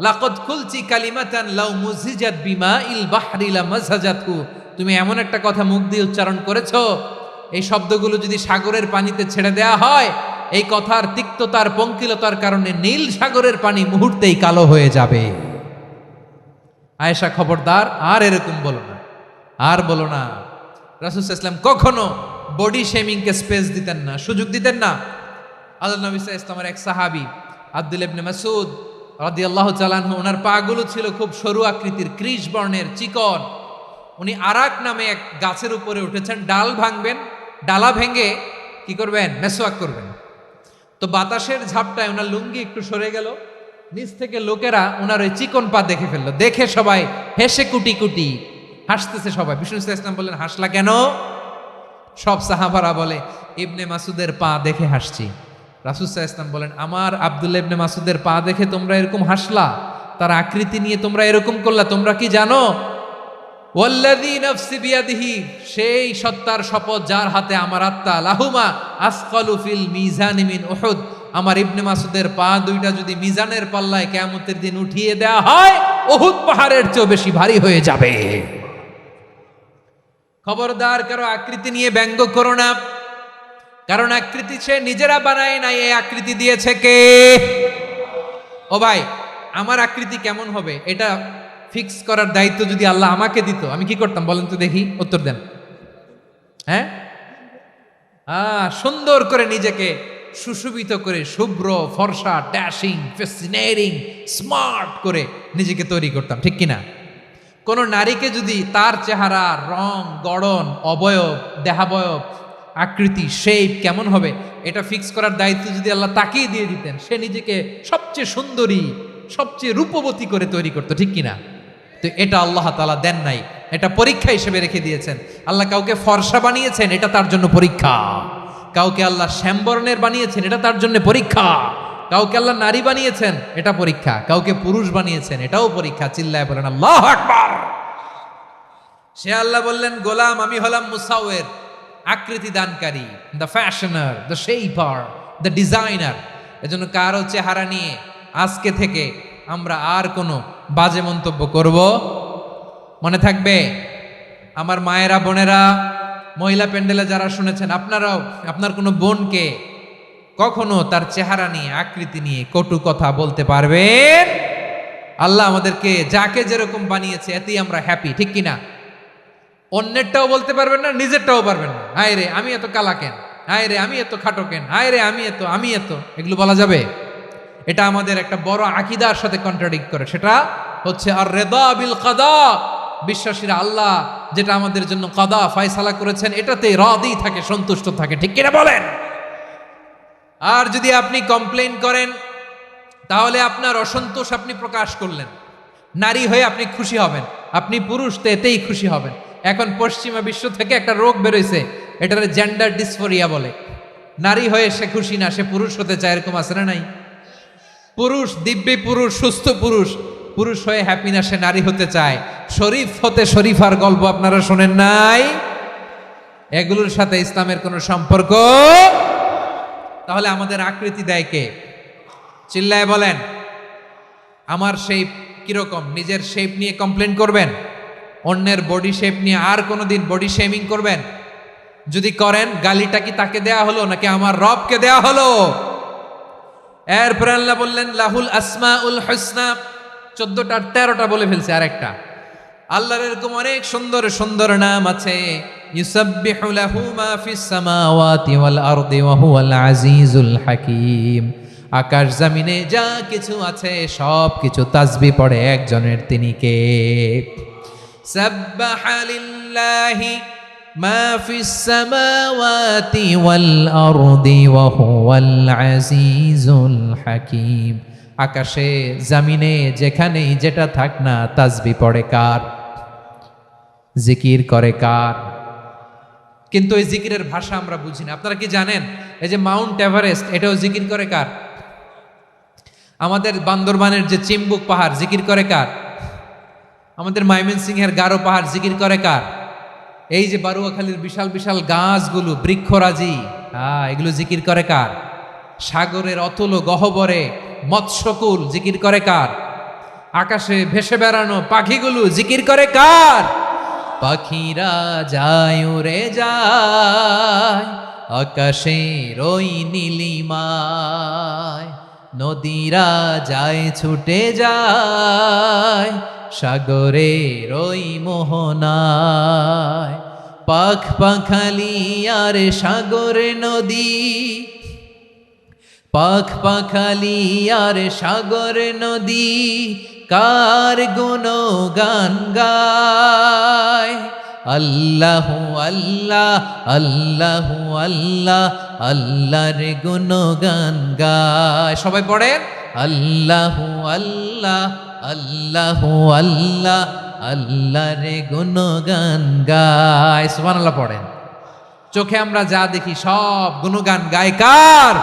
লাকাদ কুলতি কালিমাতান লাউ মুজিজাত বিমাইল বাহরি লামাজাজাতহু, তুমি এমন একটা কথা মুখ দিয়ে উচ্চারণ করেছো, এই শব্দগুলো যদি সাগরের পানিতে ছেড়ে দেয়া হয়, এই কথার তিক্ততার পঙ্কিলতার কারণে নীল সাগরের পানি মুহূর্তেই কালো হয়ে যাবে। আয়েশা খবরদার, আর এরকম বলো না, আর বলো না। রাসূল সাল্লাল্লাহু আলাইহি ওয়াসাল্লাম কখনো বডি শেমিংকে স্পেস দিতেন না, সুযোগ দিতেন না। আল্লাহ নবী সাল্লাল্লাহু আলাইহি ওয়াসাল্লামের এক সাহাবী আব্দুল্লাহ ইবনে মাসউদ রাদিয়াল্লাহু তাআলা আনহু, ওনার পাগুলো ছিল খুব সরু আকৃতির, কৃষ বর্ণের, চিকন। উনি আরাক নামে এক গাছের উপরে উঠেছেন, ডাল ভাঙবেন, ডালা ভেঙে কি করবেন, মেসওয়াক করবেন। তো বাতাসের ঝাপটায় ওনার লুঙ্গি একটু সরে গেল, নিচ থেকে লোকেরা ওনার ওই চিকন পা দেখে ফেললো। দেখে সবাই হেসে কুটি কুটি হাসতেছে সবাই। বিষ্ণু সাল্লাল্লাহু আলাইহি ওয়াসাল্লাম বললেন, হাসলা কেন? সব সাহাবারা বলে, ইবনে মাসুদের পা দেখে হাসছি। রাসূল সাল্লাল্লাহু আলাইহি ওয়াসাল্লাম বলেন, আমার আব্দুল্লাহ ইবনে মাসুদের পা দেখে তোমরা এরকম হাসলা, তার আকৃতি নিয়ে তোমরা এরকম করলা, তোমরা কি জানো? ওয়াল্লাযী নাফসি বিয়াদিহি, সেই সত্তার শপথ যার হাতে আমার আত্মা, লাহুমা আসকালু ফিল মিজানি মিন উহুদ, আমার ইবনে মাসুদের পা দুইটা যদি মিজানের পাল্লায় কিয়ামতের দিন উঠিয়ে দেয়া হয়, উহুদ পাহাড়ের চেয়ে বেশি ভারী হয়ে যাবে। খবরদার, কারো আকৃতি নিয়ে ব্যঙ্গ করো না, কারণ আকৃতি সে নিজেরা বানায় নাই, এই আকৃতি দিয়েছে কে? ও ভাই, আমার আকৃতি কেমন হবে এটা ফিক্স করার দায়িত্ব যদি আল্লাহ আমাকে দিত, আমি কি করতাম বলেন তো দেখি, উত্তর দেন। হ্যাঁ, সুন্দর করে নিজেকে সুশোভিত করে, শুভ্র ফর্সা, ড্যাশিং, ফ্যাসিনেটিং, স্মার্ট করে নিজেকে তৈরি করতাম, ঠিক কিনা? কোন নারীকে যদি তার চেহারা, রং, গড়ন, অবয়ব, দেহাবয়ব, আকৃতি, শেপ কেমন হবে এটা ফিক্স করার দায়িত্ব যদি আল্লাহ তাকেই দিয়ে দিতেন, সে নিজেকে সবচেয়ে সুন্দরী, সবচেয়ে রূপবতী করে তৈরি করতো, ঠিক কিনা? তো এটা আল্লাহ তাআলা দেন নাই, এটা পরীক্ষা হিসেবে রেখে দিয়েছেন। আল্লাহ কাউকে ফর্সা বানিয়েছেন, এটা তার জন্য পরীক্ষা। কাউকে আল্লাহ শ্যামবর্ণের বানিয়েছেন, এটা তার জন্য পরীক্ষা। কাউকে আল্লাহ নারী বানিয়েছেন, এটা পরীক্ষা। কাউকে পুরুষ বানিয়েছেন, এটাও পরীক্ষা। চিল্লায় বলেন আল্লাহু আকবার। সে আল্লাহ বললেন, গোলাম আমি হলাম মুসাওয়ের, আকৃতি দানকারী, the fashioner, the shaper, the designer. এজন্য কারো চেহারা নিয়ে আজকে থেকে আমরা আর কোনো বাজে মন্তব্য করব মনে থাকবে। আমার মায়েরা, বোনেরা, মহিলা প্যান্ডেলে যারা শুনেছেন, আপনারাও আপনার কোনো বোনকে কখনো তার চেহারা নিয়ে, আকৃতি নিয়ে কটু কথা বলতে পারবেন? আল্লাহ আমাদেরকে যাকে যেরকম বানিয়েছে এতেই আমরা হ্যাপি, ঠিক কিনা? অন্যেরটাও বলতে পারবেন না, নিজেরটাও পারবেন না। হায় রে আমি এত কালা কেন, হায় রে আমি এত খাটো কেন, হায় রে আমি এত, এগুলো বলা যাবে? এটা আমাদের একটা বড় আকীদার সাথে কন্ট্রাডিক্ট করে। সেটা হচ্ছে আর রিদা বিল কাদা, বিশ্বাসীরা আল্লাহ যেটা আমাদের জন্য কাদা ফয়সালা করেছেন এটাতে রাদি থাকে, সন্তুষ্ট থাকে, ঠিক কিনা বলেন? আর যদি আপনি কমপ্লেইন করেন তাহলে আপনার অসন্তোষ আপনি প্রকাশ করলেন। নারী হয়ে আপনি খুশি হবেন, আপনি পুরুষ তো এতেই খুশি হবেন। এখন পশ্চিমা বিশ্ব থেকে একটা রোগ বেরোইছে, এটারে জেন্ডার ডিসফোরিয়া বলে। নারী হয়ে সে খুশি না, সে পুরুষ হতে চায়, এরকম আছে না নাই? পুরুষ, দিব্যি পুরুষ, সুস্থ পুরুষ, পুরুষ হয়ে হ্যাপি না, সে নারী হতে চায়। শরীফ হতে শরীফার গল্প আপনারা শোনেন নাই? এগুলোর সাথে ইসলামের কোনো সম্পর্ক? তাহলে আমাদের আকৃতি দেয় কে? চিল্লায় বলেন। আমার শেপ কিরকম, নিজের শেপ নিয়ে কমপ্লেন করবেন? অন্যের বডি শেপ নিয়ে আর কোনোদিন বডি শেমিং করবেন? যদি করেন, গালিটা কি তাকে দেয়া হলো নাকি আমার রবকে দেয়া হলো? এরপর আল্লাহ বললেন লাহুল আসমাউল হুসনা, 14টা 13টা বলে ফেলছে, আরেকটা। আল্লাহর এরকম অনেক সুন্দর সুন্দর নাম আছে। ইউসাব্বিহু লাহু মা ফিস সামাওয়াতি ওয়াল আরদি ওয়া হুয়াল আজিজুল হাকীম। আকাশ জমিনে যা কিছু আছে সব কিছু তাসবিহ পড়ে একজনের, তিনি কে? সাব্বাহা লিল্লাহি মা ফিস সামাওয়াতি ওয়াল আরদি ওয়া হুয়াল আজিজুল হাকীম। আকাশে জমিনে যেখানেই যেটা থাক না তাসবিহ পড়ে কার? জিকির করে কার? কিন্তু এই জিকিরের ভাষা আমরা বুঝি না। আপনারা কি জানেন এই যে মাউন্ট এভারেস্ট এটাও জিকির করে কার? আমাদের বান্দরবানের যে চিম্বুক পাহাড় জিকির করে কার? আমাদের ময়মনসিংহের গারো পাহাড় জিকির করে কার? এই যে বারুয়াখালীর বিশাল বিশাল গাছগুলো বৃক্ষরাজি, এগুলো জিকির করে কার? সাগরের অতুল গহ্বরে মৎস্যকুল জিকির করে কার? আকাশে ভেসে বেড়ানো পাখিগুলো জিকির করে কার? পাখিরা যায় উড়ে যায় আকাশের ওই নীলিমায়, নদীরা যায় ছুটে যায় সাগরের ওই মোহনায়। পাখ পাখালি আর সাগরে নদী, পাখ পাখালি আর সাগর নদী কার গুণগান গায়। আল্লাহু আল্লাহ আল্লাহু আল্লাহ আল্লাহর গুণগান গায়। সবাই পড়েন আল্লাহু আল্লাহ আল্লাহু আল্লাহ আল্লাহর গুণগান গায়। সুবহানাল্লাহ পড়েন। চোখে আমরা যা দেখি সব গুণগান গায় কার?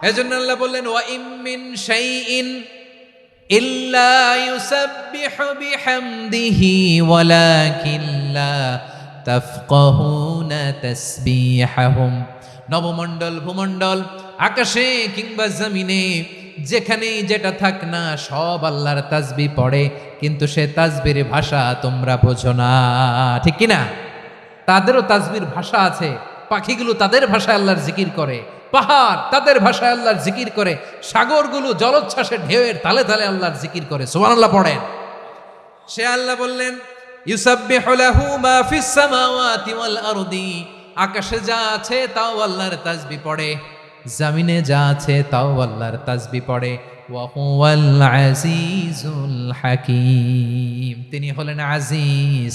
এজন্য আল্লাহ বললেন ওয়া ইম মিন শাইইন ইল্লা ইউসাব্বিহু বিহামদিহি ওয়ালাকিন লা তাফকাহুনা তাসবিহাহুম। নবমণ্ডল ভূমণ্ডল আকাশে কিংবা জমিনে যেখানেই যেটা থাক না সব আল্লাহর তাসবিহ পড়ে, কিন্তু সে তাসবির ভাষা তোমরা বোঝো না, ঠিক কিনা? তাদেরও তাসবির ভাষা আছে। পাখিগুলো তাদের ভাষায় আল্লাহর জিকির করে, পাহাড় তাদের ভাষায় আল্লাহর জিকির করে, সাগরগুলো জলোচ্ছ্বাসে ঢেউয়ের তালে তালে আল্লাহর জিকির করে। সুবহানাল্লাহ পড়েন। সে আল্লাহ বললেন ইউসাব্বিহু লাহু মা ফিস সামাওয়াতি ওয়াল আরদি। আকাশে যা আছে তাও আল্লাহর তাসবিহ পড়ে, জমিনে যা আছে তাও আল্লাহর তাসবিহ পড়ে। ওয়া হুয়াল আজিজুল হাকীম। তিনি হলেন আজিজ,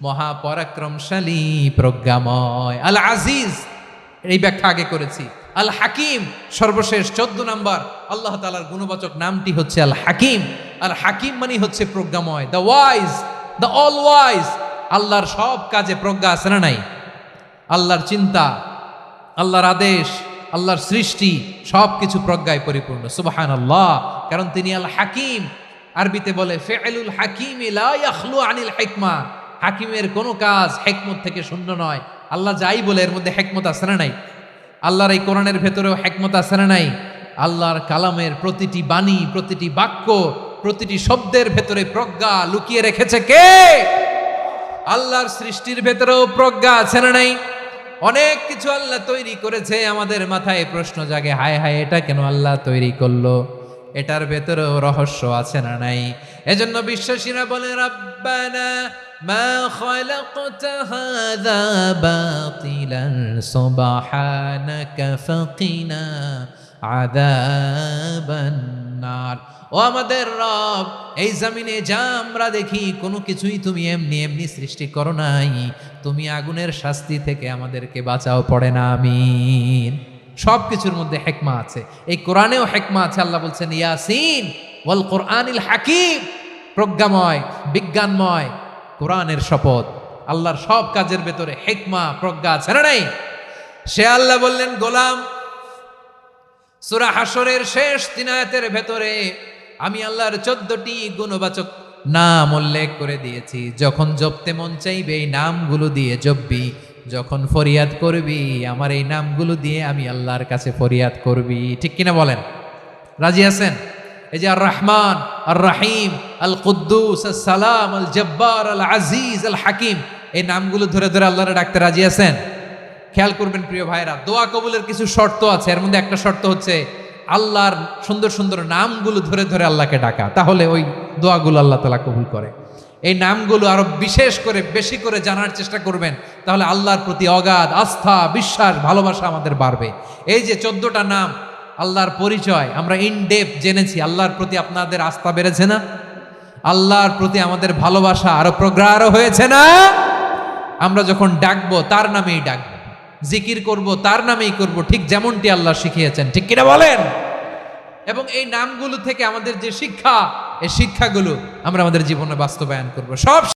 মহাপরাক্রমশালী, প্রজ্ঞাময়। আল আজিজ এই ব্যাখ্যা আগে করেছি। আল হাকিম সর্বশেষ 14 নম্বর আল্লাহ তাআলার গুণবাচক নামটি হচ্ছে আল হাকিম। আল হাকিম মানে হচ্ছে প্রজ্ঞাময়, the wise, the all wise. আল্লাহর সব কাজে প্রজ্ঞা আছে না নাই? আল্লাহর চিন্তা, আল্লাহর আদেশ, আল্লাহর সৃষ্টি সব কিছু প্রজ্ঞায় পরিপূর্ণ। সুবহানাল্লাহ। কারণ তিনি আল হাকিম। আরবিতে বলে ফিআলুল হাকিমি লা ইয়াখলু আনিল হিকমা। হাকিমের কোনো কাজ হিকমত থেকে শূন্য নয়। আল্লাহ যাই বলে এর মধ্যে হিকমত আছে না নাই? আল্লাহর এই কোরআনের ভেতরেও হিকমত আছে না নাই? আল্লাহর কালামের প্রতিটি বাণী, প্রতিটি বাক্য, প্রতিটি শব্দের ভেতরে প্রজ্ঞা লুকিয়ে রেখেছে কে? আল্লাহর সৃষ্টির ভেতরেও প্রজ্ঞা আছে না নাই? অনেক কিছু আল্লাহ তৈরি করেছে, আমাদের মাথায় প্রশ্ন জাগে, হায় হায় এটা কেন আল্লাহ তৈরি করলো? এটার ভেতরেও রহস্য আছে না নাই? এজন্য বিশ্বাসীরা বলে রাব্বানা মা খালাকতা হাযা বাতিলান সুবহানাকা ফাকিনা আযাবান নার। ও আমাদের রব, এই জমিনে যা আমরা দেখি কোনো কিছুই তুমি এমনি এমনি সৃষ্টি করো নাই, তুমি আগুনের শাস্তি থেকে আমাদেরকে বাঁচাও, পড়ে না আমিন। সব কিছুর মধ্যে হিকমা আছে, এই কোরআনেও হিকমা আছে। আল্লাহ বলছেন ইয়াসিন ওয়াল কোরআনিল হাকিম, প্রজ্ঞাময়, বিজ্ঞানময় কোরআনের শপথ। আল্লাহর সব কাজের ভেতরে হিকমা, প্রজ্ঞা আছে না নাই? সে আল্লাহ বললেন গোলাম, সূরা হাশরের শেষ 3 আয়াতের ভেতরে আমি আল্লাহর 14টি গুণবাচক নাম উল্লেখ করে দিয়েছি। যখন জপতে মন চাইবে এই নামগুলো দিয়ে জপবি, যখন ফরিয়াদ করবি আমার এই নামগুলো দিয়ে আমি আল্লাহর কাছে ফরিয়াদ করবি। ঠিক কিনা বলেন? রাজি আছেন? এই যে আর রহমান, আর রাহিম, আল কুদ্দুস, আল সালাম, আল জব্বার, আল আজিজ, আল হাকিম, এই নামগুলো ধরে ধরে আল্লাহরে ডাকতে রাজি আছেন? খেয়াল করবেন প্রিয় ভাইরা, দোয়া কবুলের কিছু শর্ত আছে। এর মধ্যে একটা শর্ত হচ্ছে আল্লাহর সুন্দর সুন্দর নামগুলো ধরে ধরে আল্লাহকে ডাকা, তাহলে ওই দোয়াগুলো আল্লাহ তাআলা কবুল করে। এই নামগুলো আরো বিশেষ করে বেশি করে জানার চেষ্টা করবেন, তাহলে আল্লাহর প্রতি অগাধ আস্থা, বিশ্বাস, ভালোবাসা আমাদের বাড়বে। এই যে 14টা নাম আল্লাহর পরিচয় আমরা ইন ডেপথ জেনেছি, আল্লাহর প্রতি আপনাদের আস্থা বেড়েছে না? আল্লাহর প্রতি আমাদের ভালোবাসা আরো প্রগাঢ় হয়েছে না? আমরা যখন ডাকবো তার নামেই ডাকবো, জিকির করব তার নামেই করব, ঠিক যেমনটি আল্লাহ শিখিয়েছেন, ঠিক কিনা বলেন? এবং এই নামগুলো থেকে আমাদের যে শিক্ষা, এই শিক্ষাগুলো আমরা আমাদের জীবনে বাস্তবায়ন করব। সব